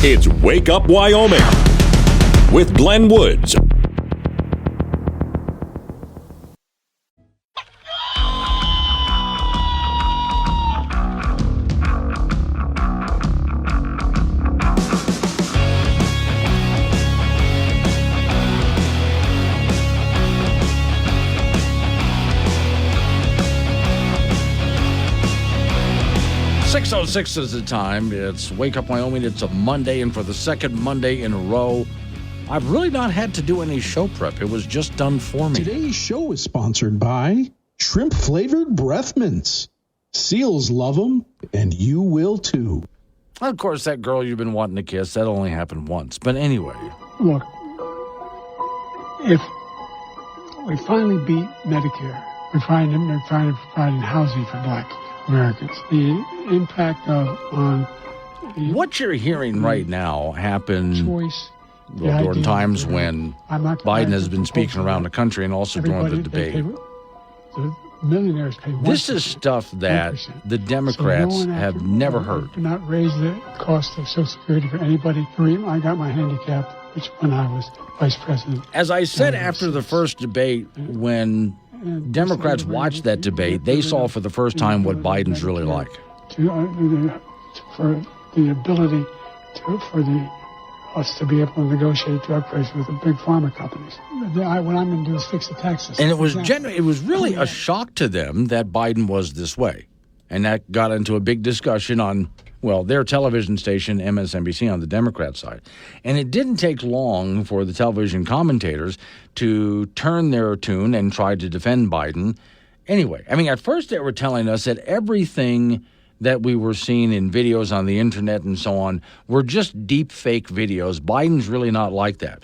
It's Wake Up Wyoming with Glenn Woods. Six is the time. It's Wake Up Wyoming. It's a Monday, and for the second Monday in a row, I've really not had to do any show prep. It was just done for me. Today's show is sponsored by shrimp-flavored breath mints. Seals love them, and you will too. Of course, that girl you've been wanting to kiss, that only happened once. But anyway. Look, if we finally beat Medicare, we're finally providing housing for black Americans. The impact on what you're hearing right now happened during times when Biden has been speaking around the country and also during the debate. The millionaires pay 1%. This is stuff that 1%. the Democrats have never heard. Do not raise the cost of Social Security for anybody. I got my handicap, which when I was vice president. As I said after the first debate, when Democrats watched that debate, they saw for the first time what Biden's really like. For the ability for us to be able to negotiate drug prices with the big pharma companies. What I'm going to do is fix the taxes. And it was really a shock to them that Biden was this way. And that got into a big discussion on, well, their television station, MSNBC, on the Democrat side. And it didn't take long for the television commentators to turn their tune and try to defend Biden. Anyway, I mean, at first they were telling us that everything that we were seeing in videos on the internet and so on were just deep fake videos. Biden's really not like that.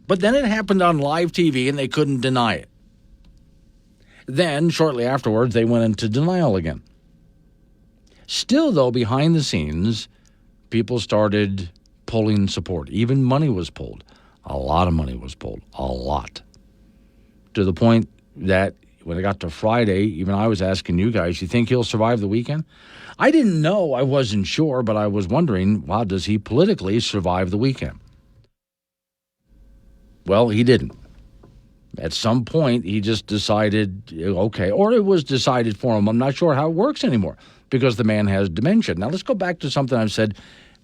But then it happened on live TV and they couldn't deny it. Then, shortly afterwards, they went into denial again. Still, though, behind the scenes, people started pulling support. Even money was pulled. A lot of money was pulled. A lot. To the point that when it got to Friday, even I was asking you guys, you think he'll survive the weekend? I didn't know. I wasn't sure, but I was wondering, wow, does he politically survive the weekend? Well, he didn't. At some point, he just decided, okay, or it was decided for him. I'm not sure how it works anymore because the man has dementia. Now, let's go back to something I've said.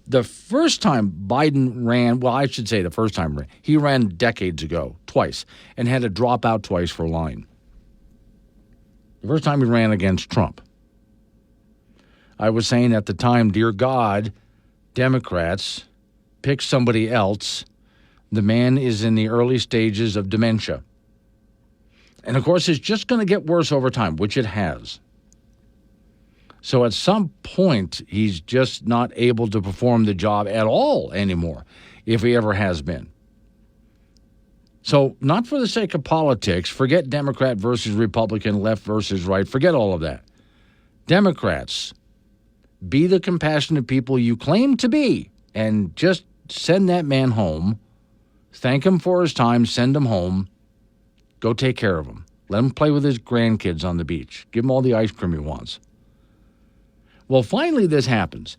The first time Biden ran, well, I should say the first time he ran decades ago, twice, and had to drop out twice for lying. The first time he ran against Trump. I was saying at the time, dear God, Democrats, pick somebody else. The man is in the early stages of dementia. And, of course, it's just going to get worse over time, which it has. So at some point, he's just not able to perform the job at all anymore, if he ever has been. So not for the sake of politics, forget Democrat versus Republican, left versus right, forget all of that. Democrats, be the compassionate people you claim to be and just send that man home. Thank him for his time, send him home. Go take care of him. Let him play with his grandkids on the beach. Give him all the ice cream he wants. Well, finally this happens.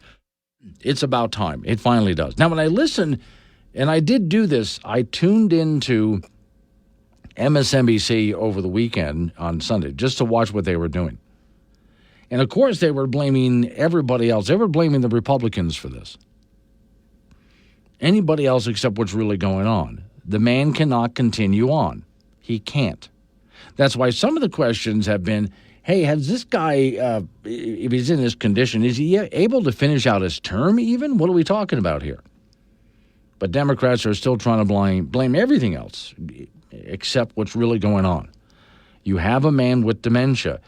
It's about time. It finally does. Now, when I listen, and I did do this, I tuned into MSNBC over the weekend on Sunday just to watch what they were doing. And, of course, they were blaming everybody else. They were blaming the Republicans for this. Anybody else except what's really going on. The man cannot continue on. He can't. That's why some of the questions have been, hey, has this guy, if he's in this condition, is he able to finish out his term even? What are we talking about here? But Democrats are still trying to blame everything else except what's really going on. You have a man with dementia.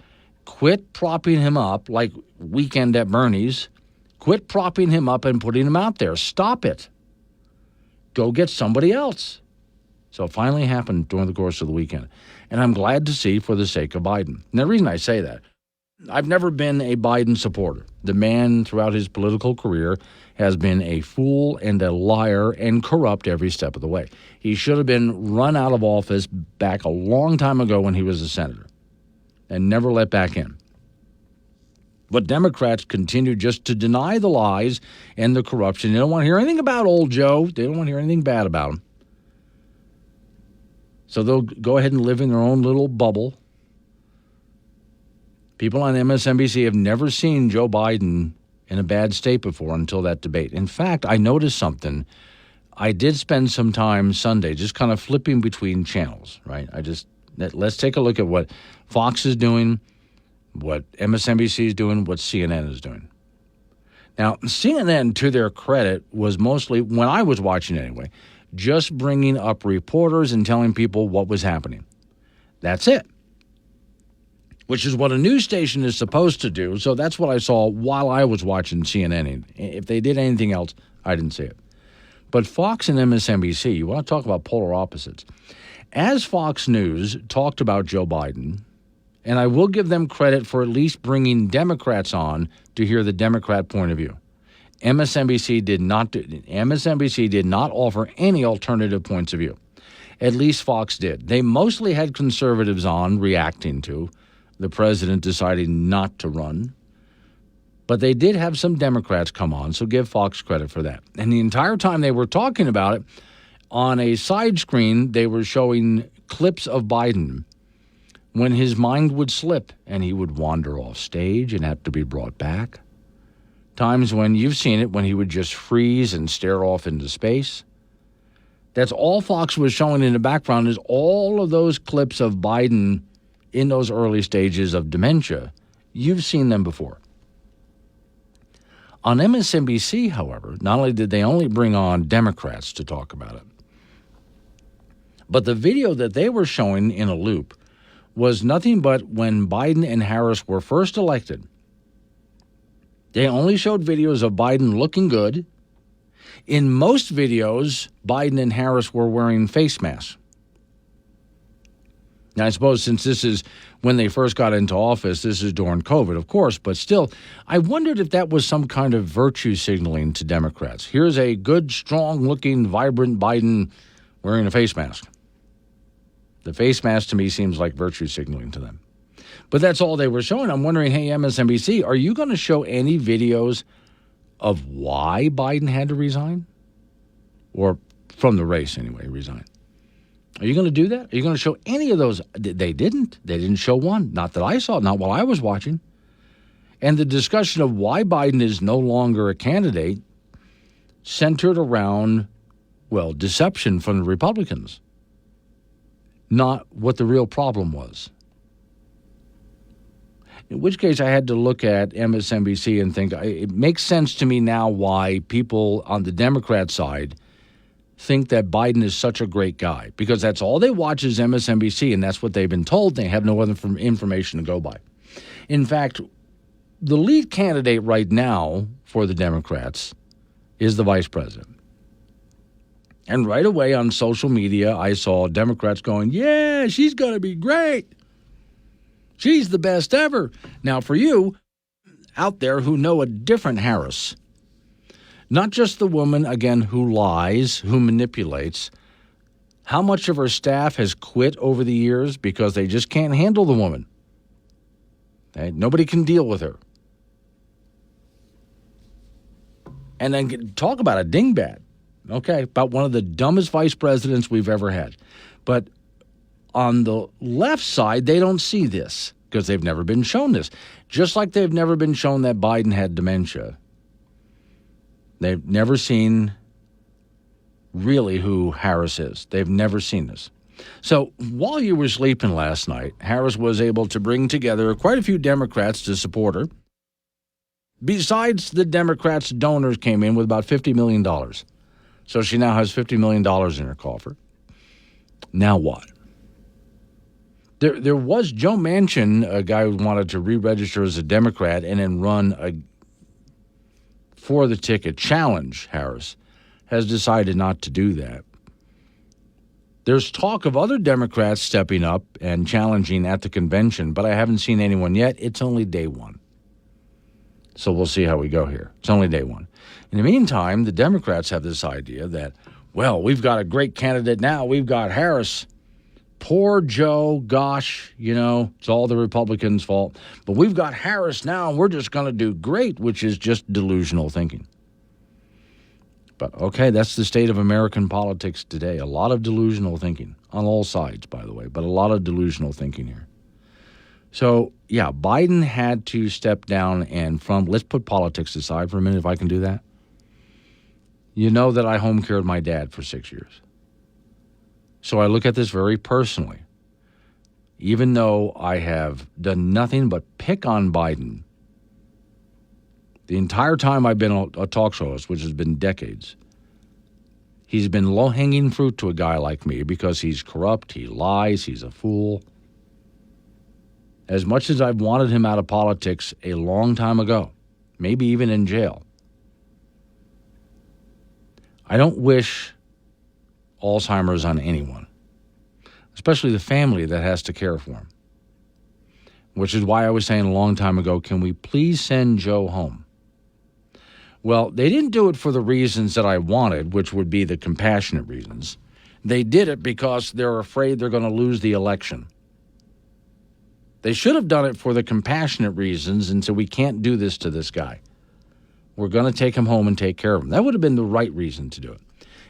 Quit propping him up like Weekend at Bernie's. Quit propping him up and putting him out there. Stop it. Go get somebody else. So it finally happened during the course of the weekend. And I'm glad to see for the sake of Biden. And the reason I say that, I've never been a Biden supporter. The man throughout his political career has been a fool and a liar and corrupt every step of the way. He should have been run out of office back a long time ago when he was a senator and never let back in. But Democrats continue just to deny the lies and the corruption. They don't want to hear anything about old Joe. They don't want to hear anything bad about him. So they'll go ahead and live in their own little bubble. People on MSNBC have never seen Joe Biden in a bad state before until that debate. In fact, I noticed something. I did spend some time Sunday just kind of flipping between channels, right? Let's take a look at what Fox is doing, what MSNBC is doing, what CNN is doing. Now, CNN, to their credit, was mostly, when I was watching anyway, just bringing up reporters and telling people what was happening. That's it. Which is what a news station is supposed to do. So that's what I saw while I was watching CNN. If they did anything else, I didn't see it. But Fox and MSNBC, you want to talk about polar opposites. As Fox News talked about Joe Biden, and I will give them credit for at least bringing Democrats on to hear the Democrat point of view. MSNBC did not offer any alternative points of view. At least Fox did. They mostly had conservatives on reacting to the president deciding not to run. But they did have some Democrats come on, so give Fox credit for that. And the entire time they were talking about it, on a side screen, they were showing clips of Biden when his mind would slip and he would wander off stage and have to be brought back. Times when you've seen it, when he would just freeze and stare off into space. That's all Fox was showing in the background, is all of those clips of Biden in those early stages of dementia. You've seen them before. On MSNBC, however, not only did they only bring on Democrats to talk about it, but the video that they were showing in a loop was nothing but when Biden and Harris were first elected. They only showed videos of Biden looking good. In most videos, Biden and Harris were wearing face masks. Now, I suppose since this is when they first got into office, this is during COVID, of course, but still, I wondered if that was some kind of virtue signaling to Democrats. Here's a good, strong-looking, vibrant Biden wearing a face mask. The face mask, to me, seems like virtue signaling to them. But that's all they were showing. I'm wondering, hey, MSNBC, are you going to show any videos of why Biden had to resign? Or from the race, anyway, resign. Are you going to do that? Are you going to show any of those? They didn't. They didn't show one. Not that I saw, not while I was watching. And the discussion of why Biden is no longer a candidate centered around, well, deception from the Republicans, not what the real problem was. In which case, I had to look at MSNBC and think, it makes sense to me now why people on the Democrat side think that Biden is such a great guy, because that's all they watch is MSNBC, and that's what they've been told. They have no other information to go by. In fact, the lead candidate right now for the Democrats is the vice president. And right away on social media, I saw Democrats going, yeah, she's going to be great. She's the best ever. Now, for you out there who know a different Harris, not just the woman, again, who lies, who manipulates, how much of her staff has quit over the years because they just can't handle the woman? Okay? Nobody can deal with her. And then talk about a dingbat, okay, about one of the dumbest vice presidents we've ever had. But on the left side, they don't see this because they've never been shown this. Just like they've never been shown that Biden had dementia. They've never seen really who Harris is. They've never seen this. So while you were sleeping last night, Harris was able to bring together quite a few Democrats to support her. Besides, the Democrats' donors came in with about $50 million. So she now has $50 million in her coffer. Now what? There was Joe Manchin, a guy who wanted to re-register as a Democrat and then run for the ticket, challenge Harris, has decided not to do that. There's talk of other Democrats stepping up and challenging at the convention, but I haven't seen anyone yet. It's only day one. So we'll see how we go here. It's only day one. In the meantime, the Democrats have this idea that, well, we've got a great candidate now. We've got Harris. poor Joe, gosh, it's all the Republicans' fault. But we've got Harris now, and we're just going to do great, which is just delusional thinking. But, okay, that's the state of American politics today. A lot of delusional thinking on all sides, by the way, but a lot of delusional thinking here. So, yeah, Biden had to step down and let's put politics aside for a minute if I can do that. You know that I home cared my dad for 6 years. So I look at this very personally. Even though I have done nothing but pick on Biden the entire time I've been a talk show host, which has been decades, he's been low-hanging fruit to a guy like me because he's corrupt, he lies, he's a fool. As much as I've wanted him out of politics a long time ago, maybe even in jail, I don't wish Alzheimer's on anyone, especially the family that has to care for him, which is why I was saying a long time ago, can we please send Joe home? Well, they didn't do it for the reasons that I wanted, which would be the compassionate reasons. They did it because they're afraid they're going to lose the election. They should have done it for the compassionate reasons and said, we can't do this to this guy. We're going to take him home and take care of him. That would have been the right reason to do it.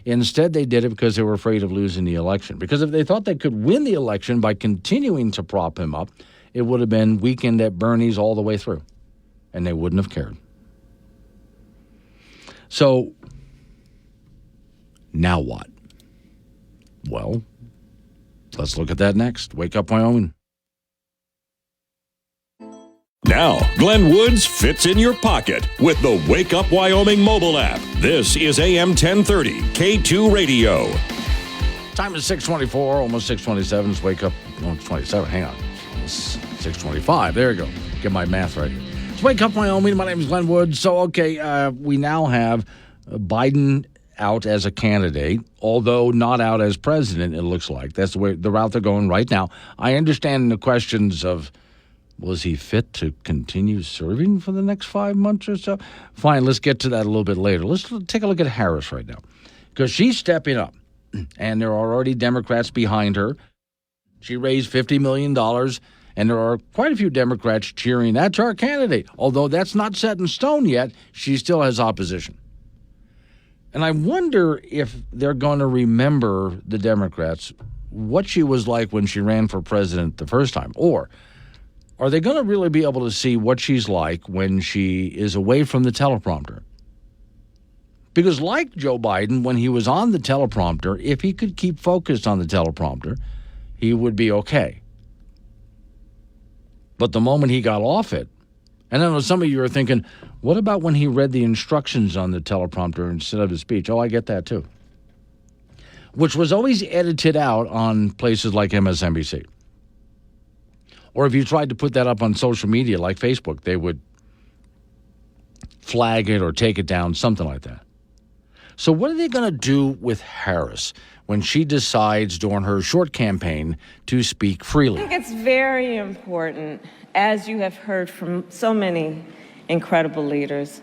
Instead, they did it because they were afraid of losing the election. Because if they thought they could win the election by continuing to prop him up, it would have been weekend at Bernie's all the way through. And they wouldn't have cared. So, now what? Well, let's look at that next. Wake Up Wyoming. Now, Glenn Woods fits in your pocket with the Wake Up Wyoming mobile app. This is AM 1030, K2 Radio. Time is 6:24, almost 6:27. Let's wake up. Oh, it's 27. Hang on. It's 6:25. There you go. Get my math right here. Let's Wake Up Wyoming. My name is Glenn Woods. So, okay, we now have Biden out as a candidate, although not out as president, it looks like. That's the route they're going right now. I understand the questions of, was he fit to continue serving for the next 5 months or so? Fine, let's get to that a little bit later. Let's take a look at Harris right now, because she's stepping up, and there are already Democrats behind her. She raised $50 million, and there are quite a few Democrats cheering, that's our candidate. Although that's not set in stone yet, she still has opposition. And I wonder if they're going to remember, the Democrats, what she was like when she ran for president the first time, or are they going to really be able to see what she's like when she is away from the teleprompter? Because like Joe Biden, when he was on the teleprompter, if he could keep focused on the teleprompter, he would be okay. But the moment he got off it, and I know some of you are thinking, what about when he read the instructions on the teleprompter instead of the speech? Oh, I get that too. Which was always edited out on places like MSNBC. Or if you tried to put that up on social media like Facebook, they would flag it or take it down, something like that. So what are they going to do with Harris when she decides during her short campaign to speak freely? I think it's very important, as you have heard from so many incredible leaders,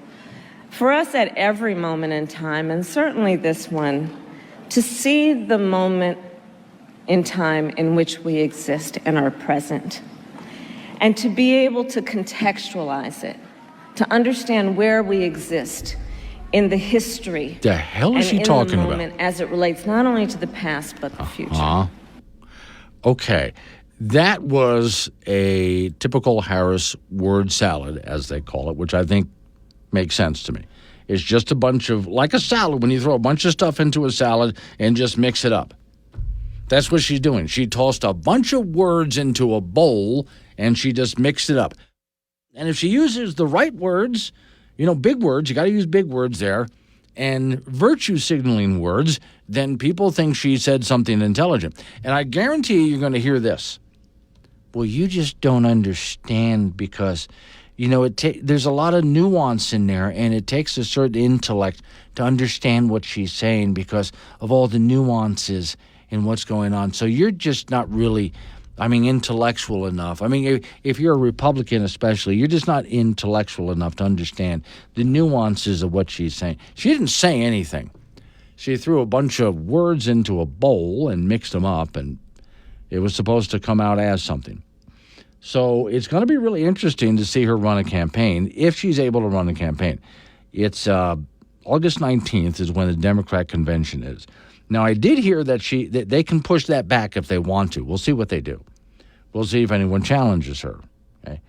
for us at every moment in time, and certainly this one, to see the moment in time in which we exist and are present. And to be able to contextualize it, to understand where we exist in the history. The hell is she talking about? And in the moment as it relates not only to the past, but the future. Okay. That was a typical Harris word salad, as they call it, which I think makes sense to me. It's just a bunch of, like a salad, when you throw a bunch of stuff into a salad and just mix it up. That's what she's doing. She tossed a bunch of words into a bowl and she just mixed it up. And if she uses the right words, big words, you got to use big words there, and virtue signaling words, then people think she said something intelligent. And I guarantee you're going to hear this. Well, you just don't understand because, there's a lot of nuance in there, and it takes a certain intellect to understand what she's saying because of all the nuances in what's going on. So you're just not really, intellectual enough. If you're a Republican especially, you're just not intellectual enough to understand the nuances of what she's saying. She didn't say anything. She threw a bunch of words into a bowl and mixed them up, and It was supposed to come out as something. So it's going to be really interesting to see her run a campaign, if she's able to run a campaign. It's August 19th is when the Democrat convention is. Now, I did hear that they can push that back if they want to. We'll see what they do. We'll see if anyone challenges her. Okay?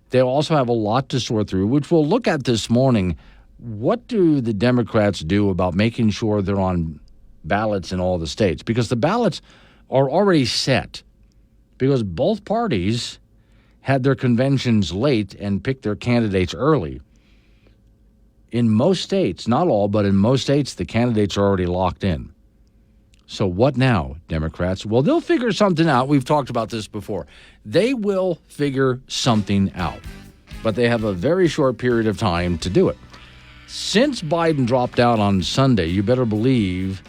They'll also have a lot to sort through, which we'll look at this morning. What do the Democrats do about making sure they're on ballots in all the states? Because the ballots are already set. Because both parties had their conventions late and picked their candidates early. In most states, not all, but in most states, the candidates are already locked in. So what now, Democrats? Well, they'll figure something out. We've talked about this before. They will figure something out. But they have a very short period of time to do it. Since Biden dropped out on Sunday, you better believe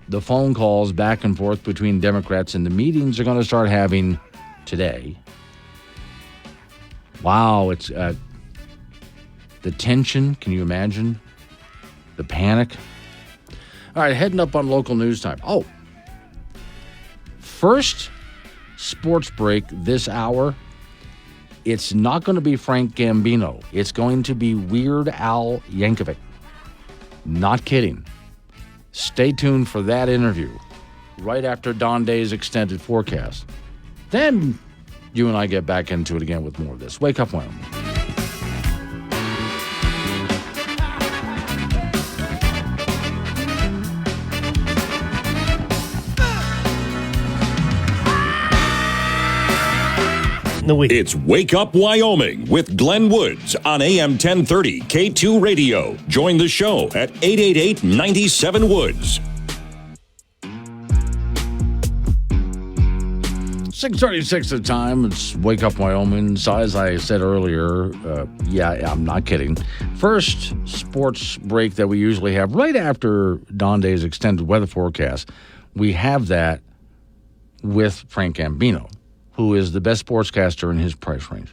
the phone calls back and forth between Democrats and the meetings are going to start having today. Wow, it's the tension. Can you imagine? The panic. All right, heading up on local news time. Oh, first sports break this hour. It's not going to be Frank Gambino. It's going to be Weird Al Yankovic. Not kidding. Stay tuned for that interview right after Don Day's extended forecast. Then you and I get back into it again with more of this. Wake up, Wyoming. It's Wake Up Wyoming with Glenn Woods on AM 1030 K2 Radio. Join the show at 888-97-WOODS. 6:36 the time. It's Wake Up Wyoming. So as I said earlier, I'm not kidding. First sports break that we usually have right after Don Day's extended weather forecast. We have that with Frank Gambino, who is the best sportscaster in his price range.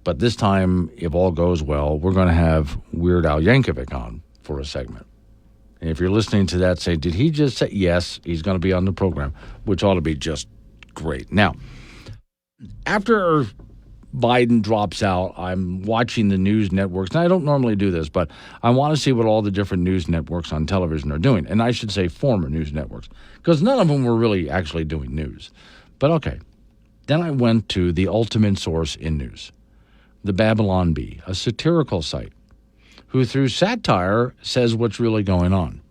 But this time, if all goes well, we're going to have Weird Al Yankovic on for a segment. And if you're listening to that, say, did he just say? Yes, he's going to be on the program, which ought to be just great. Now, after Biden drops out, I'm watching the news networks. And I don't normally do this, but I want to see what all the different news networks on television are doing. And I should say former news networks, because none of them were really actually doing news. But okay. Then I went to the ultimate source in news, the Babylon Bee, a satirical site, who through satire says what's really going on.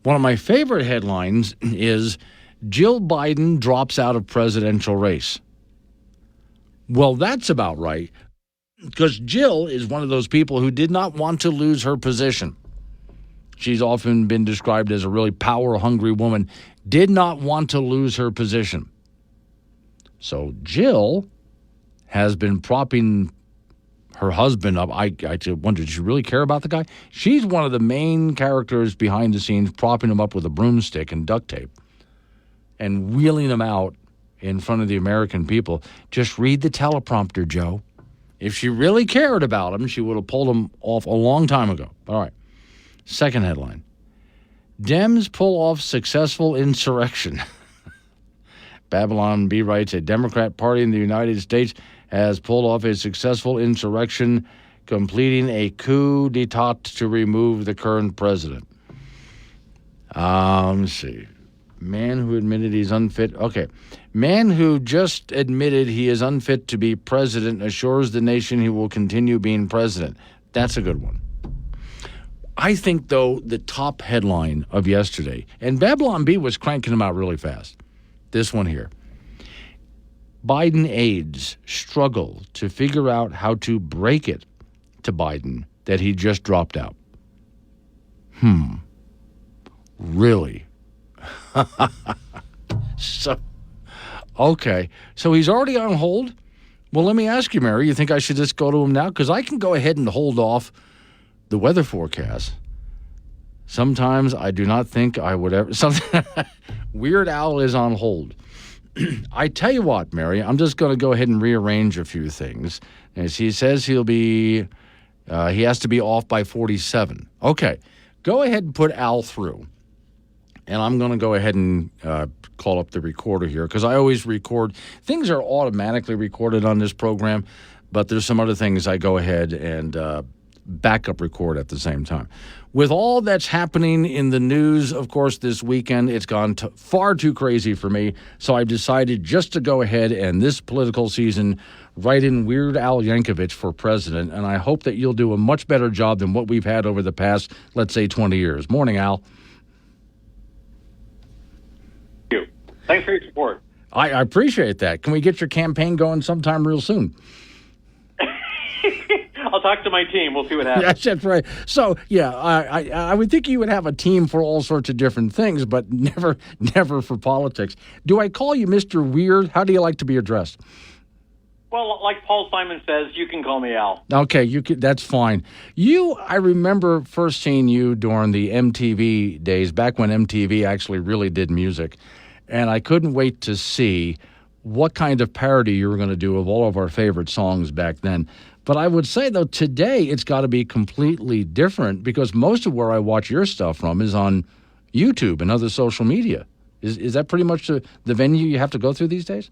One of my favorite headlines is, Jill Biden drops out of presidential race. Well, that's about right, because Jill is one of those people who did not want to lose her position. She's often been described as a really power-hungry woman, did not want to lose her position. So Jill has been propping her husband up. I wonder, does she really care about the guy? She's one of the main characters behind the scenes, propping him up with a broomstick and duct tape and wheeling him out in front of the American people. Just read the teleprompter, Joe. If she really cared about him, she would have pulled him off a long time ago. All right. Second headline. Dems pull off successful insurrection. Babylon Bee writes, a Democrat party in the United States has pulled off a successful insurrection, completing a coup d'etat to remove the current president. Let's see. Man who admitted he's unfit. Okay. Man who just admitted he is unfit to be president assures the nation he will continue being president. That's a good one. I think, though, the top headline of yesterday, and Babylon Bee was cranking them out really fast. This one here. Biden aides struggle to figure out how to break it to Biden that he just dropped out. Really? Okay. So he's already on hold? Well, let me ask you, Mary, you think I should just go to him now? Because I can go ahead and hold off the weather forecast. Sometimes I do not think I would ever. Weird Al is on hold. I tell you what, Mary, I'm just going to go ahead and rearrange a few things. As he says he has to be off by 47. Okay, go ahead and put Al through. And I'm going to go ahead and call up the recorder here because I always record. Things are automatically recorded on this program, but there's some other things I go ahead and backup record at the same time. With all that's happening in the news, of course, this weekend, it's gone far too crazy for me. So I decided just to go ahead and this political season write in Weird Al Yankovic for president. And I hope that you'll do a much better job than what we've had over the past, let's say, 20 years. Morning, Al. Thank you. Thanks for your support. I appreciate that. Can we get your campaign going sometime real soon? I'll talk to my team. We'll see what happens. Yes, that's right. So, yeah, I would think you would have a team for all sorts of different things, but never for politics. Do I call you Mr. Weird? How do you like to be addressed? Well, like Paul Simon says, you can call me Al. Okay, that's fine. I remember first seeing you during the MTV days, back when MTV actually really did music, and I couldn't wait to see what kind of parody you were going to do of all of our favorite songs back then. But I would say, though, today it's got to be completely different because most of where I watch your stuff from is on YouTube and other social media. Is that pretty much the venue you have to go through these days?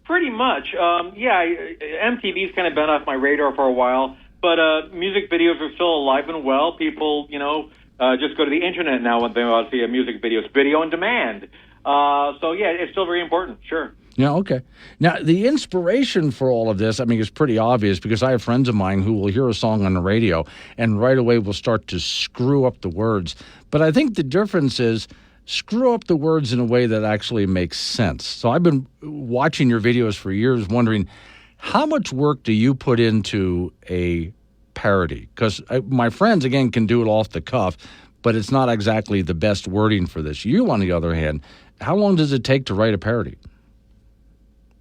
Pretty much. MTV's kind of been off my radar for a while, but music videos are still alive and well. People, just go to the internet now when they want to see a music video. It's video on demand. It's still very important, sure. Yeah, okay. Now, the inspiration for all of this, is pretty obvious because I have friends of mine who will hear a song on the radio and right away will start to screw up the words. But I think the difference is screw up the words in a way that actually makes sense. So I've been watching your videos for years wondering, how much work do you put into a parody? Because my friends, again, can do it off the cuff, but it's not exactly the best wording for this. You, on the other hand, how long does it take to write a parody?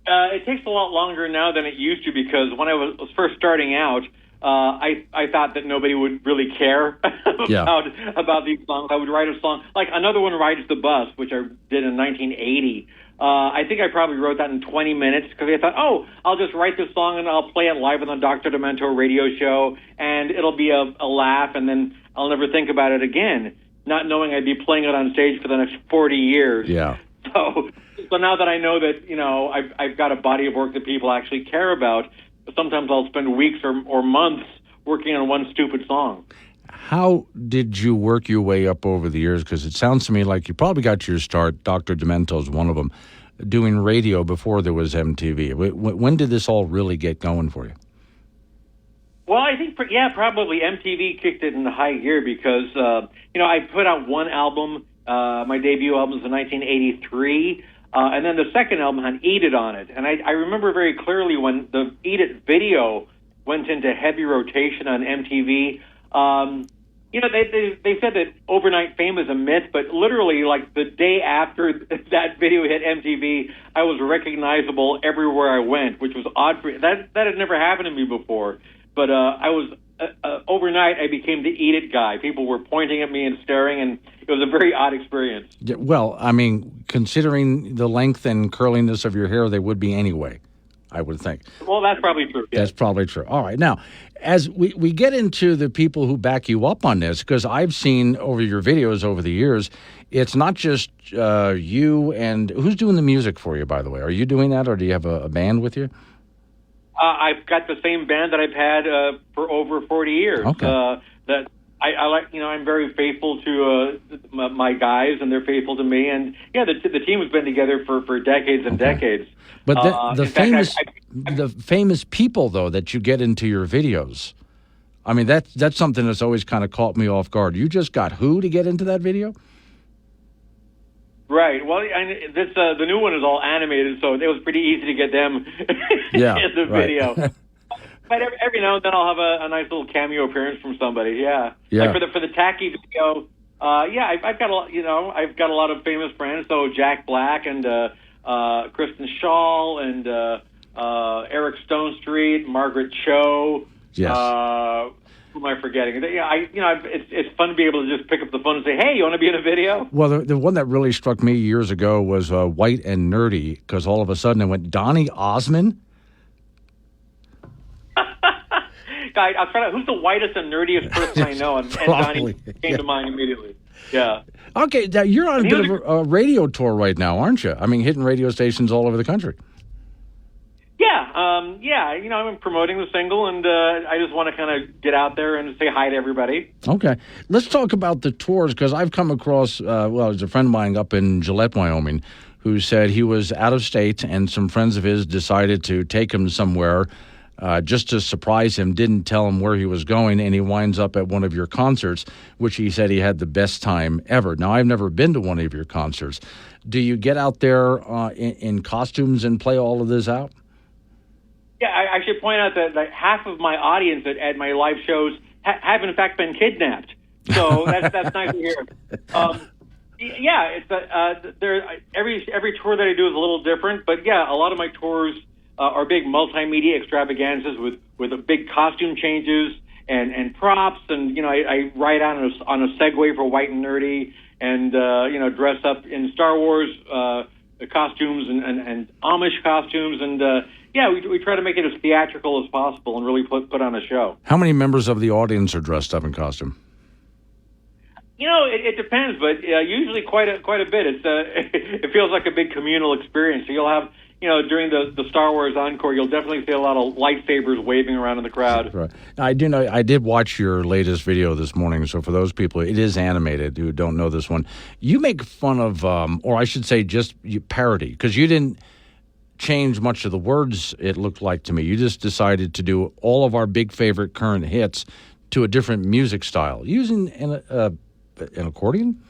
It takes a lot longer now than it used to because when I was first starting out, I thought that nobody would really care about these songs. I would write a song like Another One Rides the Bus, which I did in 1980. I think I probably wrote that in 20 minutes because I thought, I'll just write this song and I'll play it live on the Dr. Demento radio show, and it'll be a laugh, and then I'll never think about it again, not knowing I'd be playing it on stage for the next 40 years. Yeah. So now that I know that, I've got a body of work that people actually care about, sometimes I'll spend weeks or months working on one stupid song. How did you work your way up over the years? Because it sounds to me like you probably got your start, Dr. Demento's one of them, doing radio before there was MTV. When did this all really get going for you? Well, I think, probably MTV kicked it into high gear because, I put out one album. My debut album was in 1983. And then the second album had Eat It on it. And I remember very clearly when the Eat It video went into heavy rotation on MTV. They said that overnight fame is a myth, but literally, like the day after that video hit MTV, I was recognizable everywhere I went, which was odd. That had never happened to me before. But I was overnight, I became the Eat It guy. People were pointing at me and staring, and it was a very odd experience. Yeah, well, considering the length and curliness of your hair, they would be anyway, I would think. Well, that's probably true. Yeah. That's probably true. All right. Now, as we get into the people who back you up on this, because I've seen over your videos over the years, it's not just you and who's doing the music for you, by the way? Are you doing that, or do you have a band with you? I've got the same band that I've had for over 40 years. Okay. That I like, I'm very faithful to my guys, and they're faithful to me. And the team has been together for decades and decades. But the famous people though that you get into your videos, that's something that's always kind of caught me off guard. You just got who to get into that video? Right. Well, the new one is all animated, so it was pretty easy to get them in the video. But every now and then I'll have a nice little cameo appearance from somebody. Yeah. Like for the Tacky video. I've got I've got a lot of famous friends. So Jack Black and Kristen Shaw and Eric Stonestreet, Margaret Cho. Yes. Who am I forgetting? It's fun to be able to just pick up the phone and say, "Hey, you want to be in a video?" Well, the one that really struck me years ago was White and Nerdy, because all of a sudden it went Donny Osmond. Guy, I was trying to, who's the whitest and nerdiest person I know, and Donny came to mind immediately. Yeah. Okay, now you're on a bit of a radio tour right now, aren't you? I mean, hitting radio stations all over the country. Yeah. I'm promoting the single, and I just want to kind of get out there and say hi to everybody. Okay. Let's talk about the tours, because I've come across, there's a friend of mine up in Gillette, Wyoming, who said he was out of state, and some friends of his decided to take him somewhere just to surprise him, didn't tell him where he was going, and he winds up at one of your concerts, which he said he had the best time ever. Now, I've never been to one of your concerts. Do you get out there in costumes and play all of this out? Yeah, I should point out that half of my audience at my live shows have in fact been kidnapped. So that's nice to hear. Yeah, it's every tour that I do is a little different, but yeah, a lot of my tours are big multimedia extravaganzas with a big costume changes and props, and I ride on a Segway for White and Nerdy, and dress up in Star Wars costumes and Amish costumes, and we try to make it as theatrical as possible and really put on a show. How many members of the audience are dressed up in costume? It depends, but usually quite a bit. It's it feels like a big communal experience. So you'll have, during the Star Wars encore, you'll definitely see a lot of lightsabers waving around in the crowd. Right. Now, I do know. I did watch your latest video this morning. So for those people, it is animated who don't know this one. You make fun of, or I should say, just you parody, because you didn't change much of the words. It looked like to me, you just decided to do all of our big favorite current hits to a different music style, using an accordion?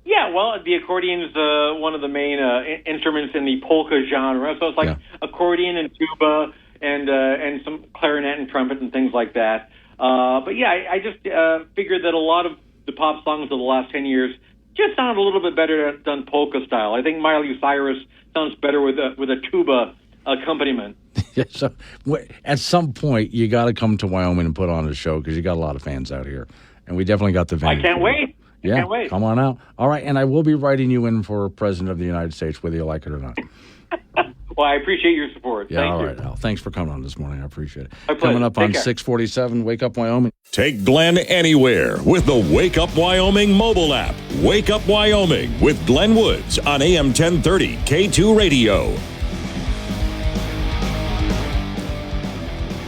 Yeah, well, the accordion's one of the main instruments in the polka genre. So it's like accordion and tuba and some clarinet and trumpet and things like that. But yeah, I just figured that a lot of the pop songs of the last 10 years just sound a little bit better done polka style. I think Miley Cyrus sounds better with a tuba accompaniment. Yeah, so at some point, you got to come to Wyoming and put on a show, because you got a lot of fans out here. And we definitely got the venue. I can't wait. Yeah, can't wait. Come on out. All right, and I will be writing you in for President of the United States, whether you like it or not. Well, I appreciate your support. Yeah, Thank all you. right, Al. Thanks for coming on this morning. I appreciate it. My pleasure. Coming up on Take care. 647, Wake Up Wyoming. Take Glenn anywhere with the Wake Up Wyoming mobile app. Wake Up Wyoming with Glenn Woods on AM 1030 K2 Radio.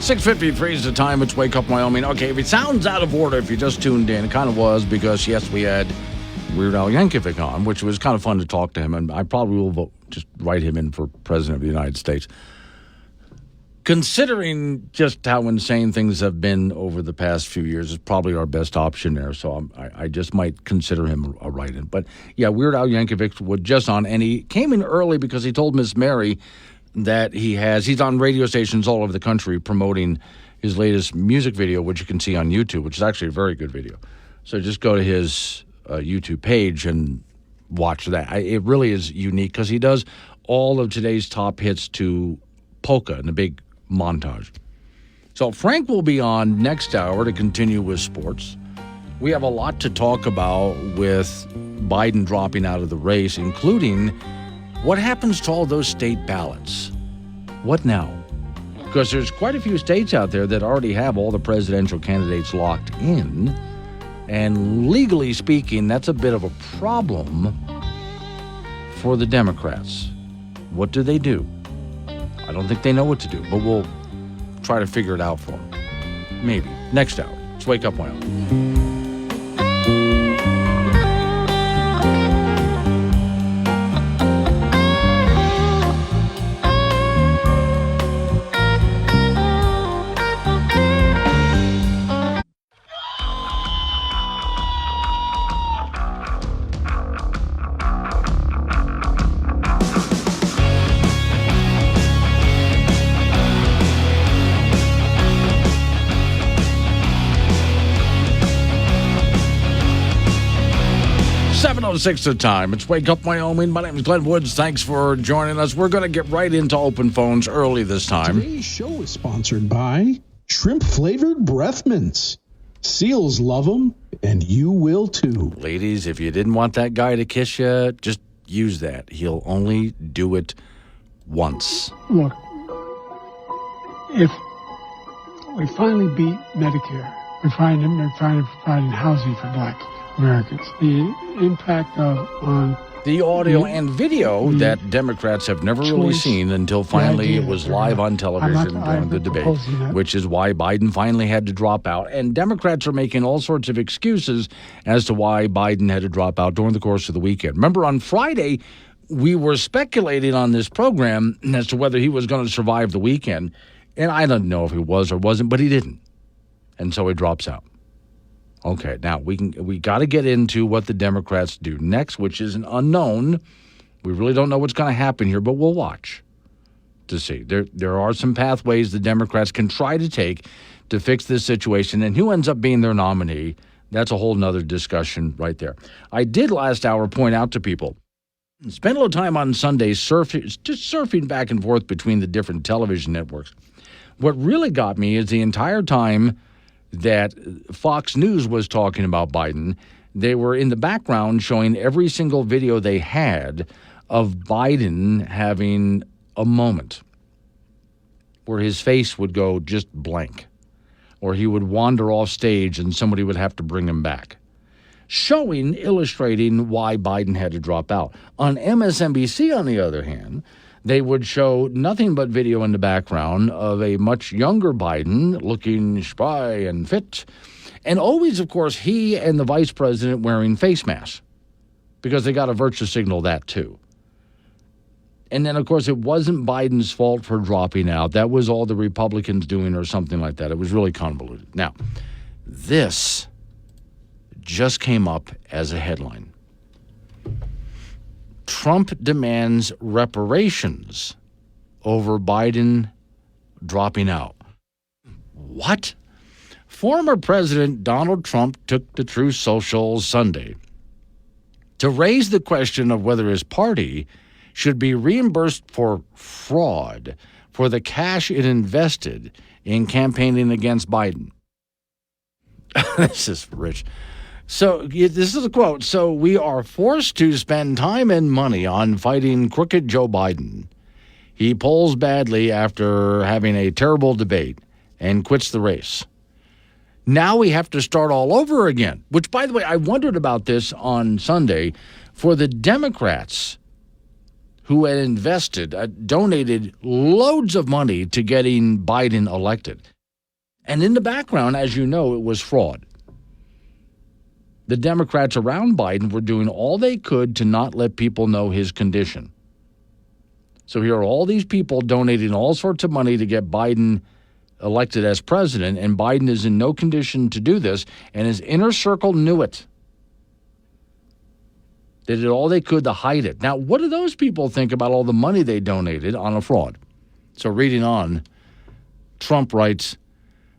6:53 is the time. It's Wake Up Wyoming. Okay, if it sounds out of order, if you just tuned in, it kind of was, because, yes, we had Weird Al Yankovic on, which was kind of fun to talk to him, and I probably will just write him in for President of the United States. Considering just how insane things have been over the past few years, is probably our best option there, so I just might consider him a write-in. But, yeah, Weird Al Yankovic was just on, and he came in early because he told Miss Mary that he's on radio stations all over the country promoting his latest music video, which you can see on YouTube, which is actually a very good video. So just go to his YouTube page and watch that. It really is unique, because he does all of today's top hits to polka in a big montage. So Frank will be on next hour to continue with sports. We have a lot to talk about with Biden dropping out of the race, including what happens to all those state ballots? What now? Because there's quite a few states out there that already have all the presidential candidates locked in. And legally speaking, that's a bit of a problem for the Democrats. What do they do? I don't think they know what to do, but we'll try to figure it out for them. Maybe. Next hour. Let's Wake Up Wyoming. Six the time. It's Wake Up Wyoming. My name is Glenn Woods. Thanks for joining us. We're going to get right into open phones early this time. Today's show is sponsored by shrimp-flavored breath mints. Seals love them, and you will too. Ladies, if you didn't want that guy to kiss you, just use that. He'll only do it once. Look, if we finally beat Medicare, we find providing housing for black people. Americans. The impact on the audio and video that Democrats have never really seen until finally it was live on television during the debate, which is why Biden finally had to drop out. And Democrats are making all sorts of excuses as to why Biden had to drop out during the course of the weekend. Remember, on Friday, we were speculating on this program as to whether he was going to survive the weekend. And I don't know if he was or wasn't, but he didn't. And so he drops out. Okay, now we got to get into what the Democrats do next, which is an unknown. We really don't know what's going to happen here, but we'll watch to see. There are some pathways the Democrats can try to take to fix this situation, and who ends up being their nominee, that's a whole nother discussion right there. I did last hour point out to people, spend a little time on Sunday surfing back and forth between the different television networks. What really got me is the entire time that Fox News was talking about Biden, they were in the background showing every single video they had of Biden having a moment where his face would go just blank, or he would wander off stage and somebody would have to bring him back, illustrating why Biden had to drop out. On MSNBC, on the other hand, they would show nothing but video in the background of a much younger Biden looking spry and fit. And always, of course, he and the vice president wearing face masks because they got to virtue signal that too. And then, of course, it wasn't Biden's fault for dropping out. That was all the Republicans doing or something like that. It was really convoluted. Now, this just came up as a headline. Trump demands reparations over Biden dropping out. What? Former President Donald Trump took to Truth Social Sunday to raise the question of whether his party should be reimbursed for fraud for the cash it invested in campaigning against Biden. This is rich. So this is a quote. So we are forced to spend time and money on fighting crooked Joe Biden. He polls badly after having a terrible debate and quits the race. Now we have to start all over again, which, by the way, I wondered about this on Sunday for the Democrats who had donated loads of money to getting Biden elected. And in the background, as you know, it was fraud. The Democrats around Biden were doing all they could to not let people know his condition. So here are all these people donating all sorts of money to get Biden elected as president, and Biden is in no condition to do this, and his inner circle knew it. They did all they could to hide it. Now, what do those people think about all the money they donated on a fraud? So reading on, Trump writes,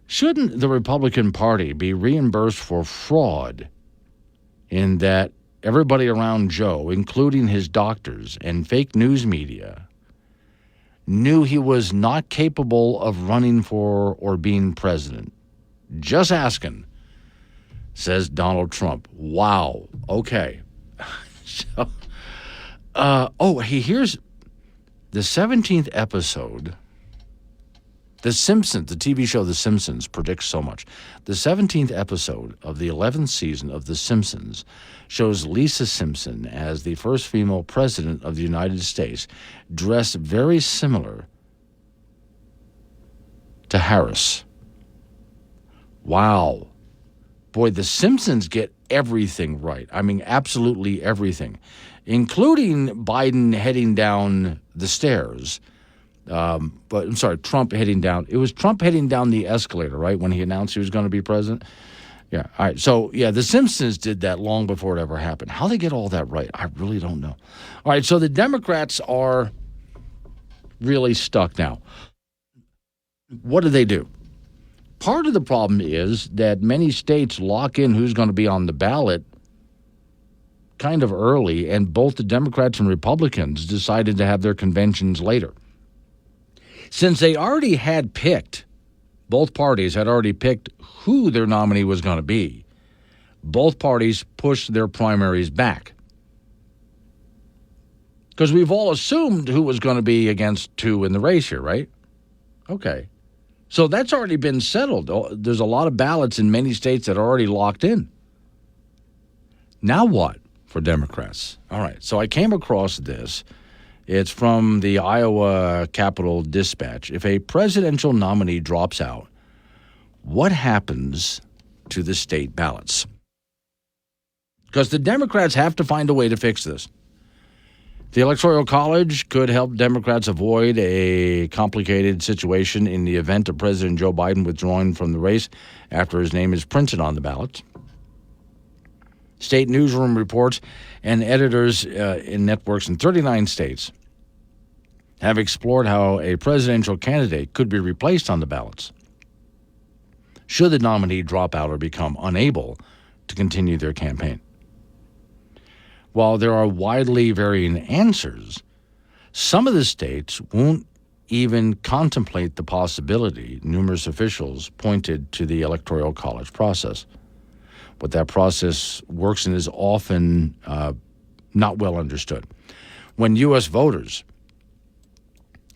shouldn't the Republican Party be reimbursed for fraud in that everybody around Joe, including his doctors and fake news media, knew he was not capable of running for or being president? Just asking, says Donald Trump. Wow. Okay. Here's the 17th episode. The Simpsons, the TV show The Simpsons, predicts so much. The 17th episode of the 11th season of The Simpsons shows Lisa Simpson as the first female president of the United States, dressed very similar to Harris. Wow. Boy, The Simpsons get everything right. I mean, absolutely everything, including Biden heading down the stairs. Trump heading down. It was Trump heading down the escalator, right, when he announced he was going to be president? Yeah, all right. So, yeah, The Simpsons did that long before it ever happened. How they get all that right, I really don't know. All right, so the Democrats are really stuck now. What do? Part of the problem is that many states lock in who's going to be on the ballot kind of early, and both the Democrats and Republicans decided to have their conventions later. Since they already had picked, both parties had already picked who their nominee was going to be, both parties pushed their primaries back. Because we've all assumed who was going to be against two in the race here, right? Okay. So that's already been settled. There's a lot of ballots in many states that are already locked in. Now what for Democrats? All right, so I came across this. It's from the Iowa Capitol Dispatch. If a presidential nominee drops out, what happens to the state ballots? Because the Democrats have to find a way to fix this. The Electoral College could help Democrats avoid a complicated situation in the event of President Joe Biden withdrawing from the race after his name is printed on the ballot. State newsroom reports and editors in networks in 39 states have explored how a presidential candidate could be replaced on the ballots should the nominee drop out or become unable to continue their campaign. While there are widely varying answers, some of the states won't even contemplate the possibility. Numerous officials pointed to the Electoral College process. What that process works in is often not well understood. When U.S. voters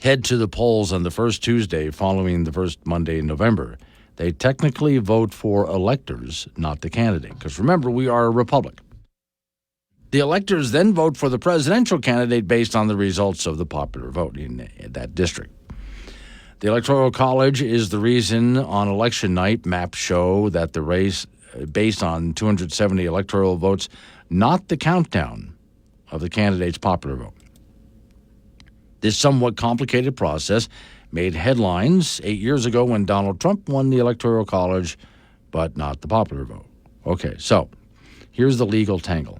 head to the polls on the first Tuesday following the first Monday in November, they technically vote for electors, not the candidate. Because remember, we are a republic. The electors then vote for the presidential candidate based on the results of the popular vote in that district. The Electoral College is the reason on election night maps show that the race based on 270 electoral votes, not the countdown of the candidate's popular vote. This somewhat complicated process made headlines 8 years ago when Donald Trump won the Electoral College, but not the popular vote. Okay, so here's the legal tangle.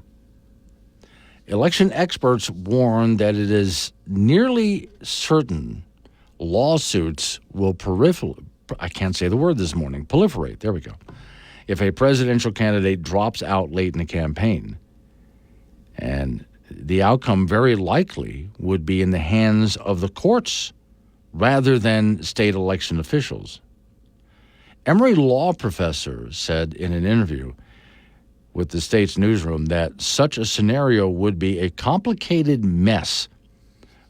Election experts warn that it is nearly certain lawsuits will proliferate. There we go. If a presidential candidate drops out late in the campaign, and the outcome very likely would be in the hands of the courts rather than state election officials. Emory law professor said in an interview with the state's newsroom that such a scenario would be a complicated mess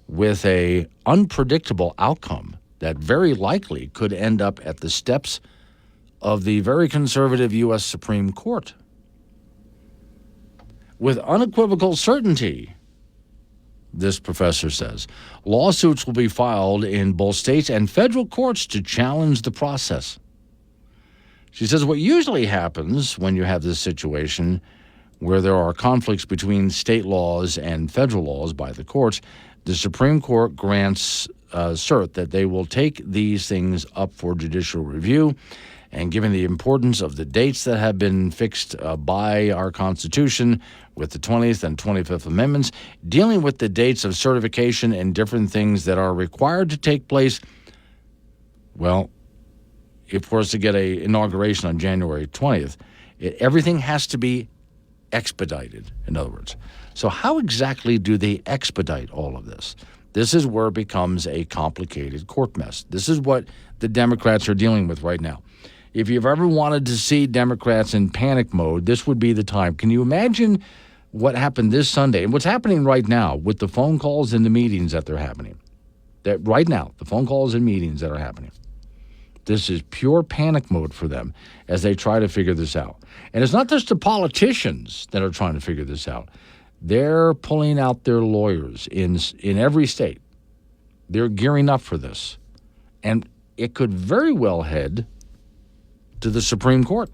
with a unpredictable outcome that very likely could end up at the steps of the very conservative U.S. Supreme Court. With unequivocal certainty, this professor says, lawsuits will be filed in both states and federal courts to challenge the process. She says what usually happens when you have this situation where there are conflicts between state laws and federal laws by the courts, the Supreme Court grants cert that they will take these things up for judicial review. And given the importance of the dates that have been fixed by our Constitution with the 20th and 25th Amendments, dealing with the dates of certification and different things that are required to take place, well, if we're to get an inauguration on January 20th, everything has to be expedited, in other words. So how exactly do they expedite all of this? This is where it becomes a complicated court mess. This is what the Democrats are dealing with right now. If you've ever wanted to see Democrats in panic mode, this would be the time. Can you imagine what happened this Sunday and what's happening right now with the phone calls and the meetings that they're happening? That right now, the phone calls and meetings that are happening. This is pure panic mode for them as they try to figure this out. And it's not just the politicians that are trying to figure this out. They're pulling out their lawyers in every state. They're gearing up for this. And it could very well head to the Supreme Court.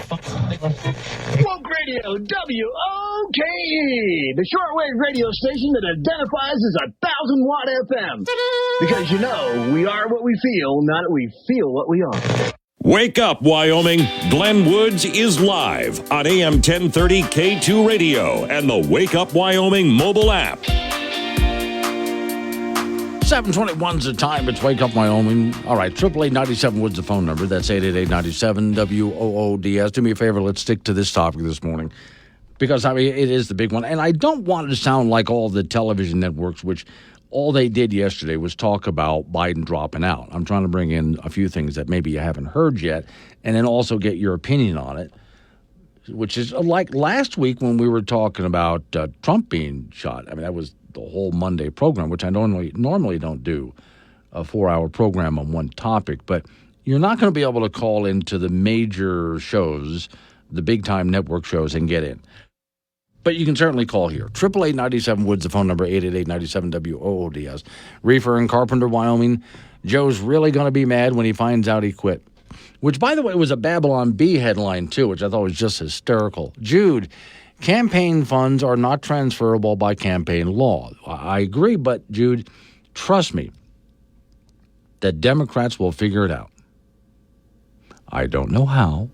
Woke Radio, WOKE, the shortwave radio station that identifies as 1,000-watt FM. Because, we are what we feel, not we feel what we are. Wake up, Wyoming. Glenn Woods is live on AM 1030 K2 Radio and the Wake Up Wyoming mobile app. 7:21 is the time. It's Wake Up Wyoming. All right, 888-97 Woods the phone number. That's 888-97 WOODS. Do me a favor. Let's stick to this topic this morning because, it is the big one. And I don't want it to sound like all the television networks, which all they did yesterday was talk about Biden dropping out. I'm trying to bring in a few things that maybe you haven't heard yet and then also get your opinion on it, which is like last week when we were talking about Trump being shot. That was the whole Monday program, which I normally don't do a 4-hour program on one topic, but you're not going to be able to call into the major shows the big-time network shows and get in. But you can certainly call here. 888-97-WOODS, the phone number, 888-97-WOODS. Reefer in Carpenter, Wyoming. Joe's really going to be mad when he finds out he quit. Which, by the way, was a Babylon Bee headline, too, which I thought was just hysterical. Jude, campaign funds are not transferable by campaign law. I agree, but, Jude, trust me, the Democrats will figure it out. I don't know how,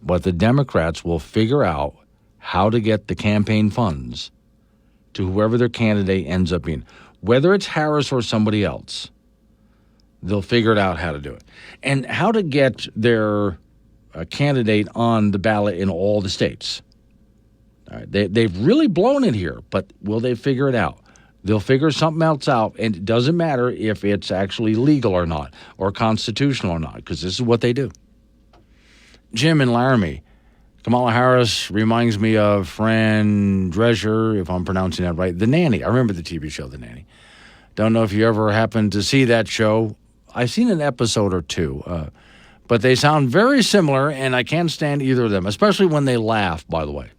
but the Democrats will figure out how to get the campaign funds to whoever their candidate ends up being. Whether it's Harris or somebody else, they'll figure it out how to do it. And how to get their candidate on the ballot in all the states. All right, they've really blown it here, but will they figure it out? They'll figure something else out, and it doesn't matter if it's actually legal or not, or constitutional or not, because this is what they do. Jim in Laramie. Kamala Harris reminds me of Fran Drescher, if I'm pronouncing that right. The Nanny. I remember the TV show, The Nanny. Don't know if you ever happened to see that show. I've seen an episode or two, but they sound very similar, and I can't stand either of them, especially when they laugh, by the way.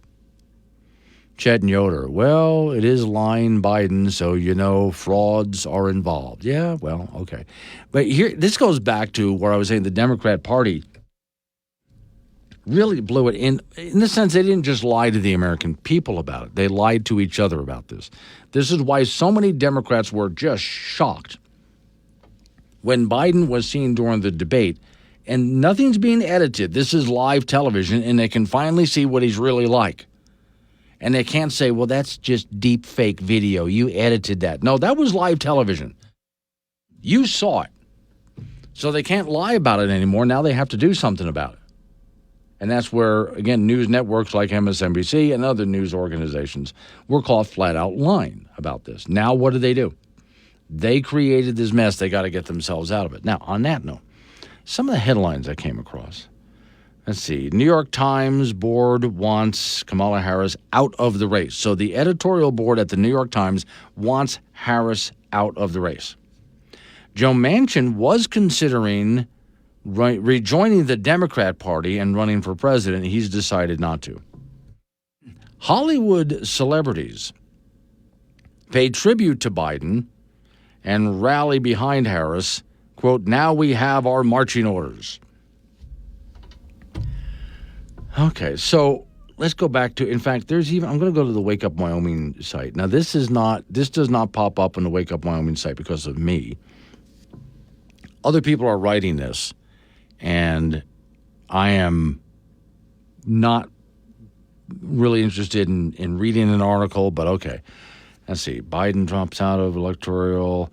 Chet and Yoder. Well, it is lying Biden, so you know frauds are involved. Yeah, well, okay. But here, this goes back to where I was saying the Democrat Party really blew it in the sense they didn't just lie to the American people about it. They lied to each other about this. This is why so many Democrats were just shocked when Biden was seen during the debate, and nothing's being edited. This is live television, and they can finally see what he's really like. And they can't say, well, that's just deep fake video. You edited that. No, that was live television. You saw it. So they can't lie about it anymore. Now they have to do something about it. And that's where, again, news networks like MSNBC and other news organizations were caught flat out lying about this. Now what do? They created this mess. They got to get themselves out of it. Now, on that note, some of the headlines I came across. Let's see. New York Times board wants Kamala Harris out of the race. So the editorial board at the New York Times wants Harris out of the race. Joe Manchin was considering rejoining the Democrat Party and running for president. He's decided not to. Hollywood celebrities pay tribute to Biden and rally behind Harris. Quote, now we have our marching orders. Okay, so let's go back to, in fact, I'm going to go to the Wake Up Wyoming site. Now, this does not pop up on the Wake Up Wyoming site because of me. Other people are writing this, and I am not really interested in reading an article, but okay. Let's see. Biden drops out of electoral.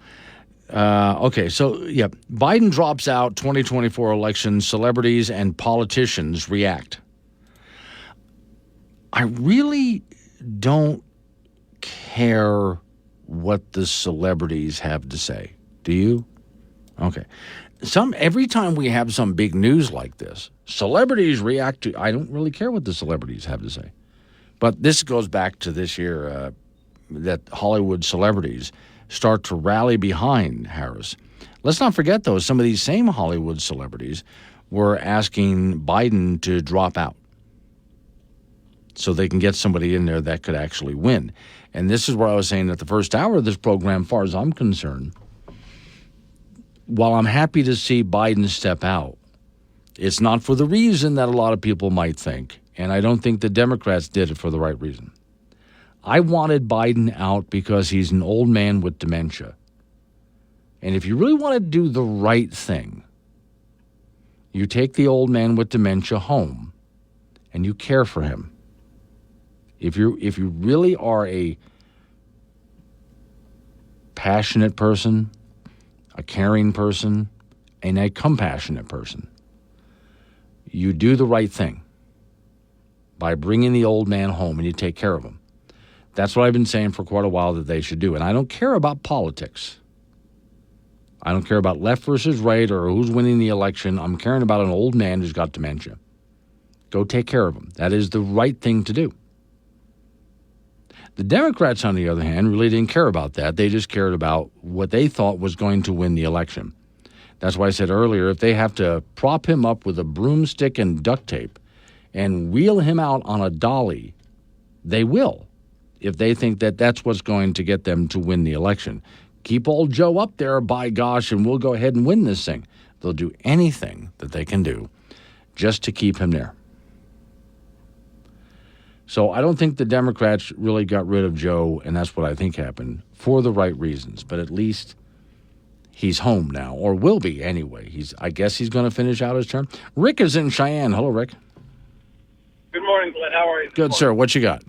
Okay, so, yeah, Biden drops out 2024 election. Celebrities and politicians react. I really don't care what the celebrities have to say. Do you? Okay. Every time we have some big news like this, celebrities react to. I don't really care what the celebrities have to say. But this goes back to this year that Hollywood celebrities start to rally behind Harris. Let's not forget, though, some of these same Hollywood celebrities were asking Biden to drop out so they can get somebody in there that could actually win. And this is where I was saying at the first hour of this program, far as I'm concerned, while I'm happy to see Biden step out, it's not for the reason that a lot of people might think. And I don't think the Democrats did it for the right reason. I wanted Biden out because he's an old man with dementia. And if you really want to do the right thing, you take the old man with dementia home and you care for him. If you really are a passionate person, a caring person, and a compassionate person, you do the right thing by bringing the old man home and you take care of him. That's what I've been saying for quite a while that they should do. And I don't care about politics. I don't care about left versus right or who's winning the election. I'm caring about an old man who's got dementia. Go take care of him. That is the right thing to do. The Democrats, on the other hand, really didn't care about that. They just cared about what they thought was going to win the election. That's why I said earlier, if they have to prop him up with a broomstick and duct tape and wheel him out on a dolly, they will, if they think that that's what's going to get them to win the election. Keep old Joe up there, by gosh, and we'll go ahead and win this thing. They'll do anything that they can do just to keep him there. So I don't think the Democrats really got rid of Joe, and that's what I think happened, for the right reasons. But at least he's home now, or will be anyway. I guess he's going to finish out his term. Rick is in Cheyenne. Hello, Rick. Good morning, Glenn. How are you? Good, sir. What you got?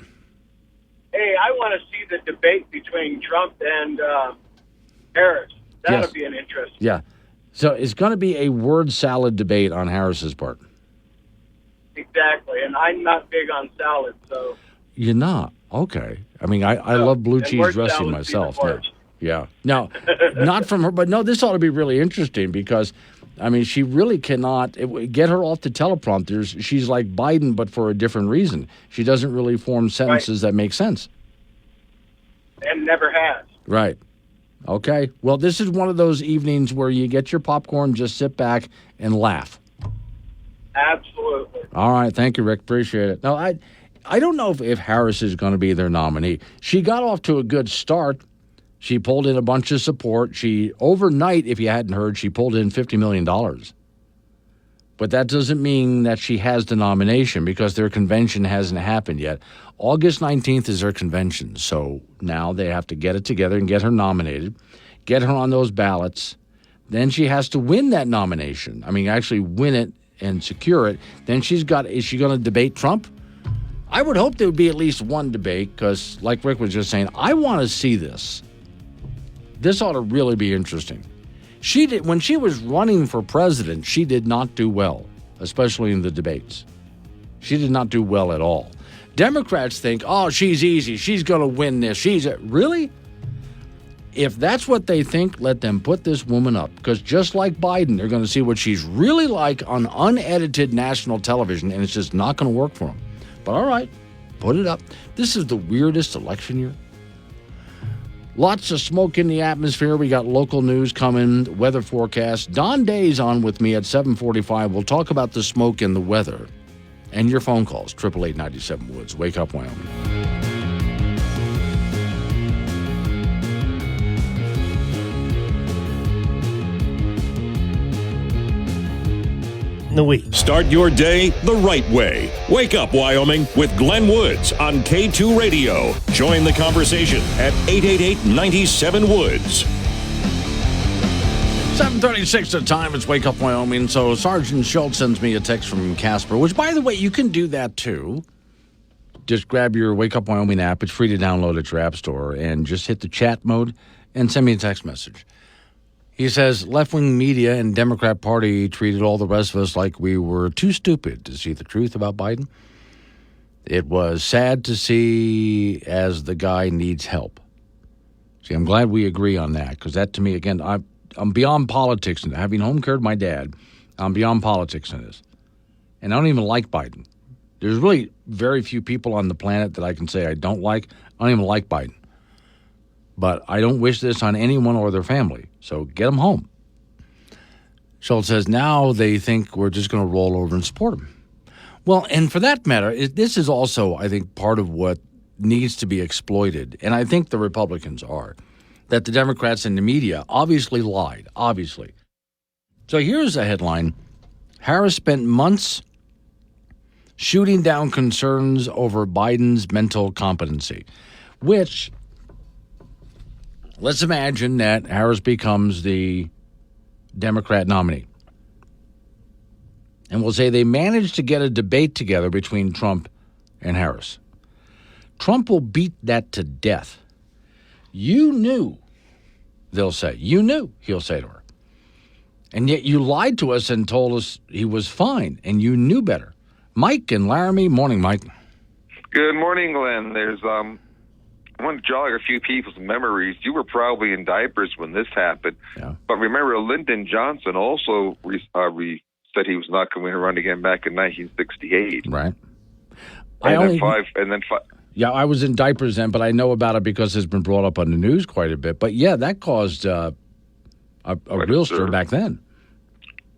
Hey, I want to see the debate between Trump and Harris. That'll be an interest. Yeah. So it's going to be a word salad debate on Harris's part. Exactly. And I'm not big on salad, so. You're not? Okay. I mean, I love blue cheese dressing myself. Yeah. Now, not from her, but no, this ought to be really interesting because, I mean, she really cannot get her off the teleprompters. She's like Biden, but for a different reason. She doesn't really form sentences that make sense. And never has. Right. Okay. Well, this is one of those evenings where you get your popcorn, just sit back and laugh. Absolutely. All right. Thank you, Rick. Appreciate it. Now, I don't know if Harris is going to be their nominee. She got off to a good start. She pulled in a bunch of support. She, overnight, if you hadn't heard, she pulled in $50 million. But that doesn't mean that she has the nomination because their convention hasn't happened yet. August 19th is their convention. So now they have to get it together and get her nominated, get her on those ballots. Then she has to win that nomination. I mean, actually win it and secure it. Then is she going to debate Trump? I would hope there would be at least one debate because, like Rick was just saying, I want to see this. This ought to really be interesting. When she was running for president, she did not do well, especially in the debates. She did not do well at all. Democrats think, oh, she's easy. She's going to win this. Really? If that's what they think, let them put this woman up. Because just like Biden, they're going to see what she's really like on unedited national television, and it's just not going to work for them. But all right, put it up. This is the weirdest election year. Lots of smoke in the atmosphere. We got local news coming, weather forecast. Don Day's on with me at 7:45. We'll talk about the smoke and the weather. And your phone calls, 888-97 Woods. Wake up, Wyoming. The week. Start your day the right way. Wake up, Wyoming, with Glenn Woods on K2 Radio. Join the conversation at 888-97 Woods. 7:36 the time. It's Wake Up, Wyoming. So Sergeant Schultz sends me a text from Casper, which, by the way, you can do that too. Just grab your Wake Up Wyoming app. It's free to download at your app store. And just hit the chat mode and send me a text message. He says, left-wing media and Democrat Party treated all the rest of us like we were too stupid to see the truth about Biden. It was sad to see as the guy needs help. See, I'm glad we agree on that because that, to me, again, I'm beyond politics. And having home cared my dad, I'm beyond politics in this. And I don't even like Biden. There's really very few people on the planet that I can say I don't like. I don't even like Biden. But I don't wish this on anyone or their family. So get them home. Schultz says now they think we're just going to roll over and support him. Well, and for that matter, this is also, I think, part of what needs to be exploited. And I think the Republicans are. That the Democrats and the media obviously lied. Obviously. So here's a headline. Harris spent months shooting down concerns over Biden's mental competency. Which... let's imagine that Harris becomes the Democrat nominee. And we'll say they managed to get a debate together between Trump and Harris. Trump will beat that to death. You knew, they'll say. You knew, he'll say to her. And yet you lied to us and told us he was fine, and you knew better. Mike and Laramie. Morning, Mike. Good morning, Glenn. I want to jog a few people's memories. You were probably in diapers when this happened. Yeah. But remember, Lyndon Johnson also said he was not going to run again back in 1968. Right. Yeah, I was in diapers then, but I know about it because it's been brought up on the news quite a bit. But, yeah, that caused a real stir back then.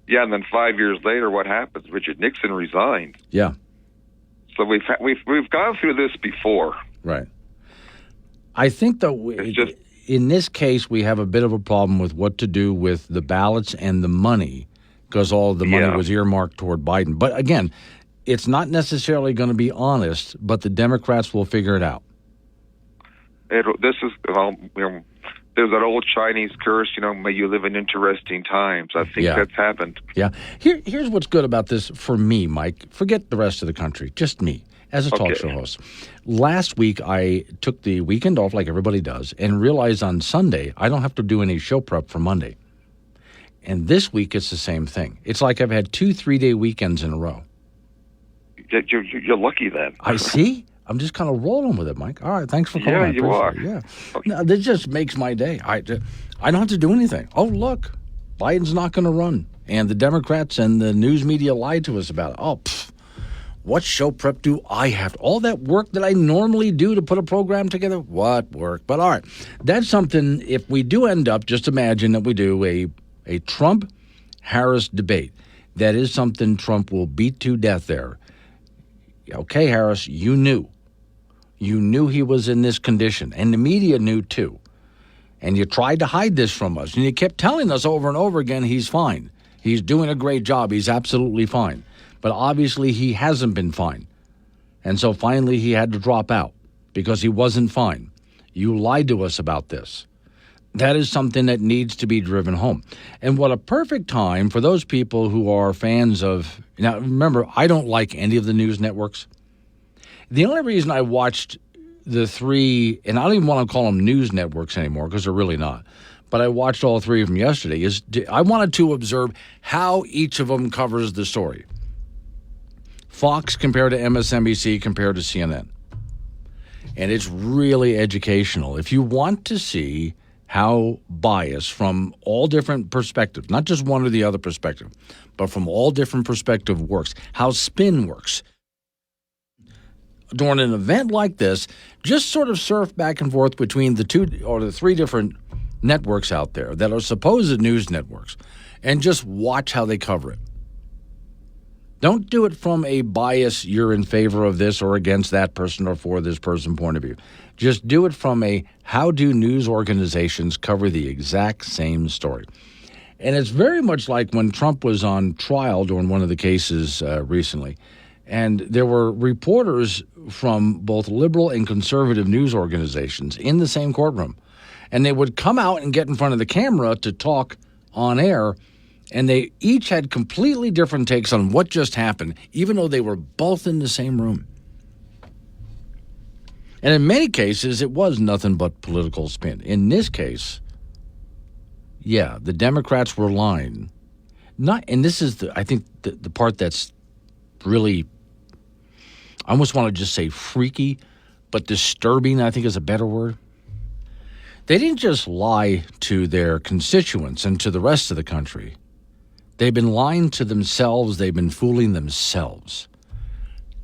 Yeah, and then 5 years later, what happens? Richard Nixon resigned. Yeah. So we've gone through this before. Right. I think that in this case we have a bit of a problem with what to do with the ballots and the money, because all the money was earmarked toward Biden. But again, it's not necessarily going to be honest, but the Democrats will figure it out. There's that old Chinese curse, may you live in interesting times. I think that's happened. Yeah. Here's what's good about this for me, Mike. Forget the rest of the country, just me as a talk show host. Last week, I took the weekend off like everybody does and realized on Sunday I don't have to do any show prep for Monday. And this week, it's the same thing. It's like I've had 2 3-day weekends in a row. You're lucky then. I see. I'm just kind of rolling with it, Mike. All right, thanks for calling. Yeah, you are. Yeah. No, this just makes my day. I don't have to do anything. Oh, look, Biden's not going to run. And the Democrats and the news media lied to us about it. Oh, what show prep do I have? All that work that I normally do to put a program together? What work? But all right, that's something, if we do end up, just imagine that we do a Trump-Harris debate. That is something Trump will beat to death there. Okay, Harris, you knew. You knew he was in this condition, and the media knew too. And you tried to hide this from us, and you kept telling us over and over again he's fine. He's doing a great job. He's absolutely fine. But obviously he hasn't been fine. And so finally he had to drop out because he wasn't fine. You lied to us about this. That is something that needs to be driven home. And what a perfect time for those people who are fans of... Now, remember, I don't like any of the news networks. The only reason I watched the 3, and I don't even want to call them news networks anymore because they're really not, but I watched all 3 of them yesterday, is I wanted to observe how each of them covers the story. Fox compared to MSNBC compared to CNN. And it's really educational. If you want to see how bias from all different perspectives, not just one or the other perspective, but from all different perspectives works, how spin works. During an event like this, just sort of surf back and forth between the 2 or the 3 different networks out there that are supposed news networks and just watch how they cover it. Don't do it from a bias, you're in favor of this or against that person or for this person point of view. Just do it from a how do news organizations cover the exact same story. And it's very much like when Trump was on trial during one of the cases recently. And there were reporters from both liberal and conservative news organizations in the same courtroom. And they would come out and get in front of the camera to talk on air. And they each had completely different takes on what just happened, even though they were both in the same room. And in many cases, it was nothing but political spin. In this case, yeah, the Democrats were lying. And this is, I think, the part that's really, I almost want to just say freaky, but disturbing, I think is a better word. They didn't just lie to their constituents and to the rest of the country. They've been lying to themselves. They've been fooling themselves.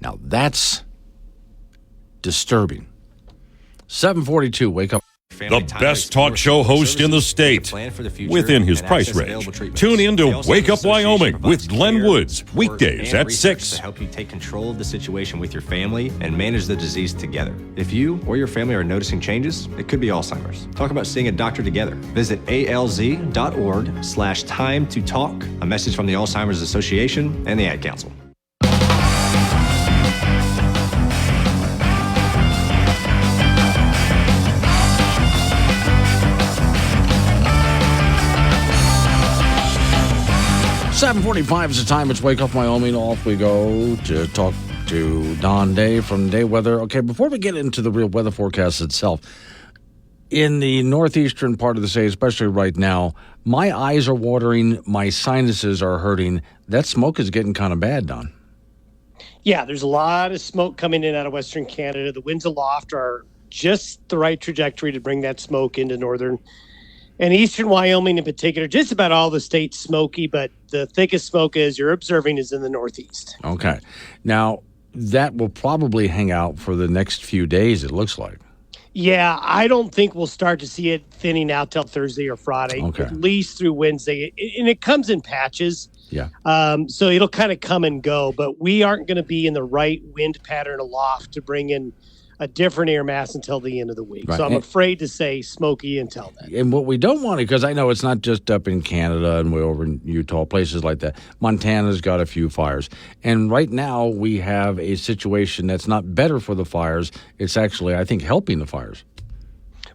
Now, that's disturbing. 742, wake up. The best talk show host in the state, within his price range. Tune in to Wake Up Wyoming with Glenn Woods, weekdays at 6. To help you take control of the situation with your family and manage the disease together. If you or your family are noticing changes, it could be Alzheimer's. Talk about seeing a doctor together. Visit alz.org/time to talk. A message from the Alzheimer's Association and the Ad Council. .45 is the time. It's Wake Up Wyoming. Off we go to talk to Don Day from Day Weather. Okay, before we get into the real weather forecast itself, in the northeastern part of the state, especially right now, my eyes are watering, my sinuses are hurting. That smoke is getting kind of bad, Don. Yeah, there's a lot of smoke coming in out of Western Canada. The winds aloft are just the right trajectory to bring that smoke into northern and eastern Wyoming in particular. Just about all the state's smoky, but the thickest smoke, as you're observing, is in the northeast. Okay. Now, that will probably hang out for the next few days, it looks like. Yeah, I don't think we'll start to see it thinning out till Thursday or Friday, at least through Wednesday. And it comes in patches. Yeah. So it'll kind of come and go, but we aren't going to be in the right wind pattern aloft to bring in a different air mass until the end of the week. Right. So I'm afraid to say smoky until then. And what we don't want, because I know it's not just up in Canada and way over in Utah, places like that. Montana's got a few fires. And right now we have a situation that's not better for the fires. It's actually, I think, helping the fires.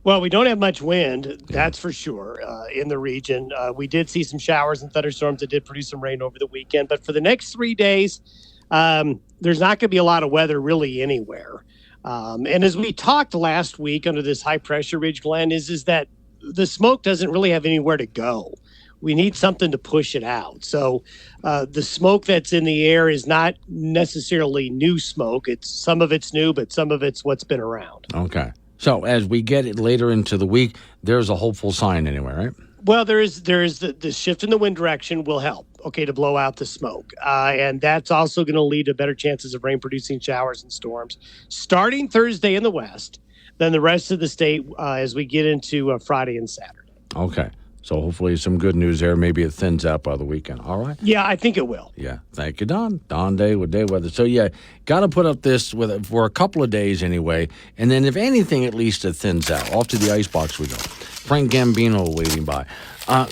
Well, we don't have much wind, that's for sure, in the region. We did see some showers and thunderstorms that did produce some rain over the weekend. But for the next 3 days, there's not going to be a lot of weather really anywhere. And as we talked last week under this high pressure ridge, Glenn, is that the smoke doesn't really have anywhere to go. We need something to push it out. So the smoke that's in the air is not necessarily new smoke. Some of it's new, but some of it's what's been around. Okay. So as we get it later into the week, there's a hopeful sign anyway, right? Well, there is the shift in the wind direction will help, to blow out the smoke. And that's also going to lead to better chances of rain-producing showers and storms starting Thursday in the west, then the rest of the state as we get into Friday and Saturday. Okay. So hopefully some good news there. Maybe it thins out by the weekend. All right? Yeah, I think it will. Yeah. Thank you, Don. Don Day with day weather. So, yeah, got to put up this for a couple of days anyway. And then if anything, at least it thins out. Off to the icebox we go. Frank Gambino waiting by.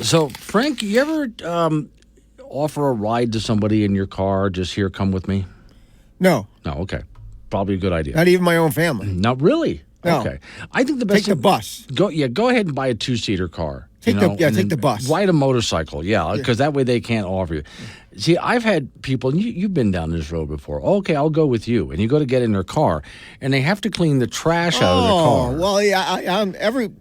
So, Frank, you ever offer a ride to somebody in your car, just here, come with me? No. No, okay. Probably a good idea. Not even my own family. Not really? No. Okay. I think the best Take the bus. Go ahead and buy a 2-seater car. Take the bus. Ride a motorcycle, because that way they can't offer you. See, I've had people, and you've been down this road before. Okay, I'll go with you. And you go to get in their car, and they have to clean the trash out of the car. Well, yeah,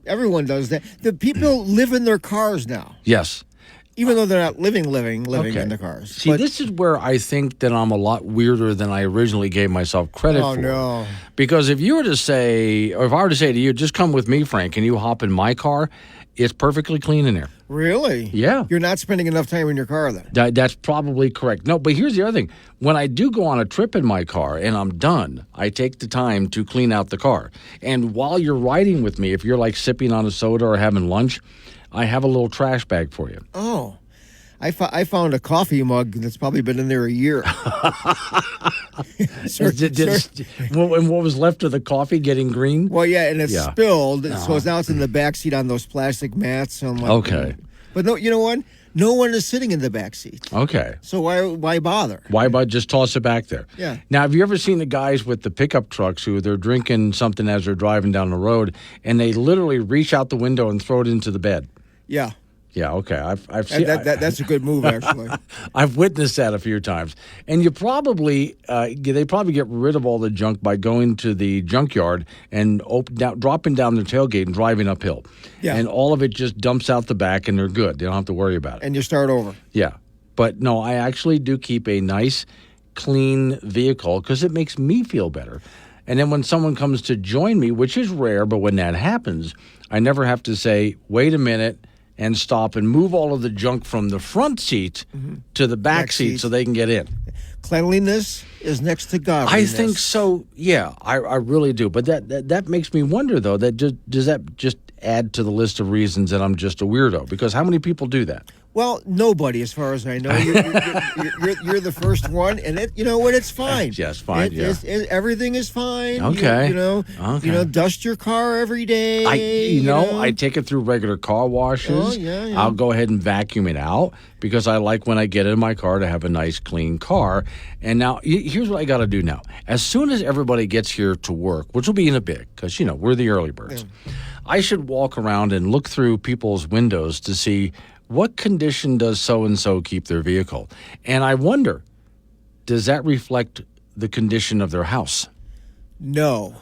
everyone does that. The people live in their cars now. Yes. Even though they're not living in the cars. See, this is where I think that I'm a lot weirder than I originally gave myself credit for. Oh, no. Because if you were to say, or if I were to say to you, just come with me, Frank, and you hop in my car, it's perfectly clean in there. Really? Yeah. You're not spending enough time in your car then? That's probably correct. No, but here's the other thing. When I do go on a trip in my car and I'm done, I take the time to clean out the car. And while you're riding with me, if you're like sipping on a soda or having lunch, I have a little trash bag for you. Oh. I found a coffee mug that's probably been in there a year. And what was left of the coffee getting green? Well, yeah, and it's spilled, so now it's in the back seat on those plastic mats. And Okay. But no, you know what? No one is sitting in the back seat. Okay. So why bother? Just toss it back there? Yeah. Now, have you ever seen the guys with the pickup trucks who they're drinking something as they're driving down the road, and they literally reach out the window and throw it into the bed? Yeah. Yeah, okay. I've seen that's a good move, actually. I've witnessed that a few times, and you probably they probably get rid of all the junk by going to the junkyard and dropping down their tailgate and driving uphill. Yeah, and all of it just dumps out the back, and they're good. They don't have to worry about it. And you start over. Yeah, but no, I actually do keep a nice, clean vehicle because it makes me feel better. And then when someone comes to join me, which is rare, but when that happens, I never have to say, "Wait a minute." And stop and move all of the junk from the front seat to the back seat so they can get in. Cleanliness is next to godliness. I think so. Yeah, I really do. But that makes me wonder, though. Does that just add to the list of reasons that I'm just a weirdo? Because how many people do that? Well, nobody, as far as I know. You're the first one, and you know what? It's fine. Yes, fine. Everything is fine. Okay. Dust your car every day. I take it through regular car washes. Oh, yeah. I'll go ahead and vacuum it out because I like when I get in my car to have a nice, clean car. And now, here's what I got to do now. As soon as everybody gets here to work, which will be in a bit, because we're the early birds. Yeah. I should walk around and look through people's windows to see what condition does so-and-so keep their vehicle? And I wonder, does that reflect the condition of their house? No.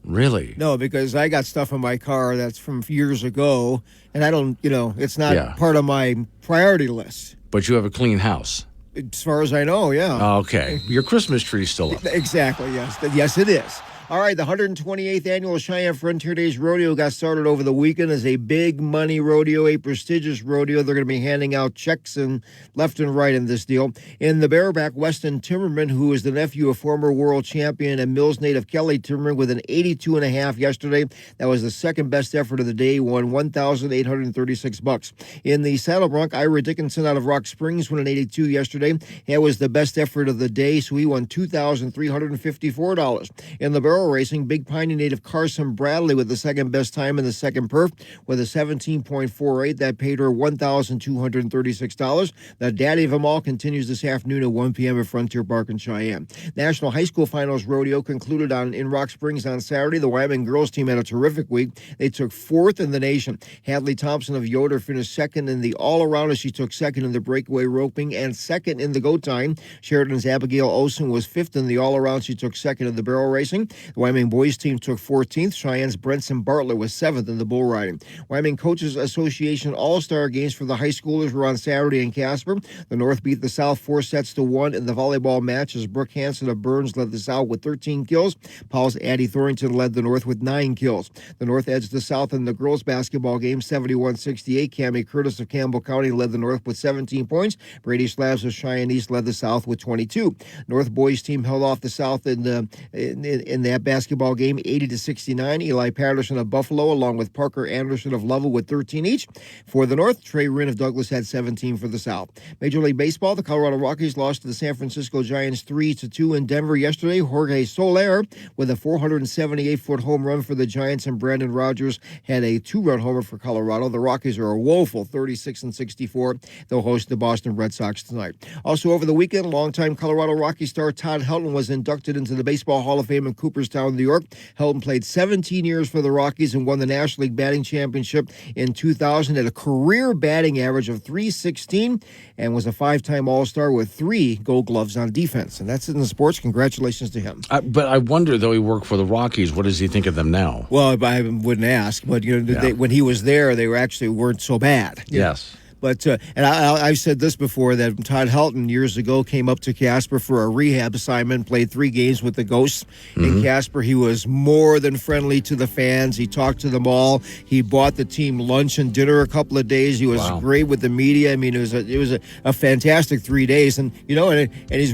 Really? No, because I got stuff in my car that's from years ago, and I don't, it's not part of my priority list. But you have a clean house? As far as I know, yeah. Okay. Your Christmas tree's still up. Exactly, yes. Yes, it is. All right, the 128th annual Cheyenne Frontier Days Rodeo got started over the weekend as a big money rodeo, a prestigious rodeo. They're going to be handing out checks and left and right in this deal. In the bareback, Weston Timmerman, who is the nephew of former world champion and Mills native Kelly Timmerman, with an 82.5 yesterday. That was the second best effort of the day, won $1,836. In the saddle bronc, Ira Dickinson out of Rock Springs won an 82 yesterday. That was the best effort of the day, so he won $2,354. In the barrel racing, Big Piney native Carson Bradley with the second best time in the second perf with a 17.48. That paid her $1,236. The daddy of them all continues this afternoon at 1 p.m. at Frontier Park in Cheyenne. National High School Finals Rodeo concluded in Rock Springs on Saturday. The Wyoming girls team had a terrific week. They took fourth in the nation. Hadley Thompson of Yoder finished second in the all-around as she took second in the breakaway roping and second in the go time. Sheridan's Abigail Olsen was fifth in the all-around. She took second in the barrel racing. The Wyoming boys team took 14th. Cheyenne's Brenson Bartlett was seventh in the bull riding. Wyoming Coaches Association All-Star games for the high schoolers were on Saturday in Casper. The North beat the South 4-1 in the volleyball match as Brooke Hansen of Burns led the South with 13 kills. Paul's Addie Thornton led the North with 9 kills. The North edged the South in the girls basketball game 71-68. Cammie Curtis of Campbell County led the North with 17 points. Brady Slabs of Cheyenne East led the South with 22. North boys team held off the South in that basketball game 80-69. Eli Patterson of Buffalo along with Parker Anderson of Lovell with 13 each. For the North, Trey Rinn of Douglas had 17 for the South. Major League Baseball, the Colorado Rockies lost to the San Francisco Giants 3-2 in Denver yesterday. Jorge Soler with a 478-foot home run for the Giants, and Brandon Rogers had a 2-run homer for Colorado. The Rockies are a woeful 36-64. They'll host the Boston Red Sox tonight. Also over the weekend, longtime Colorado Rockies star Todd Helton was inducted into the Baseball Hall of Fame in Cooperstown, New York. Helton played 17 years for the Rockies and won the National League Batting Championship in 2000 at a career batting average of .316 and was a 5-time All-Star with 3 Gold Gloves on defense. And that's it in the sports. Congratulations to him. But I wonder, though, he worked for the Rockies. What does he think of them now? Well, I wouldn't ask, but when he was there, they weren't so bad. Yes. But and I've said this before, that Todd Helton years ago came up to Casper for a rehab assignment, played 3 games with the Ghosts. In Casper, he was more than friendly to the fans. He talked to them all. He bought the team lunch and dinner a couple of days. He was great with the media. I mean, it was a fantastic 3 days. And and he's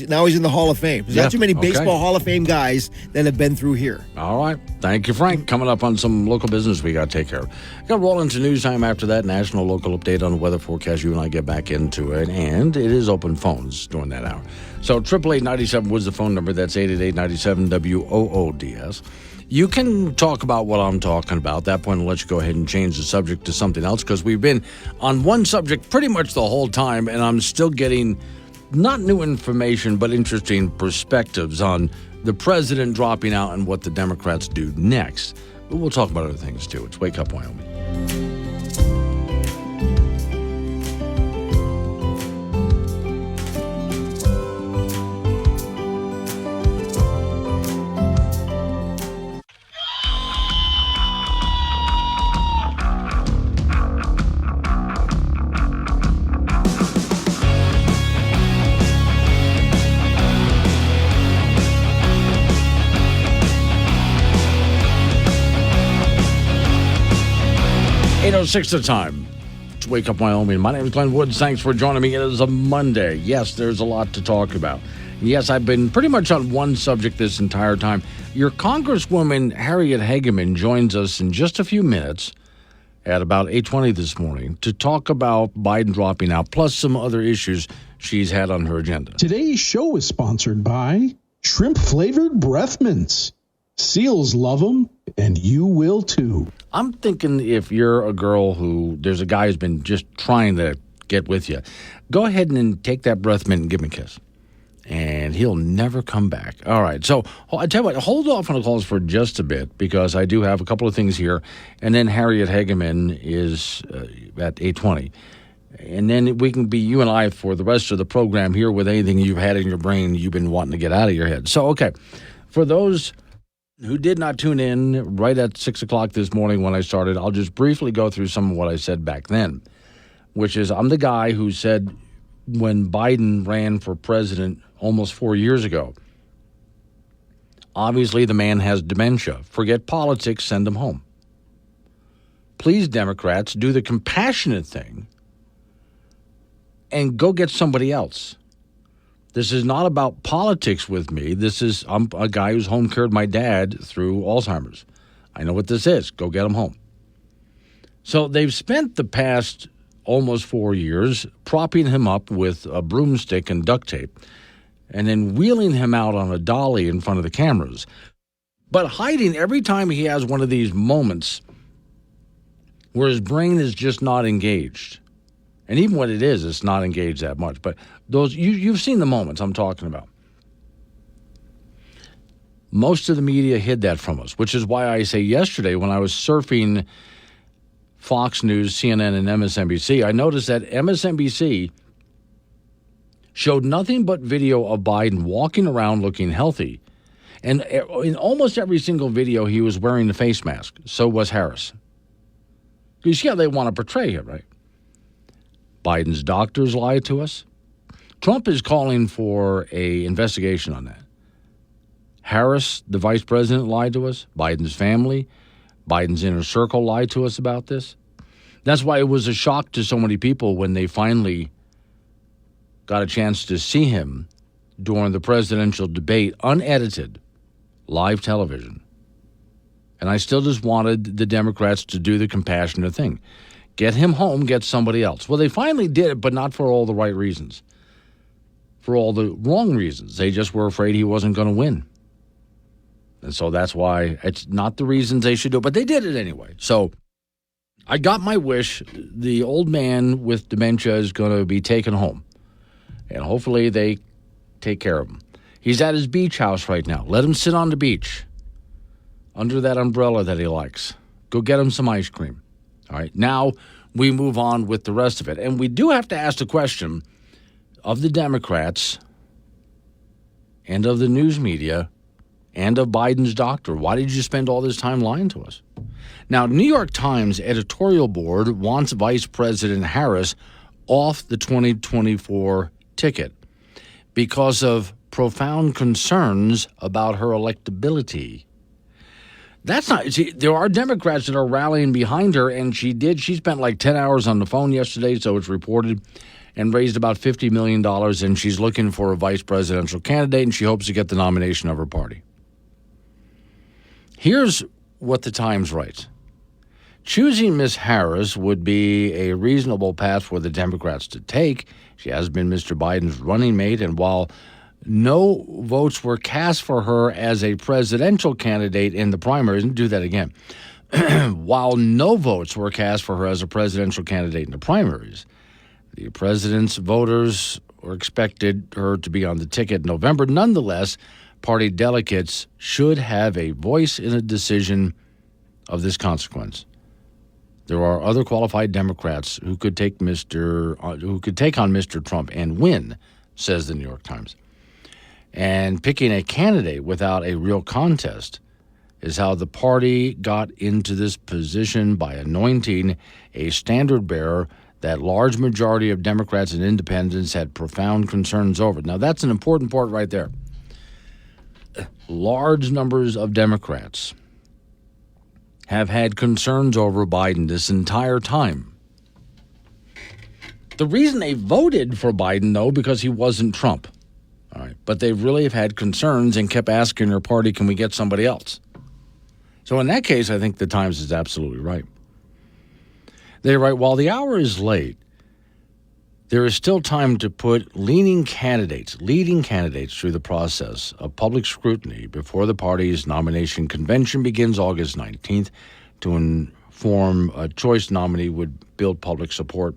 now he's in the Hall of Fame. There's not too many baseball Hall of Fame guys that have been through here. All right. Thank you, Frank. Coming up on some local business we got to take care of. Got to roll into news time after that. National local update on the weather forecast. You and I get back into it, and it is open phones during that hour. So 888-97 was the phone number. That's 888-97-WOODS. You can talk about what I'm talking about. At that point, I'll let you go ahead and change the subject to something else, because we've been on one subject pretty much the whole time, and I'm still getting not new information, but interesting perspectives on the president dropping out and what the Democrats do next. But we'll talk about other things, too. It's Wake Up Wyoming. 8:06 the time. It's Wake Up Wyoming. My name is Glenn Woods. Thanks for joining me. It is a Monday. Yes, there's a lot to talk about. Yes, I've been pretty much on one subject this entire time. Your Congresswoman, Harriet Hageman, joins us in just a few minutes at about 8:20 this morning to talk about Biden dropping out, plus some other issues she's had on her agenda. Today's show is sponsored by shrimp-flavored breath mints. Seals love them, and you will too. I'm thinking if you're a girl there's a guy who's been just trying to get with you, go ahead and take that breath mint and give him a kiss. And he'll never come back. All right. So I tell you what, hold off on the calls for just a bit, because I do have a couple of things here. And then Harriet Hageman is at 8:20. And then we can be you and I for the rest of the program here with anything you've had in your brain you've been wanting to get out of your head. So, okay, for those who did not tune in right at 6 o'clock this morning when I started, I'll just briefly go through some of what I said back then, which is I'm the guy who said when Biden ran for president almost 4 years ago, Obviously, the man has dementia. Forget politics, send him home. Please, Democrats, do the compassionate thing and go get somebody else. This is not about politics with me. I'm a guy who's home cared my dad through Alzheimer's. I know what this is. Go get him home. So they've spent the past almost 4 years propping him up with a broomstick and duct tape and then wheeling him out on a dolly in front of the cameras, but hiding every time he has one of these moments where his brain is just not engaged. And even when it is, it's not engaged that much. But those you've seen the moments I'm talking about. Most of the media hid that from us, which is why I say yesterday when I was surfing Fox News, CNN, and MSNBC, I noticed that MSNBC showed nothing but video of Biden walking around looking healthy. And in almost every single video, he was wearing a face mask. So was Harris. You see how they want to portray him, right? Biden's doctors lied to us. Trump is calling for an investigation on that. Harris, the vice president, lied to us. Biden's family, Biden's inner circle lied to us about this. That's why it was a shock to so many people when they finally got a chance to see him during the presidential debate, unedited, live television. And I still just wanted the Democrats to do the compassionate thing. Get him home, get somebody else. Well, they finally did it, but not for all the right reasons. For all the wrong reasons. They just were afraid he wasn't going to win. And so that's why it's not the reasons they should do it, but they did it anyway. So I got my wish. The old man with dementia is going to be taken home. And hopefully they take care of him. He's at his beach house right now. Let him sit on the beach under that umbrella that he likes. Go get him some ice cream. All right, now we move on with the rest of it. And we do have to ask the question of the Democrats and of the news media and of Biden's doctor. Why did you spend all this time lying to us? Now, New York Times editorial board wants Vice President Harris off the 2024 ticket because of profound concerns about her electability. That's not, see, there are Democrats that are rallying behind her, and she spent like 10 hours on the phone yesterday, so it's reported, and raised about $50 million, and she's looking for a vice presidential candidate, and she hopes to get the nomination of her party. Here's what the Times writes. Choosing Ms. Harris would be a reasonable path for the Democrats to take. She has been Mr. Biden's running mate, and while no votes were cast for her as a presidential candidate in the primaries, and do that again, while no votes were cast for her as a presidential candidate in the primaries, the president's voters were expected her to be on the ticket in November. Nonetheless, party delegates should have a voice in a decision of this consequence. There are other qualified Democrats who could take on Mr. Trump and win, says the New York Times. And picking a candidate without a real contest is how the party got into this position by anointing a standard bearer that large majority of Democrats and independents had profound concerns over. Now, that's an important part right there. Large numbers of Democrats have had concerns over Biden this entire time. The reason they voted for Biden, though, because he wasn't Trump. All right, but they really have had concerns and kept asking their party, can we get somebody else? So in that case, I think the Times is absolutely right. They write, while the hour is late, there is still time to put leading candidates through the process of public scrutiny before the party's nomination convention begins August 19th to inform a choice nominee would build public support.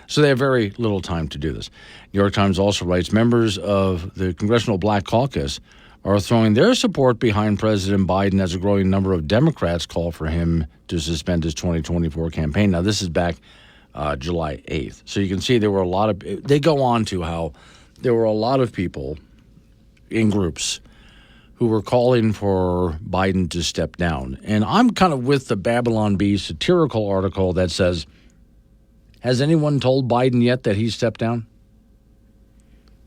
So they have very little time to do this. New York Times also writes, members of the Congressional Black Caucus are throwing their support behind President Biden as a growing number of Democrats call for him to suspend his 2024 campaign. Now, this is back July 8th. So you can see there were a lot of, they go on to how there were a lot of people in groups who were calling for Biden to step down. And I'm kind of with the Babylon Bee satirical article that says, has anyone told Biden yet that he stepped down?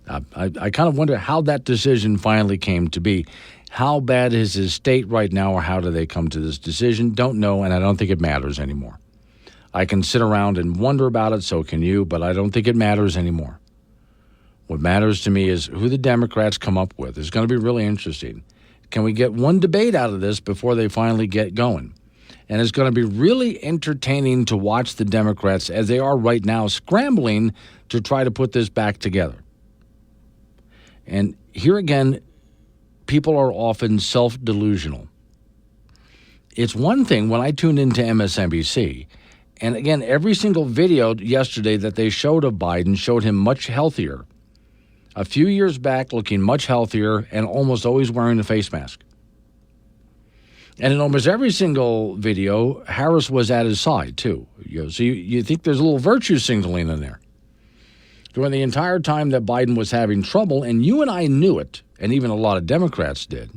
I kind of wonder how that decision finally came to be. How bad is his state right now, or how do they come to this decision? Don't know, and I don't think it matters anymore. I can sit around and wonder about it, so can you, but I don't think it matters anymore. What matters to me is who the Democrats come up with. It's going to be really interesting. Can we get one debate out of this before they finally get going? And it's going to be really entertaining to watch the Democrats, as they are right now, scrambling to try to put this back together. And here again, people are often self-delusional. It's one thing when I tuned into MSNBC, and again, every single video yesterday that they showed of Biden showed him much healthier. A few years back, looking much healthier and almost always wearing a face mask. And in almost every single video, Harris was at his side, too. So you think there's a little virtue signaling in there. During the entire time that Biden was having trouble, and you and I knew it, and even a lot of Democrats did,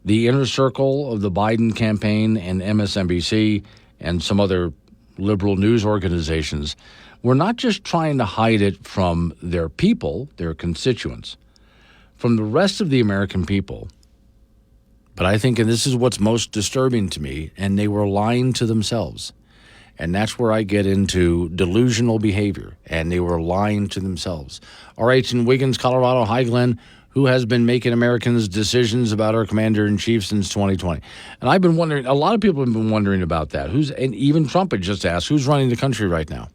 the inner circle of the Biden campaign and MSNBC and some other liberal news organizations were not just trying to hide it from their people, their constituents, from the rest of the American people. But I think, and this is what's most disturbing to me, and they were lying to themselves. And that's where I get into delusional behavior, and they were lying to themselves. RH in Wiggins, Colorado. Hi, Glenn. Who has been making Americans' decisions about our commander-in-chief since 2020? And I've been wondering, a lot of people have been wondering about that. And even Trump had just asked, who's running the country right now?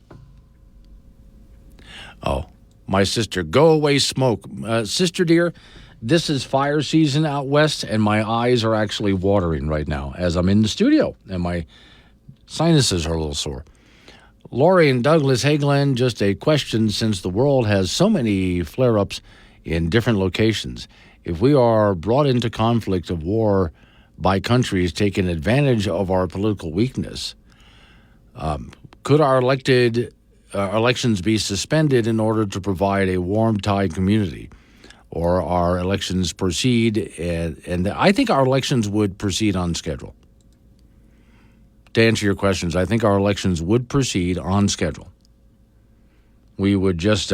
Oh, my sister, go away, smoke. Sister dear, this is fire season out west, and my eyes are actually watering right now as I'm in the studio, and my sinuses are a little sore. Lori and Douglas, hey, Glenn, just a question. Since the world has so many flare-ups in different locations, if we are brought into conflict of war by countries taking advantage of our political weakness, could our elections be suspended in order to provide a warm-tide community? Or our elections proceed, and I think our elections would proceed on schedule. To answer your questions, I think our elections would proceed on schedule. We would just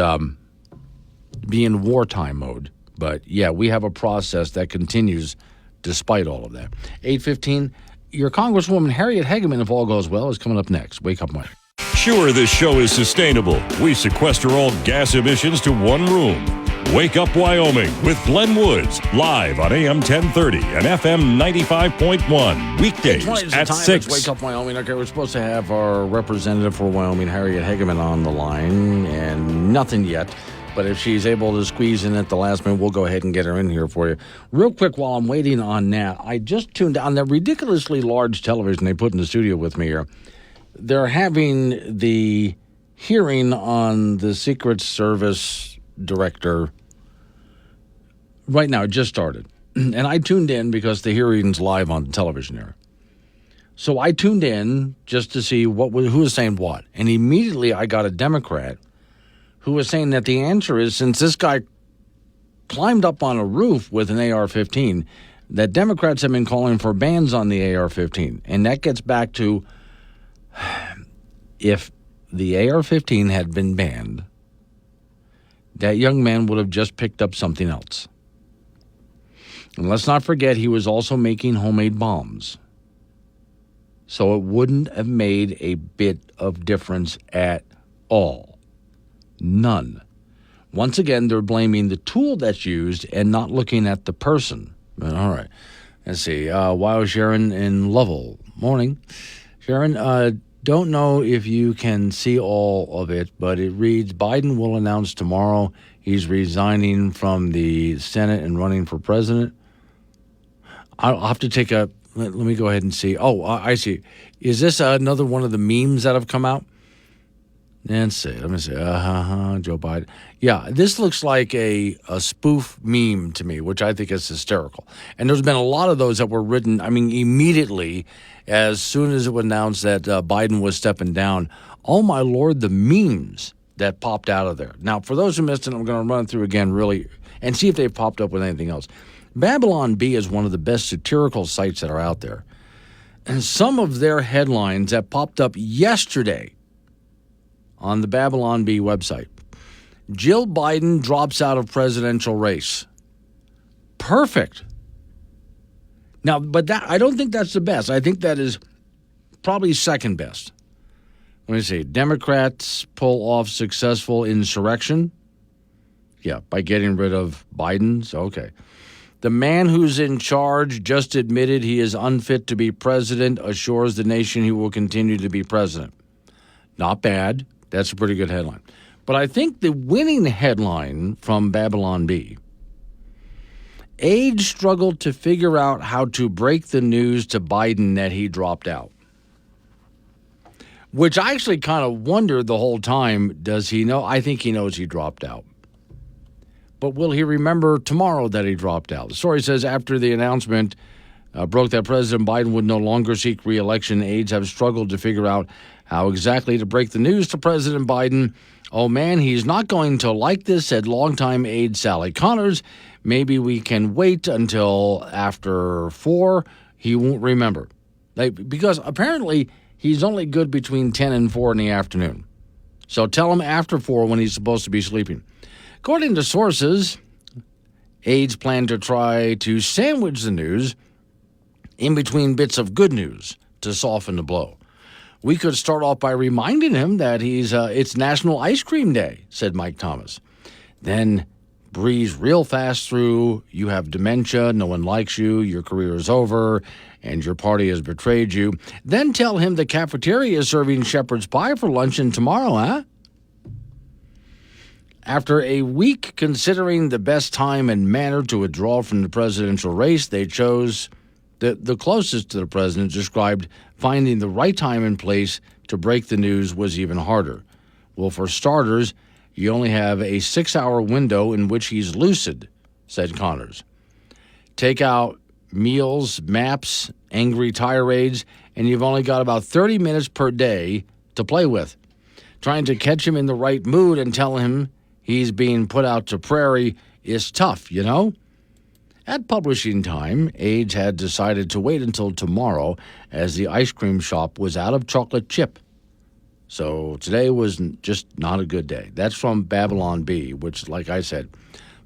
be in wartime mode. But, yeah, we have a process that continues despite all of that. 8:15, your Congresswoman Harriet Hageman, if all goes well, is coming up next. Wake up, Mike. Sure, this show is sustainable. We sequester all gas emissions to one room. Wake Up Wyoming with Glenn Woods, live on AM 1030 and FM 95.1, weekdays at 6. Wake Up Wyoming. Okay, we're supposed to have our representative for Wyoming, Harriet Hageman, on the line, and nothing yet. But if she's able to squeeze in at the last minute, we'll go ahead and get her in here for you. Real quick, while I'm waiting on that, I just tuned on that ridiculously large television they put in the studio with me here. They're having the hearing on the Secret Service director right now. It just started. And I tuned in because the hearing's live on television here. So I tuned in just to see who was saying what. And immediately I got a Democrat who was saying that the answer is, since this guy climbed up on a roof with an AR-15, that Democrats have been calling for bans on the AR-15. And that gets back to, if the AR-15 had been banned, that young man would have just picked up something else. And let's not forget, he was also making homemade bombs. So it wouldn't have made a bit of difference at all. None. Once again, they're blaming the tool that's used and not looking at the person. All right. Let's see. Wow, Sharon in Lovell. Morning. Sharon, don't know if you can see all of it, but it reads, Biden will announce tomorrow he's resigning from the Senate and running for president. I'll have to take let me go ahead and see. Oh, I see. Is this another one of the memes that have come out? Let's see. Let me see. Joe Biden. Yeah, this looks like a spoof meme to me, which I think is hysterical. And there's been a lot of those that were written, immediately as soon as it was announced that Biden was stepping down. Oh, my Lord, the memes that popped out of there. Now, for those who missed it, I'm going to run through again really and see if they've popped up with anything else. Babylon Bee is one of the best satirical sites that are out there. And some of their headlines that popped up yesterday on the Babylon Bee website. Jill Biden drops out of presidential race. perfect. Now, but that I don't think that's the best. I think that is probably second best. Let me see. Democrats pull off successful insurrection. Yeah, by getting rid of Biden's. Okay. The man who's in charge just admitted he is unfit to be president, assures the nation he will continue to be president. Not bad. That's a pretty good headline. But I think the winning headline from Babylon Bee, aides struggled to figure out how to break the news to Biden that he dropped out. Which I actually kind of wondered the whole time, does he know? I think he knows he dropped out. But will he remember tomorrow that he dropped out? The story says after the announcement broke that President Biden would no longer seek re-election, aides have struggled to figure out how exactly to break the news to President Biden. Oh, man, he's not going to like this, said longtime aide Sally Connors. Maybe we can wait until after 4. He won't remember. Because apparently he's only good between 10 and 4 in the afternoon. So tell him after 4 when he's supposed to be sleeping. According to sources, aides plan to try to sandwich the news in between bits of good news to soften the blow. We could start off by reminding him that it's National Ice Cream Day, said Mike Thomas. Then breeze real fast through, you have dementia, no one likes you, your career is over, and your party has betrayed you. Then tell him the cafeteria is serving shepherd's pie for luncheon tomorrow, huh? After a week considering the best time and manner to withdraw from the presidential race, they chose the closest to the president, described finding the right time and place to break the news was even harder. Well, for starters, you only have a 6-hour window in which he's lucid, said Connors. Take out meals, maps, angry tirades, and you've only got about 30 minutes per day to play with. Trying to catch him in the right mood and tell him he's being put out to prairie is tough, you know? At publishing time, aides had decided to wait until tomorrow as the ice cream shop was out of chocolate chip. So today was just not a good day. That's from Babylon Bee, which, like I said,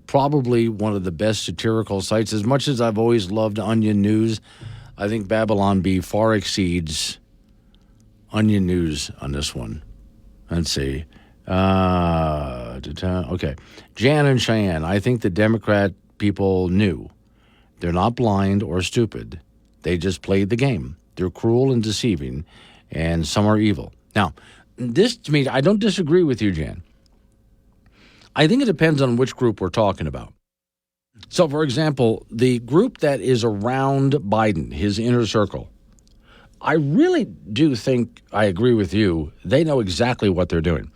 probably one of the best satirical sites. As much as I've always loved Onion News, I think Babylon Bee far exceeds Onion News on this one. Let's see. Okay. Jan and Cheyenne, I think the Democrat people knew. They're not blind or stupid. They just played the game. They're cruel and deceiving, and some are evil. Now, this to me, I don't disagree with you, Jan. I think it depends on which group we're talking about. So, for example, the group that is around Biden, his inner circle, I really do think I agree with you. They know exactly what they're doing.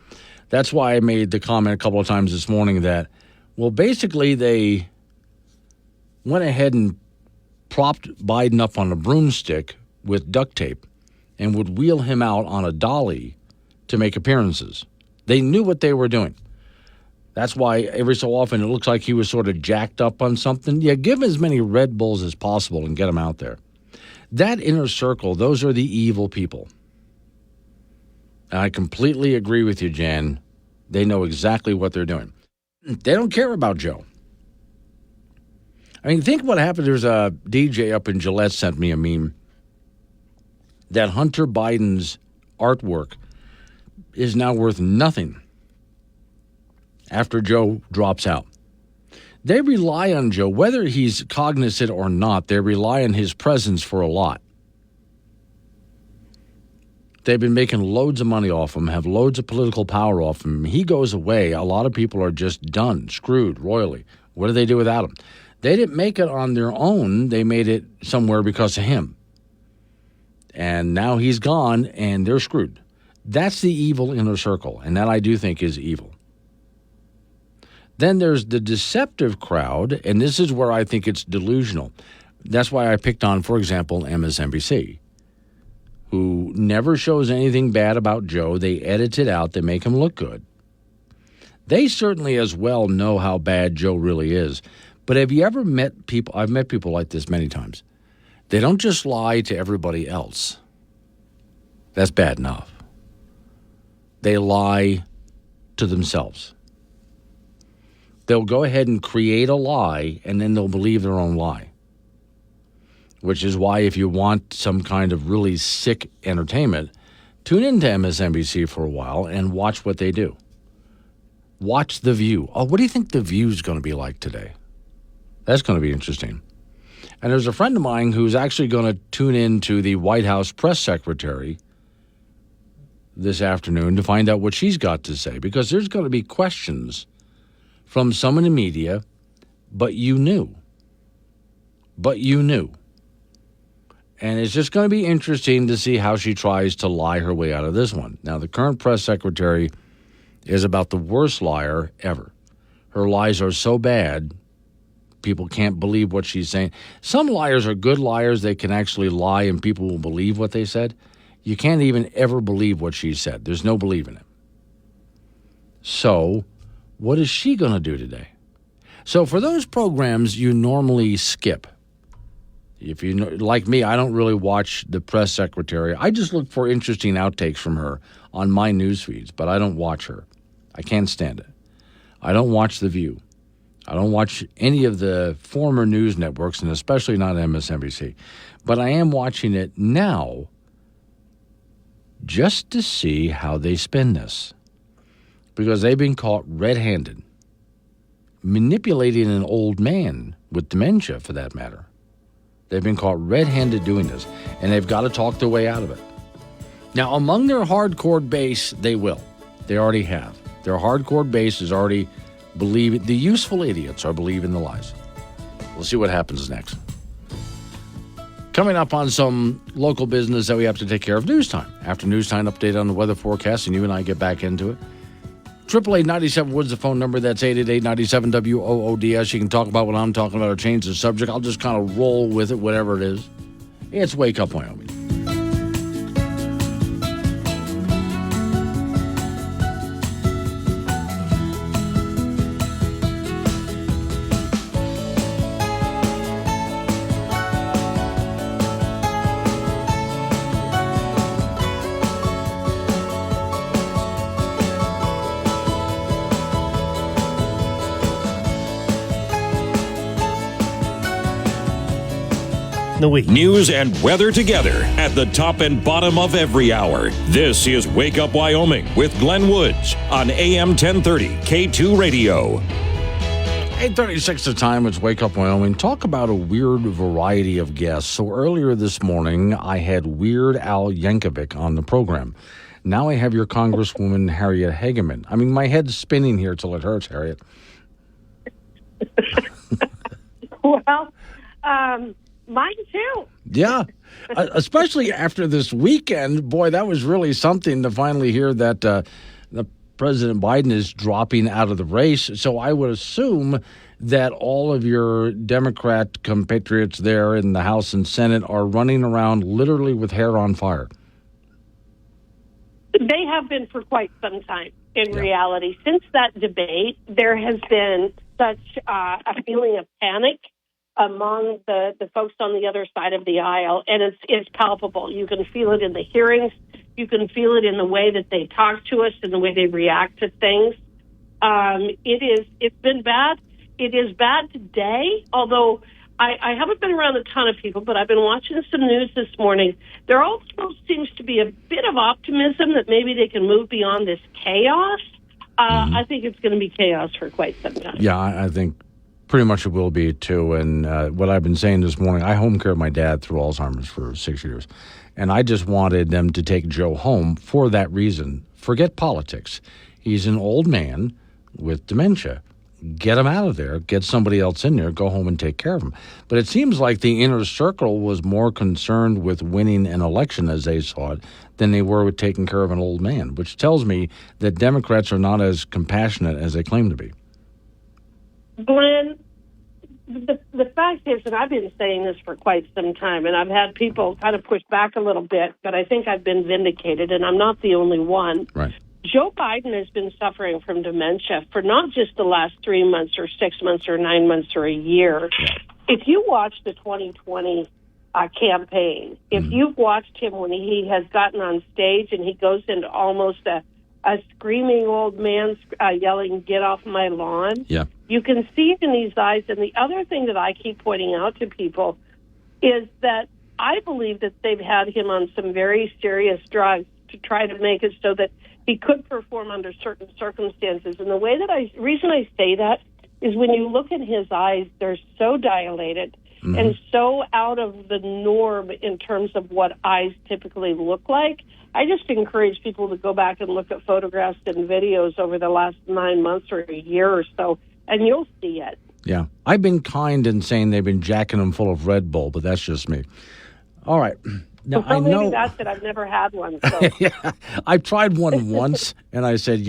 That's why I made the comment a couple of times this morning that, well, basically they went ahead and propped Biden up on a broomstick with duct tape and would wheel him out on a dolly to make appearances. They knew what they were doing. That's why every so often it looks like he was sort of jacked up on something. Yeah, give him as many Red Bulls as possible and get him out there. That inner circle, those are the evil people. And I completely agree with you, Jan. They know exactly what they're doing. They don't care about Joe. I mean, think what happened. There's a DJ up in Gillette sent me a meme that Hunter Biden's artwork is now worth nothing after Joe drops out. They rely on Joe, whether he's cognizant or not, they rely on his presence for a lot. They've been making loads of money off him, have loads of political power off him. He goes away. A lot of people are just done, screwed royally. What do they do without him? They didn't make it on their own. They made it somewhere because of him. And now he's gone, and they're screwed. That's the evil inner circle, and that I do think is evil. Then there's the deceptive crowd, and this is where I think it's delusional. That's why I picked on, for example, MSNBC, who never shows anything bad about Joe. They edit it out. They make him look good. They certainly as well know how bad Joe really is. But have you ever met people? I've met people like this many times. They don't just lie to everybody else. That's bad enough. They lie to themselves. they'll go ahead and create a lie, and then they'll believe their own lie. Which is why if you want some kind of really sick entertainment, tune into MSNBC for a while and watch what they do. Watch The View. Oh, what do you think The View is going to be like today? That's going to be interesting. And there's a friend of mine who's actually going to tune into the White House press secretary this afternoon to find out what she's got to say, because there's going to be questions from some in the media, but you knew. And it's just going to be interesting to see how she tries to lie her way out of this one. Now, the current press secretary is about the worst liar ever. Her lies are so bad, people can't believe what she's saying. Some liars are good liars. They can actually lie and people will believe what they said. You can't even ever believe what she said. There's no believing it. So, what is she going to do today? So, for those programs you normally skip, if you know, like me, I don't really watch the press secretary. I just look for interesting outtakes from her on my news feeds, but I don't watch her. I can't stand it. I don't watch The View. I don't watch any of the former news networks, and especially not MSNBC. But I am watching it now just to see how they spin this, because they've been caught red-handed, manipulating an old man with dementia, for that matter. They've been caught red-handed doing this, and they've got to talk their way out of it. Now, among their hardcore base, they will. They already have. Their hardcore base is already believing. The useful idiots are believing the lies. We'll see what happens next. Coming up on some local business that we have to take care of, news time. After news time, update on the weather forecast, and you and I get back into it. 888-97 Woods, the phone number. That's 888-97-WOODS. You can talk about what I'm talking about or change the subject. I'll just kind of roll with it, whatever it is. It's Wake Up Wyoming. The week. News and weather together at the top and bottom of every hour. This is Wake Up Wyoming with Glenn Woods on AM 1030 K2 Radio. 8:36 the time. It's Wake Up Wyoming. Talk about a weird variety of guests. So earlier this morning, I had Weird Al Yankovic on the program. Now I have your Congresswoman, Harriet Hageman. I mean, my head's spinning here till it hurts, Harriet. Well, mine too. Yeah, especially after this weekend. Boy, that was really something to finally hear that the President Biden is dropping out of the race. So I would assume that all of your Democrat compatriots there in the House and Senate are running around literally with hair on fire. They have been for quite some time. In reality, since that debate, there has been such a feeling of panic among the folks on the other side of the aisle, and it's palpable. You can feel it in the hearings. You can feel it in the way that they talk to us and the way they react to things. It's been bad. It is bad today, although I haven't been around a ton of people, but I've been watching some news this morning. There also seems to be a bit of optimism that maybe they can move beyond this chaos. I think it's going to be chaos for quite some time. Yeah, I think pretty much it will be, too. And what I've been saying this morning, I home cared my dad through Alzheimer's for 6 years. And I just wanted them to take Joe home for that reason. Forget politics. He's an old man with dementia. Get him out of there. Get somebody else in there. Go home and take care of him. But it seems like the inner circle was more concerned with winning an election, as they saw it, than they were with taking care of an old man, which tells me that Democrats are not as compassionate as they claim to be. Glenn, the fact is that I've been saying this for quite some time, and I've had people kind of push back a little bit, but I think I've been vindicated, and I'm not the only one. Right. Joe Biden has been suffering from dementia for not just the last 3 months or 6 months or 9 months or a year. Yeah. If you watch the 2020 campaign, if you've watched him when he has gotten on stage and he goes into almost a screaming old man yelling, "Get off my lawn." Yeah. You can see it in these eyes. And the other thing that I keep pointing out to people is that I believe that they've had him on some very serious drugs to try to make it so that he could perform under certain circumstances. And the reason I say that is when you look at his eyes, they're so dilated and so out of the norm in terms of what eyes typically look like. I just encourage people to go back and look at photographs and videos over the last 9 months or a year or so, and you'll see it. Yeah. I've been kind in saying they've been jacking him full of Red Bull, but that's just me. All right. Now, well, maybe that's it. I've never had one. So. Yeah. I tried one once, and I said,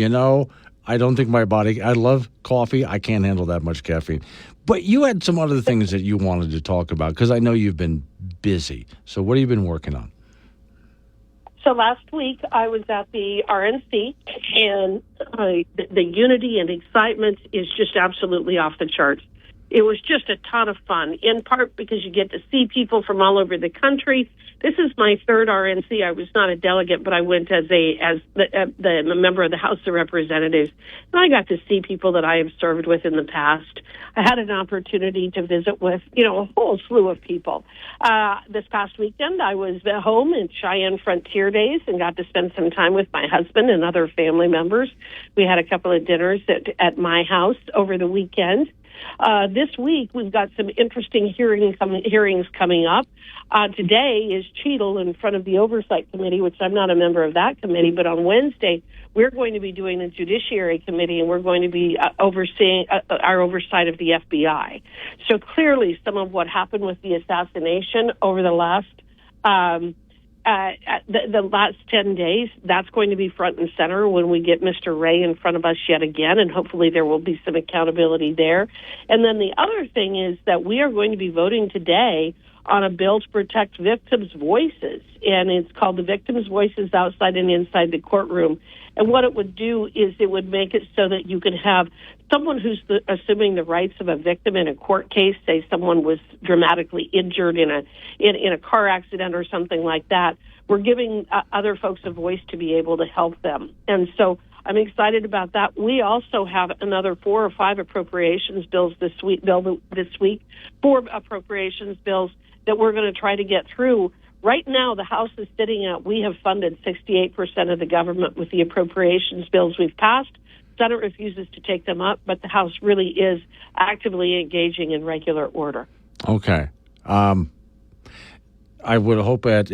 I don't think my body, I love coffee. I can't handle that much caffeine. But you had some other things that you wanted to talk about, because I know you've been busy. So what have you been working on? So last week I was at the RNC, and the unity and excitement is just absolutely off the charts. It was just a ton of fun, in part because you get to see people from all over the country. This is my third RNC. I was not a delegate, but I went as the member of the House of Representatives, and I got to see people that I have served with in the past. I had an opportunity to visit with, a whole slew of people. This past weekend, I was at home in Cheyenne Frontier Days and got to spend some time with my husband and other family members. We had a couple of dinners at my house over the weekend. This week, we've got some interesting hearings coming up. Today is Cheadle in front of the Oversight Committee, which I'm not a member of that committee, but on Wednesday, we're going to be doing the Judiciary Committee, and we're going to be overseeing our oversight of the FBI. So clearly, some of what happened with the assassination over the last the last 10 days, that's going to be front and center when we get Mr. Ray in front of us yet again, and hopefully there will be some accountability there. And then the other thing is that we are going to be voting today on a bill to protect victims' voices, and it's called the Victims' Voices Outside and Inside the Courtroom. And what it would do is it would make it so that you can have someone who's assuming the rights of a victim in a court case, say someone was dramatically injured in a car accident or something like that. We're giving other folks a voice to be able to help them. And so I'm excited about that. We also have another 4 or 5 appropriations bills this week, 4 appropriations bills that we're going to try to get through. Right now, the House is sitting at, we have funded 68% of the government with the appropriations bills we've passed. Senate refuses to take them up, but the House really is actively engaging in regular order. Okay. I would hope at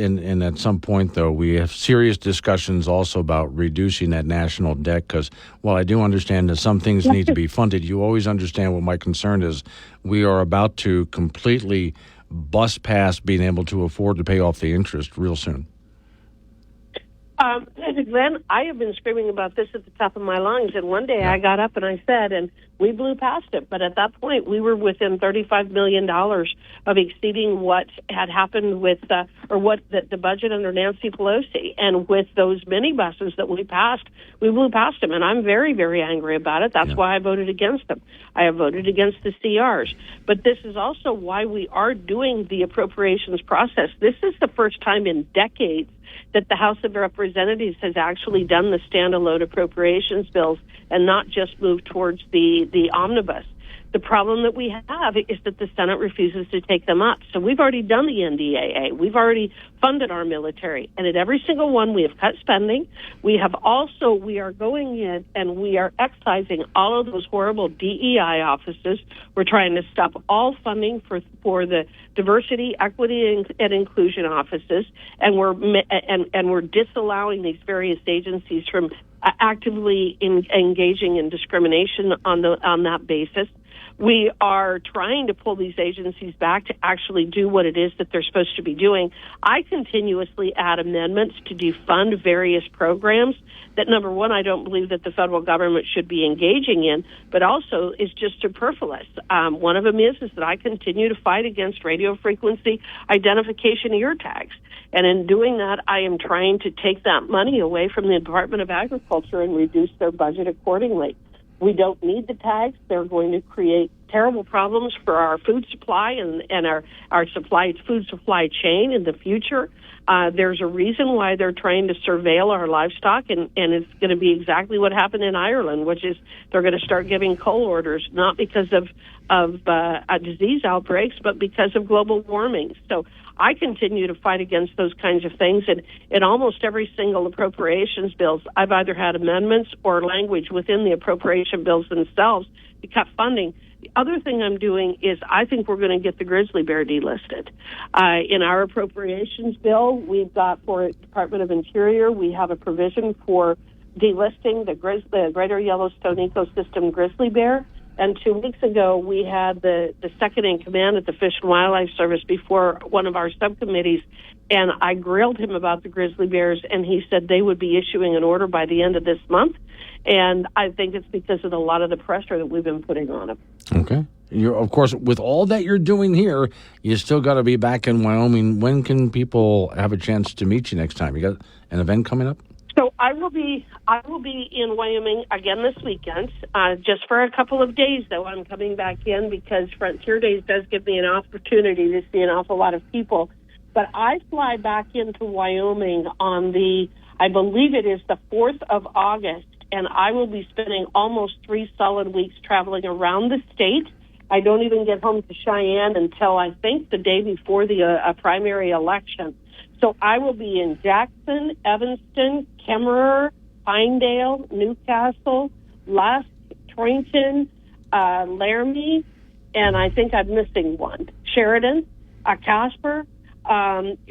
some point, though, we have serious discussions also about reducing that national debt, because while I do understand that some things need to be funded, you always understand what my concern is. We are about to completely bust past being able to afford to pay off the interest real soon. Glenn, I have been screaming about this at the top of my lungs, and one day I got up and I said, and we blew past it, but at that point we were within $35 million of exceeding what had happened with, the budget under Nancy Pelosi. And with those minibuses that we passed, we blew past them, and I'm very, very angry about it. That's why I voted against them. I have voted against the CRs. But this is also why we are doing the appropriations process. This is the first time in decades that the House of Representatives has actually done the standalone appropriations bills and not just moved towards the omnibus. The problem that we have is that the Senate refuses to take them up. So we've already done the NDAA. We've already funded our military. And at every single one, we have cut spending. We are going in and we are excising all of those horrible DEI offices. We're trying to stop all funding for the diversity, equity, and inclusion offices. And we're disallowing these various agencies from actively engaging in discrimination on that basis. We are trying to pull these agencies back to actually do what it is that they're supposed to be doing. I continuously add amendments to defund various programs that, number one, I don't believe that the federal government should be engaging in, but also is just superfluous. One of them is that I continue to fight against radio frequency identification ear tags. And in doing that, I am trying to take that money away from the Department of Agriculture and reduce their budget accordingly. We don't need the tags. They're going to create terrible problems for our food supply and our food supply chain in the future. There's a reason why they're trying to surveil our livestock, and it's going to be exactly what happened in Ireland, which is they're going to start giving cull orders, not because of disease outbreaks, but because of global warming. So I continue to fight against those kinds of things, and in almost every single appropriations bills, I've either had amendments or language within the appropriation bills themselves to cut funding. The other thing I'm doing is I think we're going to get the grizzly bear delisted. In our appropriations bill, we've got for Department of Interior, we have a provision for delisting the Greater Yellowstone Ecosystem grizzly bear. And 2 weeks ago, we had the second in command at the Fish and Wildlife Service before one of our subcommittees, and I grilled him about the grizzly bears, and he said they would be issuing an order by the end of this month. And I think it's because of a lot of the pressure that we've been putting on them. Okay. Of course, with all that you're doing here, you still got to be back in Wyoming. When can people have a chance to meet you next time? You got an event coming up? So I will be in Wyoming again this weekend, just for a couple of days, though. I'm coming back in because Frontier Days does give me an opportunity to see an awful lot of people. But I fly back into Wyoming on I believe it is the 4th of August, and I will be spending almost 3 solid weeks traveling around the state. I don't even get home to Cheyenne until I think the day before the primary election. So I will be in Jackson, Evanston, Kemmerer, Pinedale, Newcastle, Lusk, Torrington, Laramie, and I think I'm missing one, Sheridan, Casper.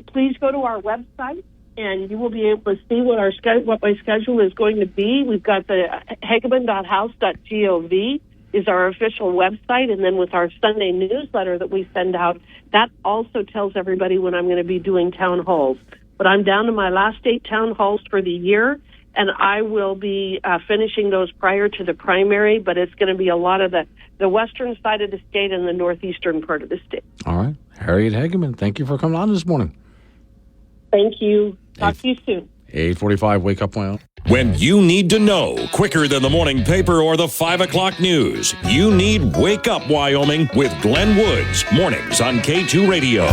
Please go to our website, and you will be able to see what my schedule is going to be. We've got the hegeman.house.gov is our official website, and then with our Sunday newsletter that we send out, that also tells everybody when I'm going to be doing town halls. But I'm down to my last 8 town halls for the year, and I will be finishing those prior to the primary, but it's going to be a lot of the western side of the state and the northeastern part of the state. All right. Harriet Hageman, thank you for coming on this morning. Thank you. Talk to you soon. 8:45, Wake Up Wyoming. When you need to know quicker than the morning paper or the 5 o'clock news, you need Wake Up Wyoming with Glenn Woods. Mornings on K2 Radio.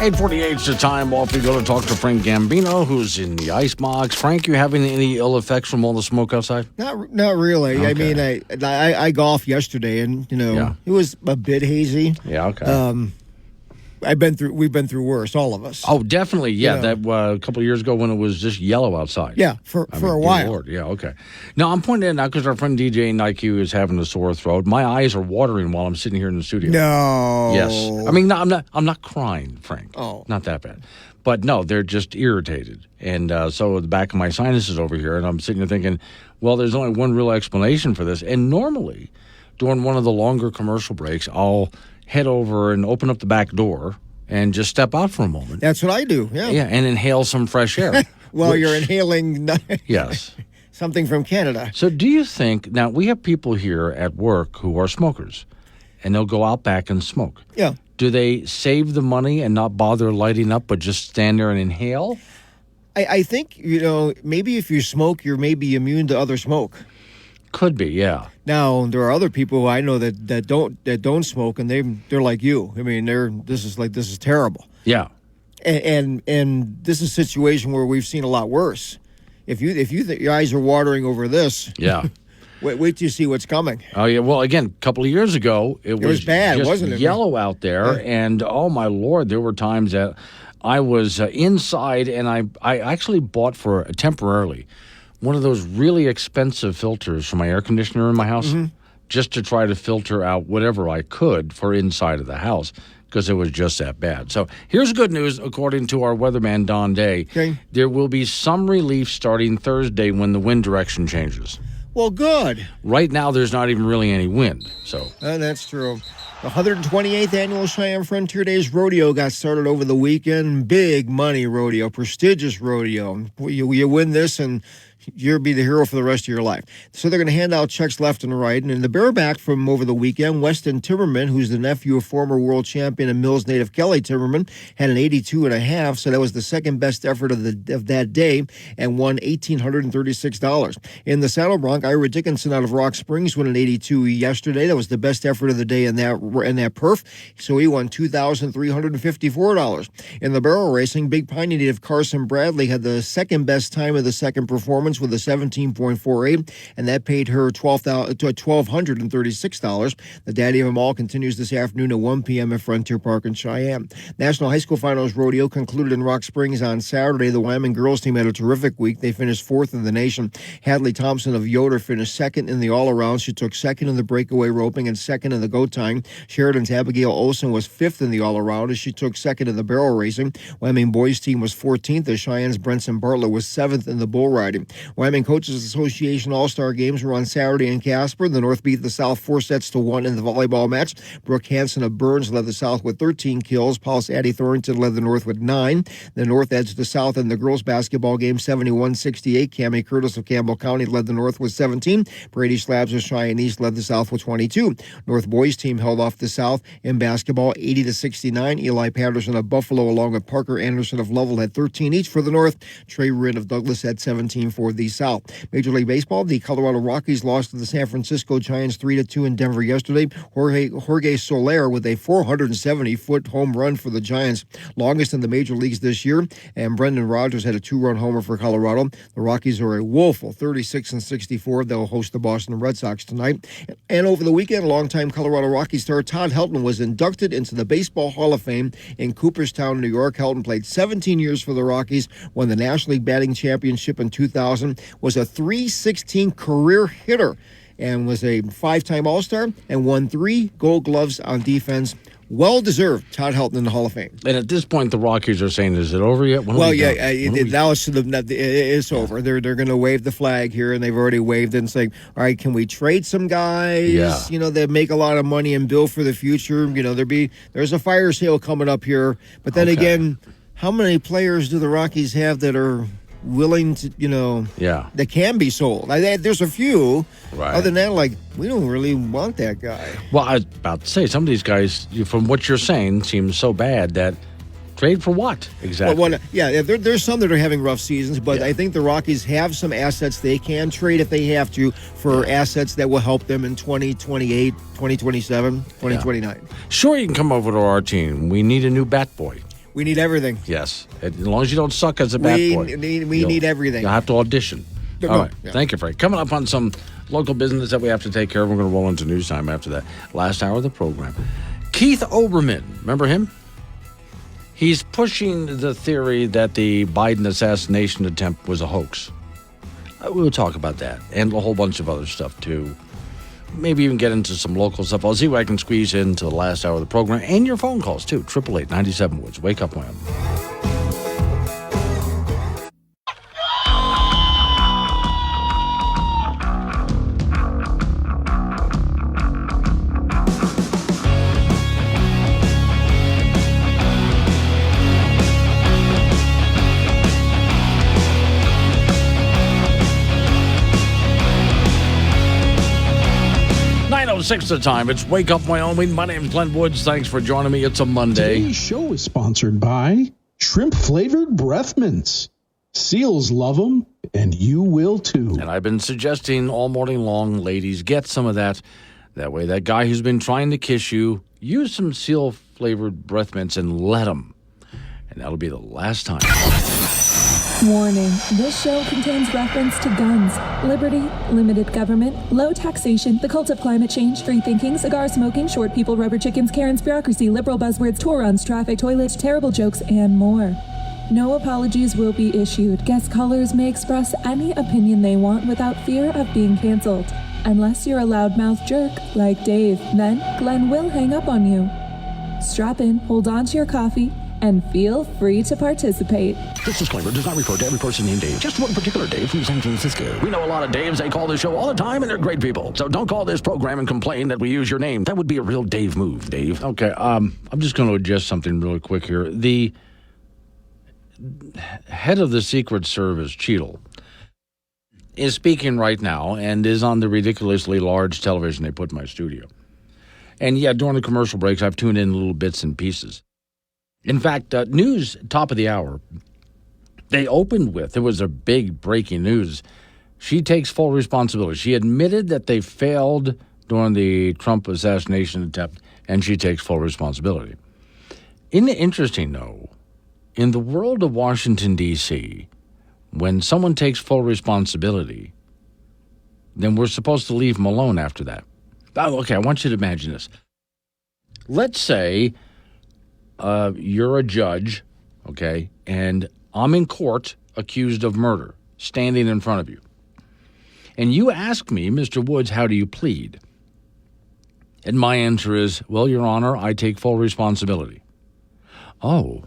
8:48 is the time. Off we go to talk to Frank Gambino, who's in the icebox. Frank, you having any ill effects from all the smoke outside? Not really. Okay. I mean, I golfed yesterday, and it was a bit hazy. Yeah. Okay. We've been through worse, all of us. Oh, definitely. Yeah, that a couple of years ago when it was just yellow outside. Yeah, for a while. Lord. Yeah, okay. Now, I'm pointing it out because our friend DJ Nike is having a sore throat. My eyes are watering while I'm sitting here in the studio. No. Yes. I mean, no, I'm not crying, Frank. Oh. Not that bad. But no, they're just irritated. And so the back of my sinuses over here, and I'm sitting there thinking, well, there's only one real explanation for this. And normally, during one of the longer commercial breaks, I'll head over and open up the back door and just step out for a moment. That's what I do, yeah. Yeah, and inhale some fresh air. While you're inhaling yes. something from Canada. So do you think, now we have people here at work who are smokers, and they'll go out back and smoke. Yeah. Do they save the money and not bother lighting up, but just stand there and inhale? I think, maybe if you smoke, you're maybe immune to other smoke. Could be, yeah. Now there are other people who I know that don't smoke, and they're like you. I mean, this is terrible. Yeah. And this is a situation where we've seen a lot worse. If you think your eyes are watering over this, yeah. wait till you see what's coming. Oh yeah. Well, again, a couple of years ago, it was bad, just wasn't it? Yellow out there, and oh my Lord, there were times that I was inside, and I actually bought for temporarily one of those really expensive filters for my air conditioner in my house, just to try to filter out whatever I could for inside of the house, because it was just that bad. So here's good news, according to our weatherman, Don Day. Okay. There will be some relief starting Thursday when the wind direction changes. Well, good. Right now, there's not even really any wind. So that's true. The 128th Annual Cheyenne Frontier Days Rodeo got started over the weekend. Big money rodeo, prestigious rodeo. You win this and you'll be the hero for the rest of your life. So they're going to hand out checks left and right. And in the bareback from over the weekend, Weston Timmerman, who's the nephew of former world champion and Mills native Kelly Timmerman, had an 82.5. So that was the second best effort of that day and won $1,836. In the saddle bronc, Ira Dickinson out of Rock Springs won an 82 yesterday. That was the best effort of the day in that perf. So he won $2,354. In the barrel racing, Big Piney native Carson Bradley had the second best time of the second performance with a 17.48, and that paid her $1,236. The daddy of them all continues this afternoon at 1 p.m. at Frontier Park in Cheyenne. National High School Finals Rodeo concluded in Rock Springs on Saturday. The Wyoming girls team had a terrific week. They finished fourth in the nation. Hadley Thompson of Yoder finished second in the all-around. She took second in the breakaway roping and second in the go time. Sheridan's Abigail Olsen was fifth in the all-around as she took second in the barrel racing. Wyoming boys team was 14th as Cheyenne's Brenson Bartlett was seventh in the bull riding. Wyoming Coaches Association All-Star Games were on Saturday in Casper. The North beat the South 4-1 in the volleyball match. Brooke Hansen of Burns led the South with 13 kills. Paul Sadie Thornton led the North with 9. The North edged the South in the girls basketball game 71-68. Cammie Curtis of Campbell County led the North with 17. Brady Slabs of Cheyenne East led the South with 22. North boys team held off the South in basketball 80-69. Eli Patterson of Buffalo along with Parker Anderson of Lovell had 13 each for the North. Trey Rinn of Douglas had 17 for the South. Major League Baseball, the Colorado Rockies lost to the San Francisco Giants 3-2 in Denver yesterday. Jorge Soler with a 470-foot home run for the Giants, longest in the major leagues this year, and Brendan Rodgers had a 2-run homer for Colorado. The Rockies are a woeful 36-64. They'll host the Boston Red Sox tonight. And over the weekend, longtime Colorado Rockies star Todd Helton was inducted into the Baseball Hall of Fame in Cooperstown, New York. Helton played 17 years for the Rockies, won the National League Batting Championship in 2000, was a .316 career hitter, and was a 5-time All-Star and won 3 Gold Gloves on defense. Well-deserved, Todd Helton in the Hall of Fame. And at this point, the Rockies are saying, is it over yet? Now it's over. They're going to wave the flag here, and they've already waved it and saying, all right, can we trade some guys? Yeah. That make a lot of money and bill for the future. There's a fire sale coming up here. But then again, how many players do the Rockies have that are willing to, that can be sold? There's a few. Right. Other than that, we don't really want that guy. Well, I was about to say, some of these guys, from what you're saying, seem so bad that trade for what exactly? There's some that are having rough seasons, but I think the Rockies have some assets they can trade if they have to for assets that will help them in 2028, 2027, 2029. Sure, you can come over to our team. We need a new bat boy. We need everything. Yes. As long as you don't suck as a bat boy. We need everything. You'll have to audition. All right. Yeah. Thank you, Frank. Coming up on some local business that we have to take care of. We're going to roll into news time after that. Last hour of the program. Keith Olbermann. Remember him? He's pushing the theory that the Biden assassination attempt was a hoax. We'll talk about that and a whole bunch of other stuff, too. Maybe even get into some local stuff. I'll see what I can squeeze into the last hour of the program. And your phone calls, too. 888-97 Woods. Wake up, Wyoming. 6 the time. It's Wake Up Wyoming. My name's Glenn Woods. Thanks for joining me. It's a Monday. Today's show is sponsored by shrimp-flavored breath mints. Seals love them, and you will too. And I've been suggesting all morning long, ladies, get some of that. That way, that guy who's been trying to kiss you, use some seal-flavored breath mints and let him. And that'll be the last time. Warning, this show contains reference to guns, liberty, limited government, low taxation, the cult of climate change, free thinking, cigar smoking, short people, rubber chickens, Karen's bureaucracy, liberal buzzwords, tour runs, traffic, toilets, terrible jokes, and more. No apologies will be issued. Guest callers may express any opinion they want without fear of being canceled. Unless you're a loudmouth jerk like Dave, then Glenn will hang up on you. Strap in, hold on to your coffee, and feel free to participate. This disclaimer does not refer to every person named Dave, just one particular Dave from San Francisco. We know a lot of Daves. They call this show all the time, and they're great people. So don't call this program and complain that we use your name. That would be a real Dave move, Dave. Okay, I'm just going to adjust something really quick here. The head of the Secret Service, Cheadle, is speaking right now and is on the ridiculously large television they put in my studio. And yeah, during the commercial breaks, I've tuned in little bits and pieces. In fact, news, top of the hour, they opened with, it was a big breaking news. She takes full responsibility. She admitted that they failed during the Trump assassination attempt, and she takes full responsibility. Isn't it interesting, though, in the world of Washington, D.C., when someone takes full responsibility, then we're supposed to leave them alone after that. Oh, okay, I want you to imagine this. Let's say you're a judge, okay, and I'm in court accused of murder, standing in front of you. And you ask me, Mr. Woods, how do you plead? And my answer is, well, Your Honor, I take full responsibility. Oh.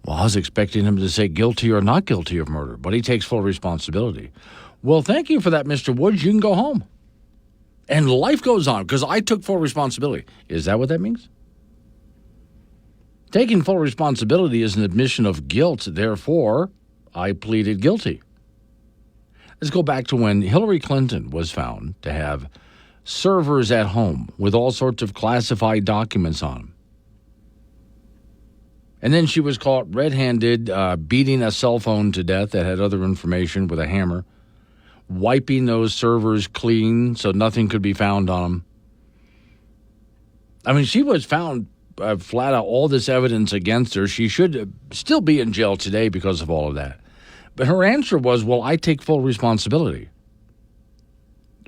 Well, I was expecting him to say guilty or not guilty of murder, but he takes full responsibility. Well, thank you for that, Mr. Woods. You can go home. And life goes on because I took full responsibility. Is that what that means? Taking full responsibility is an admission of guilt. Therefore, I pleaded guilty. Let's go back to when Hillary Clinton was found to have servers at home with all sorts of classified documents on them. And then she was caught red-handed beating a cell phone to death that had other information with a hammer, wiping those servers clean so nothing could be found on them. I mean, she was found flat out, all this evidence against her. She should still be in jail today because of all of that. But her answer was, well, I take full responsibility.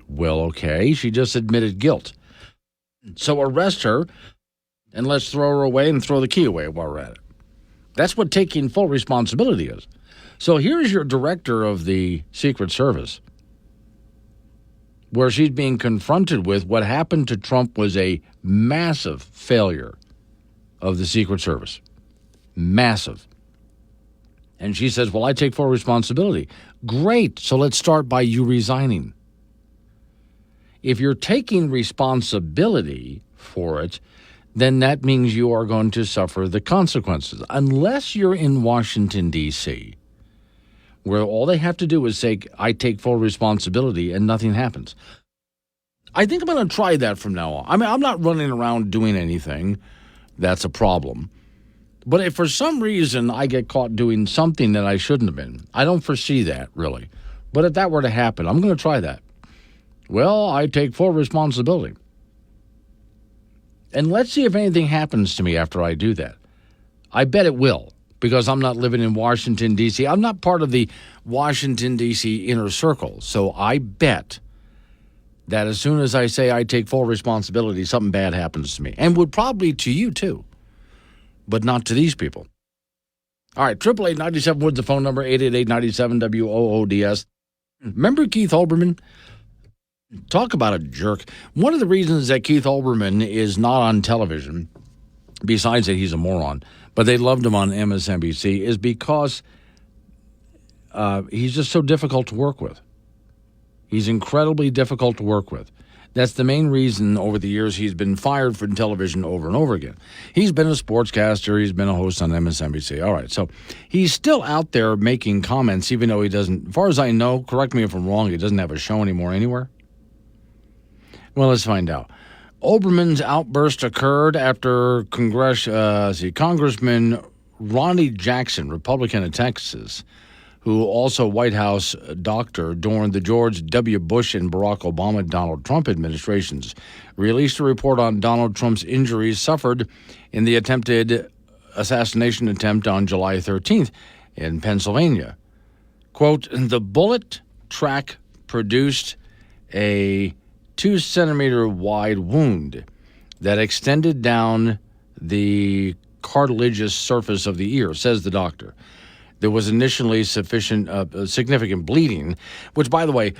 Well, okay, she just admitted guilt. So arrest her, and let's throw her away and throw the key away while we're at it. That's what taking full responsibility is. So here's your director of the Secret Service, where she's being confronted with what happened to Trump was a massive failure of the Secret Service. Massive. And she says, well, I take full responsibility. Great. So let's start by you resigning. If you're taking responsibility for it, then that means you are going to suffer the consequences. Unless you're in Washington, D.C., where all they have to do is say, I take full responsibility, and nothing happens. I think I'm going to try that from now on. I mean, I'm not running around doing anything. That's a problem. But if for some reason I get caught doing something that I shouldn't have been, I don't foresee that, really. But if that were to happen, I'm going to try that. Well, I take full responsibility. And let's see if anything happens to me after I do that. I bet it will, because I'm not living in Washington, D.C. I'm not part of the Washington, D.C. inner circle. So I bet that as soon as I say I take full responsibility, something bad happens to me. And would probably to you, too. But not to these people. All right, 888-97 Woods, the phone number, 888-97-WOODS. Remember Keith Olbermann? Talk about a jerk. One of the reasons that Keith Olbermann is not on television, besides that he's a moron, but they loved him on MSNBC, is because he's just so difficult to work with. He's incredibly difficult to work with. That's the main reason over the years he's been fired from television over and over again. He's been a sportscaster. He's been a host on MSNBC. All right, so he's still out there making comments, even though he doesn't, as far as I know, correct me if I'm wrong, he doesn't have a show anymore anywhere. Well, let's find out. Olbermann's outburst occurred after Congressman Ronnie Jackson, Republican of Texas, who also White House doctor during the George W. Bush and Barack Obama Donald Trump administrations, released a report on Donald Trump's injuries suffered in the attempted assassination attempt on July 13th in Pennsylvania. Quote, the bullet track produced a 2-centimeter wide wound that extended down the cartilaginous surface of the ear, says the doctor. There was initially significant bleeding, which, by the way,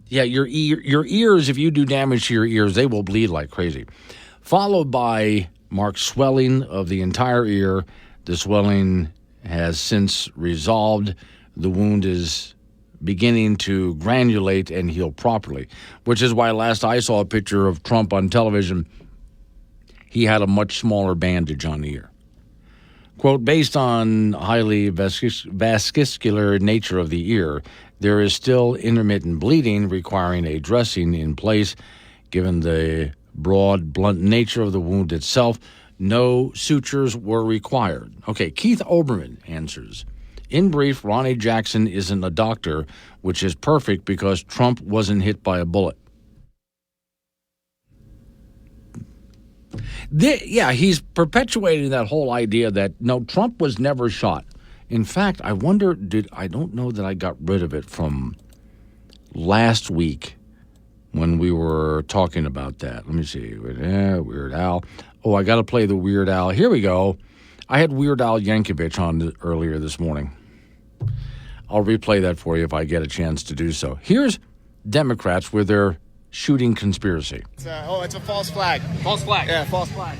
yeah, your ears, if you do damage to your ears, they will bleed like crazy. Followed by marked swelling of the entire ear. The swelling has since resolved. The wound is beginning to granulate and heal properly, which is why last I saw a picture of Trump on television, he had a much smaller bandage on the ear. Quote, based on highly vascular nature of the ear, there is still intermittent bleeding requiring a dressing in place. Given the broad, blunt nature of the wound itself, no sutures were required. Okay, Keith Oberman answers. In brief, Ronnie Jackson isn't a doctor, which is perfect because Trump wasn't hit by a bullet. He's perpetuating that whole idea that, no, Trump was never shot. In fact, I wonder, I don't know that I got rid of it from last week when we were talking about that. Let me see. Weird Al. Oh, I got to play the Weird Al. Here we go. I had Weird Al Yankovic on earlier this morning. I'll replay that for you if I get a chance to do so. Here's Democrats with their shooting conspiracy. It's a false flag. False flag? Yeah, false flag.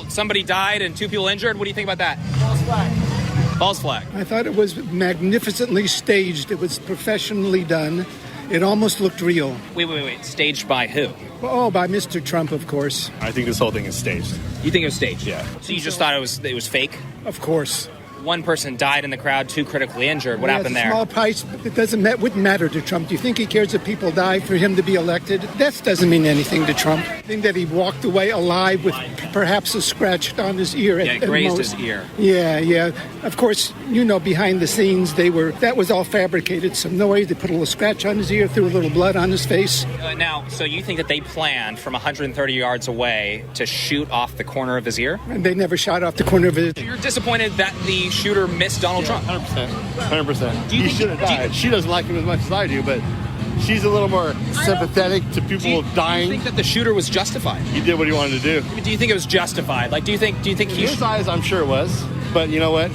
Somebody died and 2 people injured. What do you think about that? False flag. False flag. I thought it was magnificently staged. It was professionally done. It almost looked real. Wait. Staged by who? Oh, by Mr. Trump, of course. I think this whole thing is staged. You think it was staged? Yeah. So you just thought it was fake? Of course. One person died in the crowd, 2 critically injured. What happened there? Small price. It wouldn't matter to Trump. Do you think he cares if people die for him to be elected? That doesn't mean anything to Trump. I think that he walked away alive with perhaps a scratch on his ear. Yeah, it grazed his ear. Yeah. Of course, behind the scenes, that was all fabricated. Some noise. They put a little scratch on his ear, threw a little blood on his face. Now, so you think that they planned from 130 yards away to shoot off the corner of his ear? And they never shot off the corner of his ear. You're disappointed that the shooter missed Donald Trump? 100%. He should have died. She doesn't like him as much as I do, but she's a little more sympathetic to people dying. Do you think that the shooter was justified? He did what he wanted to do. Do you think it was justified? Like, do you think In his eyes, I'm sure it was. But you know what?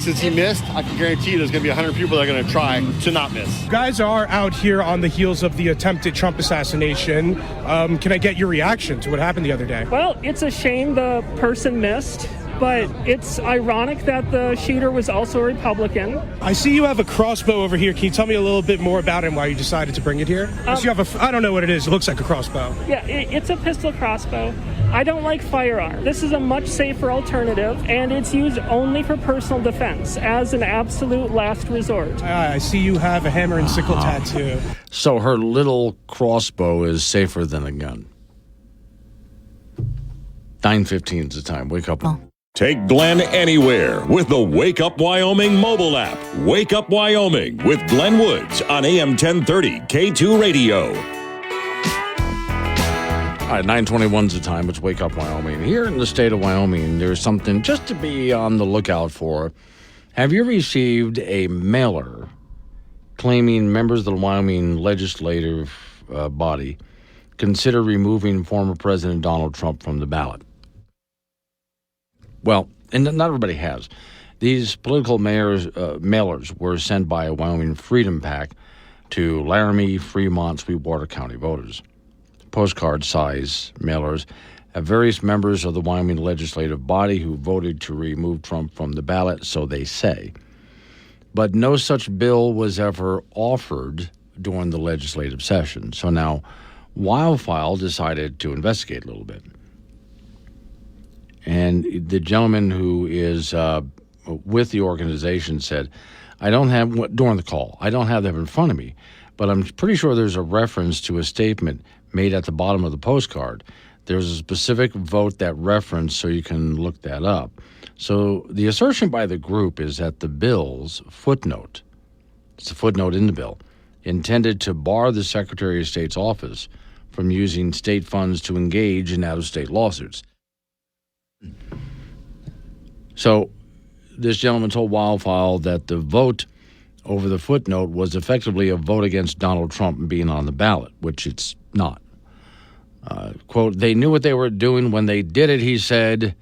Since he missed, I can guarantee you there's going to be 100 people that are going to try to not miss. Guys are out here on the heels of the attempted Trump assassination. Can I get your reaction to what happened the other day? Well, it's a shame the person missed, but it's ironic that the shooter was also a Republican. I see you have a crossbow over here. Can you tell me a little bit more about it and why you decided to bring it here? You have I don't know what it is. It looks like a crossbow. Yeah, it's a pistol crossbow. I don't like firearms. This is a much safer alternative, and it's used only for personal defense as an absolute last resort. I see you have a hammer and sickle tattoo. So her little crossbow is safer than a gun. 9:15 is the time. Wake up. Take Glenn anywhere with the Wake Up Wyoming mobile app. Wake Up Wyoming with Glenn Woods on AM 1030 K2 Radio. All right, 9:21 is the time. It's Wake Up Wyoming. Here in the state of Wyoming, there's something just to be on the lookout for. Have you received a mailer claiming members of the Wyoming legislative body consider removing former President Donald Trump from the ballot? Well, and not everybody has. These political mailers were sent by a Wyoming Freedom PAC to Laramie, Fremont, Sweetwater County voters. Postcard-size mailers have various members of the Wyoming legislative body who voted to remove Trump from the ballot, so they say. But no such bill was ever offered during the legislative session. So now Wildfile decided to investigate a little bit. And the gentleman who is with the organization said, during the call, I don't have that in front of me, but I'm pretty sure there's a reference to a statement made at the bottom of the postcard. There's a specific vote that reference, so you can look that up. So the assertion by the group is that the bill's footnote, it's a footnote in the bill, intended to bar the Secretary of State's office from using state funds to engage in out-of-state lawsuits. So this gentleman told Wildfile that the vote over the footnote was effectively a vote against Donald Trump being on the ballot, which it's not. Quote, they knew what they were doing when they did it, he said.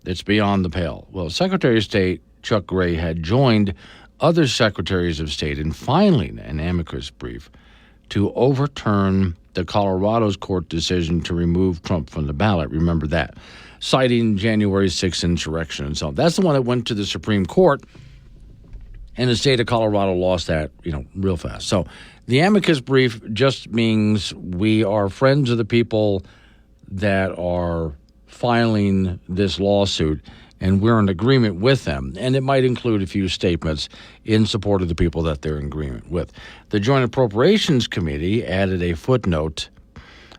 It's beyond the pale. Well, Secretary of State Chuck Gray had joined other secretaries of state in filing an amicus brief to overturn the Colorado's court decision to remove Trump from the ballot. Remember that. Citing January 6th insurrection and so on. That's the one that went to the Supreme Court, and the state of Colorado lost that, real fast. So the amicus brief just means we are friends of the people that are filing this lawsuit, and we're in agreement with them. And it might include a few statements in support of the people that they're in agreement with. The Joint Appropriations Committee added a footnote: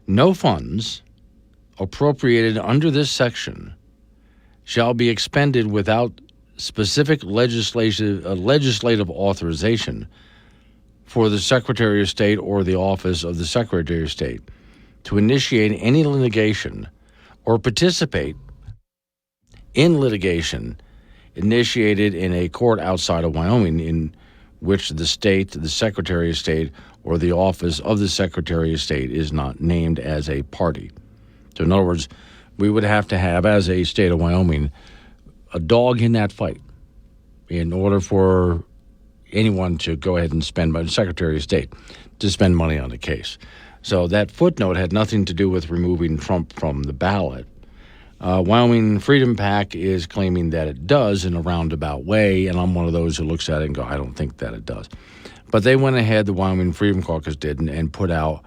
no funds appropriated under this section shall be expended without specific legislative authorization for the Secretary of State or the Office of the Secretary of State to initiate any litigation or participate in litigation initiated in a court outside of Wyoming in which the state, the Secretary of State, or the Office of the Secretary of State is not named as a party. So in other words, we would have to have, as a state of Wyoming, a dog in that fight in order for anyone to go ahead and spend money, Secretary of State, to spend money on the case. So that footnote had nothing to do with removing Trump from the ballot. Wyoming Freedom PAC is claiming that it does in a roundabout way, and I'm one of those who looks at it and go, I don't think that it does. But they went ahead, the Wyoming Freedom Caucus did, and put out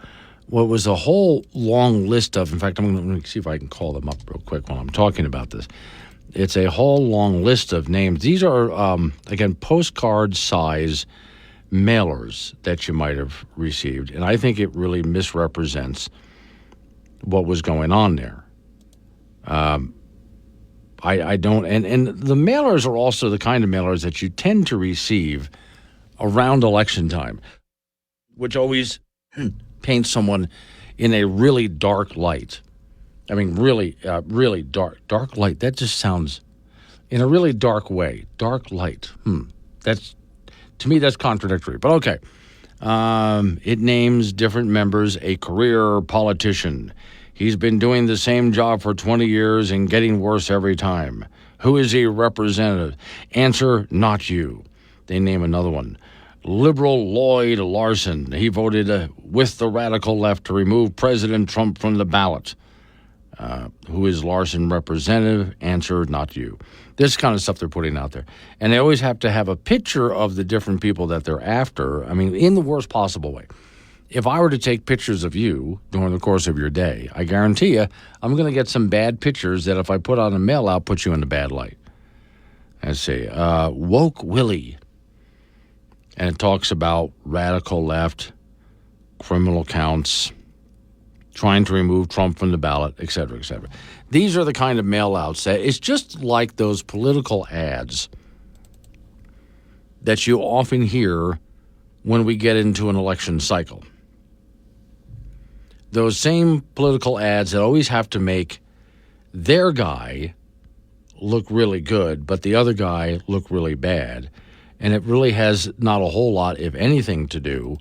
what was a whole long list of, in fact, I'm going to see if I can call them up real quick while I'm talking about this. It's a whole long list of names. These are, again, postcard size mailers that you might have received, and I think it really misrepresents what was going on there. I don't, and the mailers are also the kind of mailers that you tend to receive around election time, which always paints someone in a really dark light. I mean, really dark light. That just sounds, in a really dark way, dark light. That's, to me, that's contradictory, but okay. It names different members a career politician. He's been doing the same job for 20 years and getting worse every time. Who is he, representative? Answer, not you. They name another one. Liberal Lloyd Larson. He voted with the radical left to remove President Trump from the ballot. Who is Larson, representative? Answer, not you. This kind of stuff they're putting out there. And they always have to have a picture of the different people that they're after, I mean, in the worst possible way. If I were to take pictures of you during the course of your day, I guarantee you I'm going to get some bad pictures that if I put on a mail out, put you in a bad light. Let's see. Woke Willie. And it talks about radical left, criminal counts, trying to remove Trump from the ballot, et cetera, et cetera. These are the kind of mail-outs that it's just like those political ads that you often hear when we get into an election cycle. Those same political ads that always have to make their guy look really good, but the other guy look really bad. And it really has not a whole lot, if anything, to do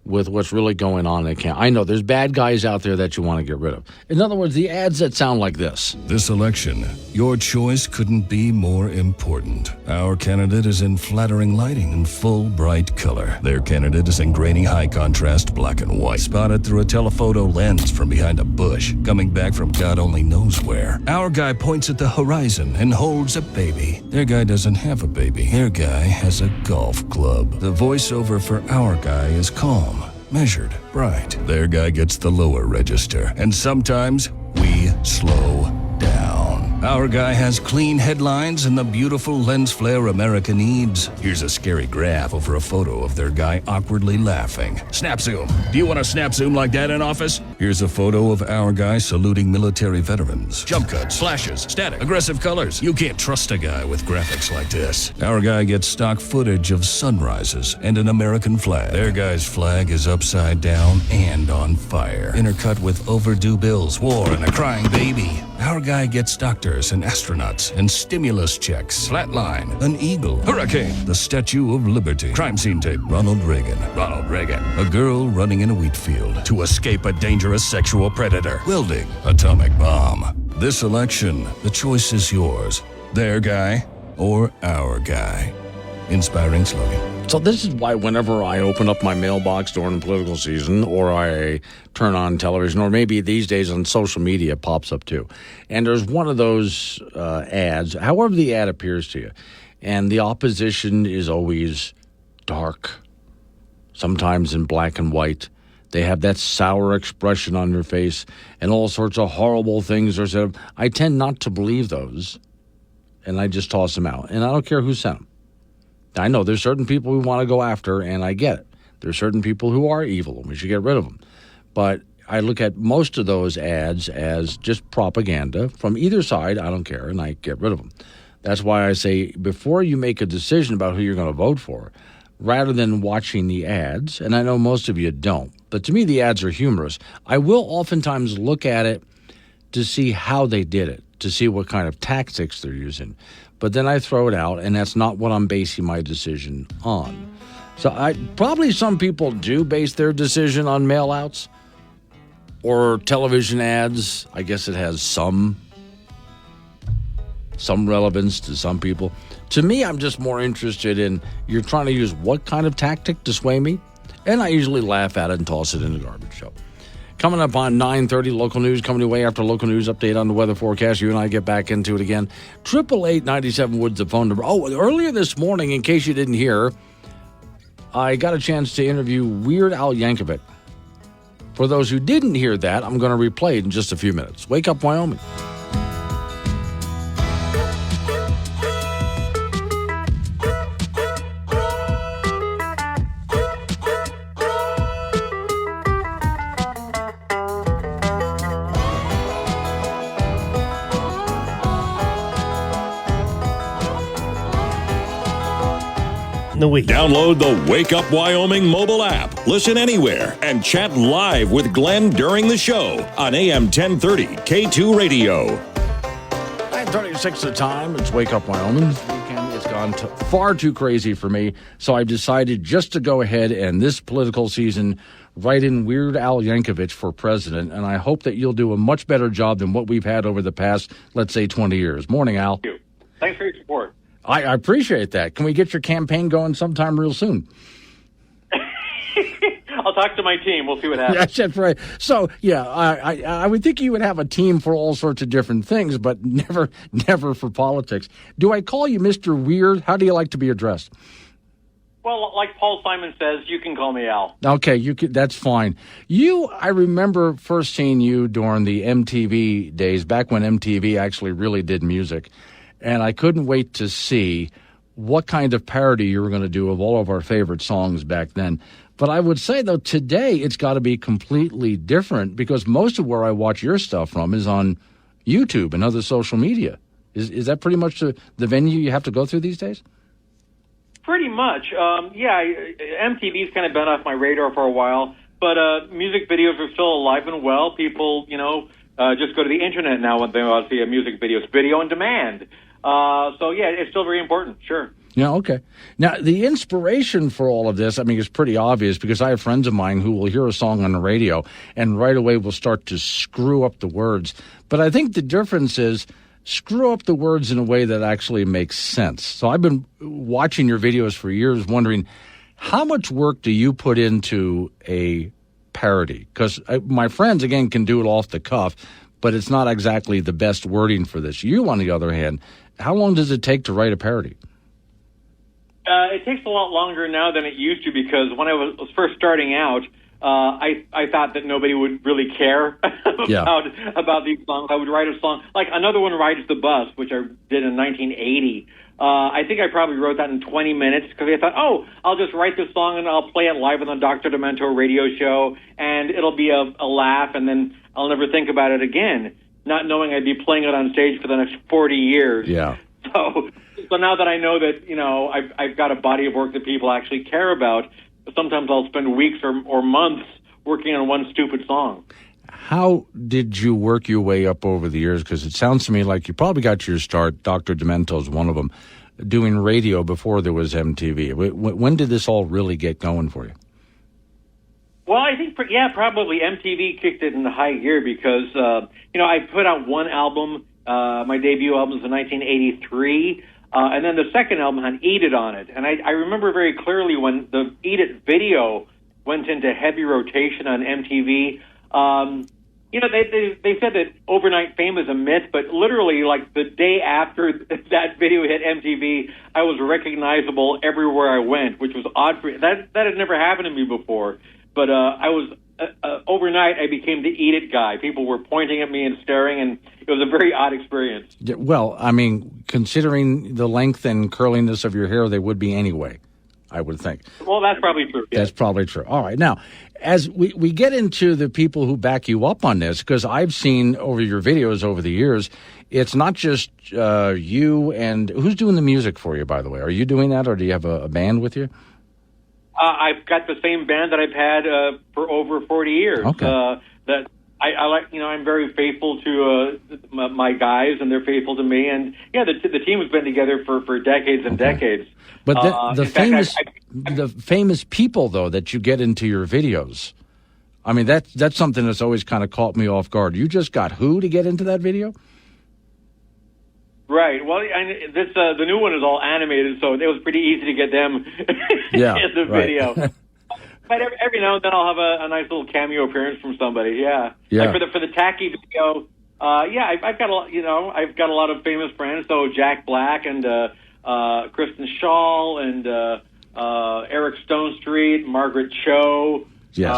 with what's really going on. I know there's bad guys out there that you want to get rid of. In other words, the ads that sound like this. This election, your choice couldn't be more important. Our candidate is in flattering lighting and full bright color. Their candidate is in grainy high contrast black and white, spotted through a telephoto lens from behind a bush, coming back from God only knows where. Our guy points at the horizon and holds a baby. Their guy doesn't have a baby. Their guy has a golf club. The voiceover for our guy is calm, measured, bright. Their guy gets the lower register, and sometimes we slow down. Our guy has clean headlines and the beautiful lens flare America needs. Here's a scary graph over a photo of their guy awkwardly laughing. Snap zoom. Do you want a snap zoom like that in office? Here's a photo of our guy saluting military veterans. Jump cuts, flashes, static, aggressive colors. You can't trust a guy with graphics like this. Our guy gets stock footage of sunrises and an American flag. Their guy's flag is upside down and on fire, intercut with overdue bills, war, and a crying baby. Our guy gets doctors and astronauts and stimulus checks. Flatline, an eagle, hurricane, the Statue of Liberty, crime scene tape, Ronald Reagan, a girl running in a wheat field to escape a dangerous sexual predator, welding, atomic bomb. This election, the choice is yours. Their guy or our guy. Inspiring slogan. So this is why whenever I open up my mailbox during the political season, or I turn on television, or maybe these days on social media, it pops up too. And there's one of those ads, however the ad appears to you, and the opposition is always dark, sometimes in black and white. They have that sour expression on their face, and all sorts of horrible things are said. I tend not to believe those and I just toss them out. And I don't care who sent them. I know there's certain people we want to go after, and I get it. There's certain people who are evil, and we should get rid of them. But I look at most of those ads as just propaganda from either side. I don't care, and I get rid of them. That's why I say before you make a decision about who you're going to vote for, rather than watching the ads, and I know most of you don't, but to me the ads are humorous, I will oftentimes look at it to see how they did it, to see what kind of tactics they're using. But then I throw it out, and that's not what I'm basing my decision on. So probably some people do base their decision on mail-outs or television ads. I guess it has some relevance to some people. To me, I'm just more interested in you're trying to use what kind of tactic to sway me, and I usually laugh at it and toss it in the garbage. So, coming up on 9:30, local news coming your way after local news update on the weather forecast. You and I get back into it again. 888-97 Woods, the phone number. Oh, earlier this morning, in case you didn't hear, I got a chance to interview Weird Al Yankovic. For those who didn't hear that, I'm going to replay it in just a few minutes. Wake Up Wyoming. The week. Download the Wake Up Wyoming mobile app. Listen anywhere and chat live with Glenn during the show on AM 1030 K2 Radio. 9:36 the time. It's Wake Up Wyoming. This weekend it's gone far too crazy for me, so I decided just to go ahead and this political season write in Weird Al Yankovic for president, and I hope that you'll do a much better job than what we've had over the past, let's say, 20 years. Morning, Al. Thank you. Thanks for your support. I appreciate that. Can we get your campaign going sometime real soon? I'll talk to my team. We'll see what happens. That's right. So, yeah, I would think you would have a team for all sorts of different things, but never for politics. Do I call you Mr. Weird? How do you like to be addressed? Well, like Paul Simon says, you can call me Al. Okay, that's fine. I remember first seeing you during the MTV days, back when MTV actually really did music. And I couldn't wait to see what kind of parody you were going to do of all of our favorite songs back then. But I would say, though, today it's got to be completely different because most of where I watch your stuff from is on YouTube and other social media. Is that pretty much the venue you have to go through these days? Pretty much. MTV's kind of been off my radar for a while, but music videos are still alive and well. People, just go to the internet now when they want to see a music video. It's video on demand. So, yeah, it's still very important, sure. Yeah, okay. Now, the inspiration for all of this, is pretty obvious because I have friends of mine who will hear a song on the radio and right away will start to screw up the words. But I think the difference is screw up the words in a way that actually makes sense. So I've been watching your videos for years wondering, how much work do you put into a parody? Because my friends, again, can do it off the cuff, but it's not exactly the best wording for this. You, on the other hand, how long does it take to write a parody? It takes a lot longer now than it used to because when I was first starting out, I thought that nobody would really care about these songs. I would write a song, like another one, Rides the Bus, which I did in 1980. I think I probably wrote that in 20 minutes because I thought, I'll just write this song and I'll play it live on the Dr. Demento radio show, and it'll be a laugh, and then I'll never think about it again, not knowing I'd be playing it on stage for the next 40 years. Yeah. So now that I know that, I've got a body of work that people actually care about, sometimes I'll spend weeks or months working on one stupid song. How did you work your way up over the years? Because it sounds to me like you probably got your start, Dr. Demento's one of them, doing radio before there was MTV. When did this all really get going for you? Well, I think, probably MTV kicked it into high gear because, I put out one album. My debut album was in 1983. And then the second album had Eat It on it. And I remember very clearly when the Eat It video went into heavy rotation on MTV. They said that overnight fame is a myth, but literally, like the day after that video hit MTV, I was recognizable everywhere I went, which was odd for that had never happened to me before. But I was overnight, I became the Eat It guy. People were pointing at me and staring, and it was a very odd experience. Well, considering the length and curliness of your hair, they would be anyway, I would think. Well, that's probably true. Yeah. That's probably true. All right. Now, as we get into the people who back you up on this, because I've seen over your videos over the years, it's not just you and who's doing the music for you, by the way? Are you doing that, or do you have a band with you? I've got the same band that I've had for over 40 years. Okay. That I like, I'm very faithful to my guys, and they're faithful to me. And yeah, the team has been together for decades and decades. But the famous people, though, that you get into your videos, I mean, that's something that's always kind of caught me off guard. You just got who to get into that video? Right. Well, the new one is all animated, so it was pretty easy to get them in the video. But every now and then I'll have a nice little cameo appearance from somebody. Yeah. Like for the tacky video. I've got I've got a lot of famous friends. So Jack Black and Kristen Shaw and Eric Stonestreet, Margaret Cho. Yes.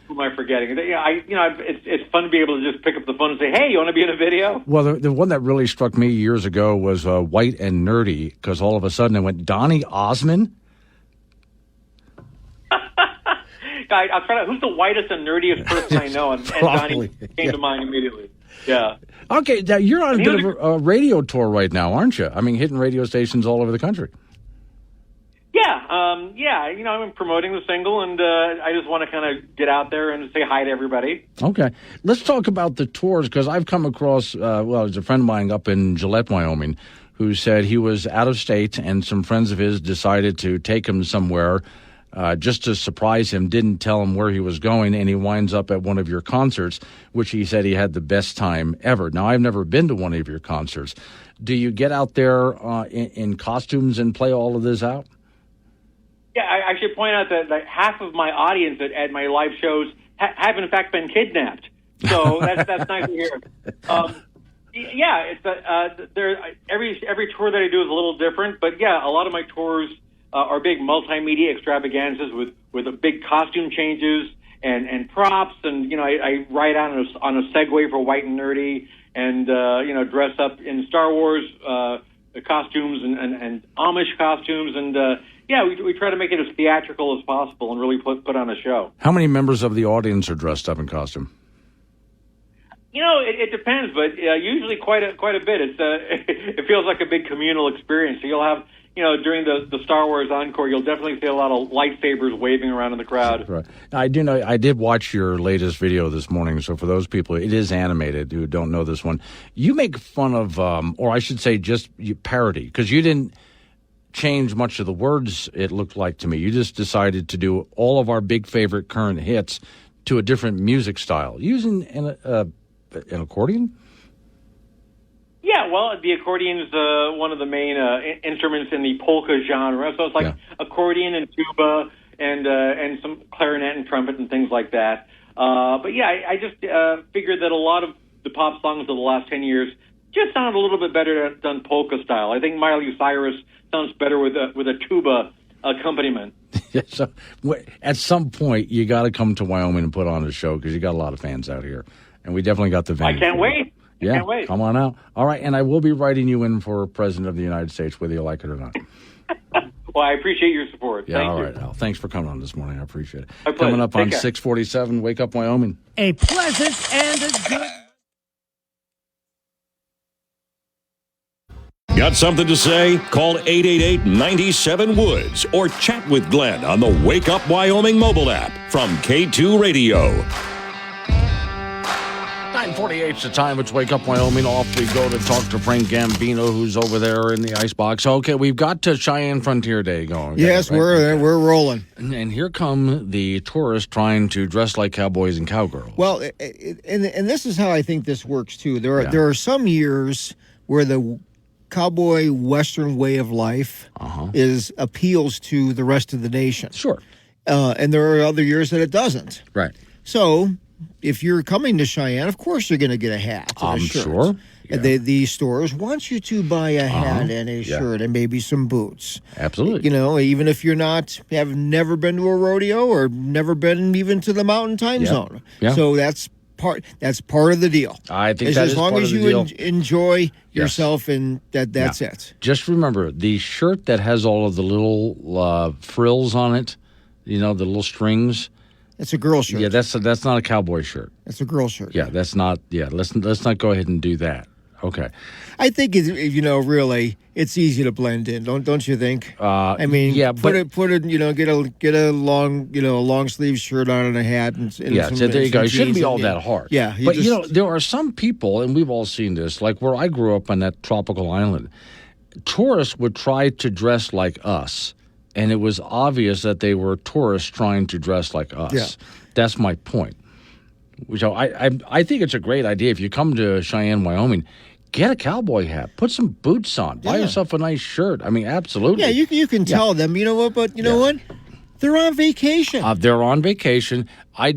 Who am I forgetting? It's fun to be able to just pick up the phone and say, "Hey, you want to be in a video?" Well, the one that really struck me years ago was White and Nerdy, because all of a sudden I went, Donny Osmond? I'll try to. Who's the whitest and nerdiest person I know? And Donny came to mind immediately. Yeah. Okay, now you're on a bit of a radio tour right now, aren't you? I mean, hitting radio stations all over the country. Yeah. I'm promoting the single, and I just want to kind of get out there and say hi to everybody. Okay. Let's talk about the tours, because I've come across, there's a friend of mine up in Gillette, Wyoming, who said he was out of state, and some friends of his decided to take him somewhere just to surprise him, didn't tell him where he was going, and he winds up at one of your concerts, which he said he had the best time ever. Now, I've never been to one of your concerts. Do you get out there in costumes and play all of this out? Yeah, I should point out that half of my audience at my live shows have in fact been kidnapped. So that's nice to hear. It's every tour that I do is a little different, but yeah, a lot of my tours are big multimedia extravaganzas with a big costume changes and props, and I ride on a Segway for White and Nerdy, and dress up in Star Wars costumes and Amish costumes, and we try to make it as theatrical as possible and really put on a show. How many members of the audience are dressed up in costume? It depends, but usually quite a bit. It feels like a big communal experience. So you'll have, during the Star Wars encore, you'll definitely see a lot of lightsabers waving around in the crowd. Right. Now, I do know. I did watch your latest video this morning. So for those people, it is animated who don't know this one. You make fun of, or I should say, just parody, because you didn't change much of the words. It looked like to me. You just decided to do all of our big favorite current hits to a different music style, using an accordion? Yeah, well, the accordion is one of the main instruments in the polka genre. So it's like accordion and tuba and some clarinet and trumpet and things like that. I just figured that a lot of the pop songs of the last 10 years just sound a little bit better done polka style. I think Miley Cyrus sounds better with a tuba accompaniment. So at some point, you got to come to Wyoming and put on a show, because you got a lot of fans out here. And we definitely got the venue. I can't wait. Yeah, can't wait. Come on out. All right, and I will be writing you in for President of the United States, whether you like it or not. Well, I appreciate your support. Yeah, Thank all you. right, Al. Thanks for coming on this morning. I appreciate it. My pleasure. Coming up on Take care. 647, Wake Up Wyoming. A pleasant and a good... Got something to say? Call 888-97-WOODS or chat with Glenn on the Wake Up Wyoming mobile app from K2 Radio. 9:48 is the time. It's Wake Up Wyoming. Off we go to talk to Frank Gambino, who's over there in the icebox. Okay, we've got Cheyenne Frontier Day going. Yes, right? we're rolling. And here come the tourists trying to dress like cowboys and cowgirls. Well, and this is how I think this works too. There are some years where the cowboy Western way of life appeals to the rest of the nation. Sure. And there are other years that it doesn't. Right. So if you're coming to Cheyenne, of course you're going to get a hat and a shirt. Sure. Yeah. And the stores want you to buy a hat and a shirt and maybe some boots. Absolutely. Even if you're have never been to a rodeo or never been even to the Mountain Time Zone. Yeah. So that's part of the deal. I think as long as you enjoy yourself, and that's it. Just remember the shirt that has all of the little frills on it. The little strings. It's a girl shirt. Yeah, that's not a cowboy shirt. It's a girl shirt. Yeah, that's not. Yeah, let's not go ahead and do that. Okay. I think really, it's easy to blend in. Don't you think? I mean, yeah, put it. Get a long sleeve shirt on and a hat and so there you go. It shouldn't be all that hard. Yeah, but there are some people, and we've all seen this. Like where I grew up on that tropical island, tourists would try to dress like us. And it was obvious that they were tourists trying to dress like us. Yeah. That's my point. So I think it's a great idea. If you come to Cheyenne, Wyoming, get a cowboy hat. Put some boots on. Buy yourself a nice shirt. I mean, absolutely. Yeah, you can tell them, you know what, but you know what? They're on vacation. They're on vacation. I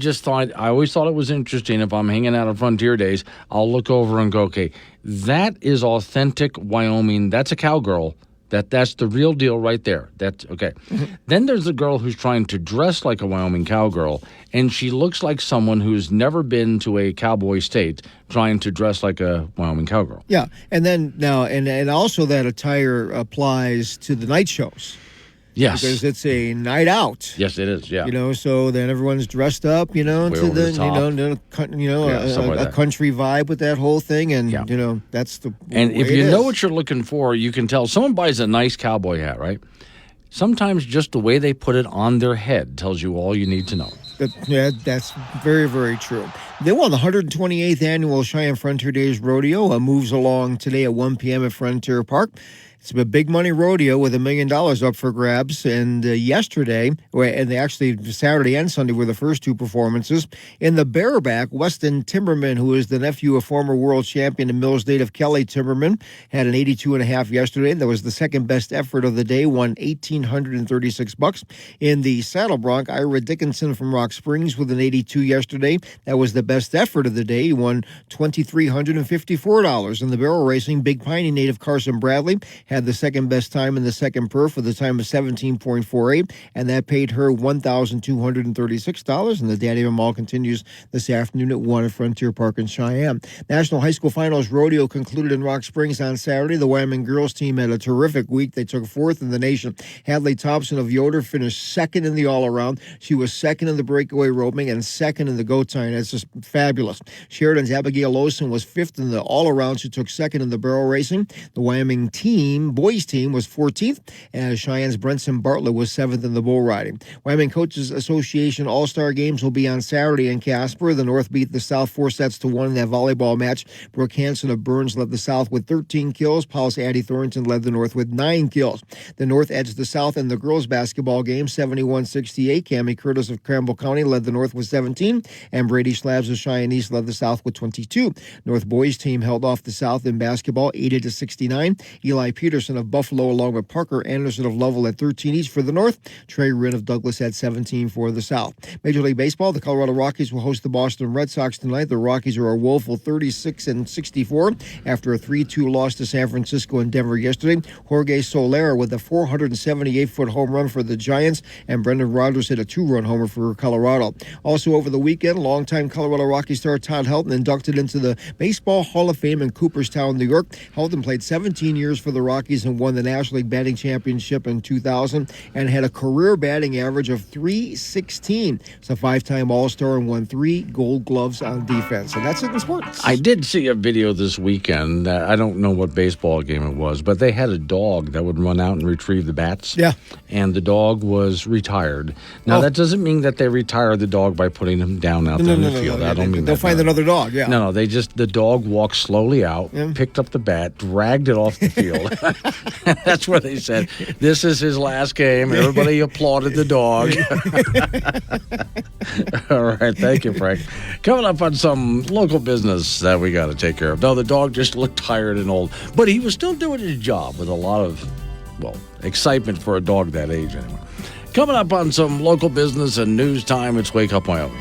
always thought it was interesting. If I'm hanging out on Frontier Days, I'll look over and go, okay, that is authentic Wyoming. That's a cowgirl. That's the real deal right there. That's okay. Mm-hmm. Then there's the girl who's trying to dress like a Wyoming cowgirl, and she looks like someone who's never been to a cowboy state trying to dress like a Wyoming cowgirl. Yeah, and then now, and also that attire applies to the night shows. Yes. Because it's a night out. Yes, it is, yeah. So then everyone's dressed up, to a country vibe with that whole thing, and, that's the And way if you it know is. what you're looking for, you can tell. Someone buys a nice cowboy hat, right? Sometimes just the way they put it on their head tells you all you need to know. That's very, very true. The 128th annual Cheyenne Frontier Days Rodeo moves along today at 1 p.m. at Frontier Park. It's a big money rodeo with $1 million up for grabs. And yesterday, and actually Saturday and Sunday were the first two performances. In the bareback, Weston Timberman, who is the nephew of former world champion and Mills native Kelly Timberman, had an 82.5 yesterday. That was the second best effort of the day, won $1,836. In the saddle bronc, Ira Dickinson from Rock Springs with an 82 yesterday. That was the best effort of the day. He won $2,354. In the barrel racing, Big Piney native Carson Bradley had the second best time in the second perf with a time of 17.48, and that paid her $1,236. And the Daddy of Them All continues this afternoon at 1 at Frontier Park in Cheyenne. National High School Finals Rodeo concluded in Rock Springs on Saturday. The Wyoming girls team had a terrific week. They took fourth in the nation. Hadley Thompson of Yoder finished second in the all-around. She was second in the breakaway roping and second in the go time. That's just fabulous. Sheridan's Abigail Olson was fifth in the all-around. She took second in the barrel racing. The Wyoming boys team was 14th, and Cheyenne's Brenson Bartlett was 7th in the bull riding. Wyoming Coaches Association All-Star Games will be on Saturday in Casper. The North beat the South 4-1 in that volleyball match. Brooke Hansen of Burns led the South with 13 kills. Paul's Addie Thornton led the North with 9 kills. The North edged the South in the girls' basketball game, 71-68. Cammie Curtis of Campbell County led the North with 17, and Brady Slabs of Cheyenne East led the South with 22. North boys team held off the South in basketball, 80-69. Eli Peterson of Buffalo along with Parker Anderson of Lovell at 13 each for the North. Trey Rinn of Douglas at 17 for the South. Major League Baseball, the Colorado Rockies will host the Boston Red Sox tonight. The Rockies are a woeful 36-64 after a 3-2 loss to San Francisco and Denver yesterday. Jorge Soler with a 478-foot home run for the Giants, and Brendan Rodgers hit a 2-run homer for Colorado. Also over the weekend, longtime Colorado Rockies star Todd Helton inducted into the Baseball Hall of Fame in Cooperstown, New York. Helton played 17 years for the Rockies and won the National League Batting Championship in 2000 and had a career batting average of .316. He's a 5-time All-Star and won 3 Gold Gloves on defense. And that's it in sports. I did see a video this weekend. I don't know what baseball game it was, but they had a dog that would run out and retrieve the bats. Yeah. And the dog was retired. Now, that doesn't mean that they retire the dog by putting him down out there in the field. I don't mean that. They'll find another dog, yeah. No, the dog walked slowly out, picked up the bat, dragged it off the field. That's where they said, this is his last game. Everybody applauded the dog. All right, thank you, Frank. Coming up on some local business that we got to take care of. No, the dog just looked tired and old, but he was still doing his job with a lot of, excitement for a dog that age anyway. Coming up on some local business and news time, it's Wake Up Wyoming.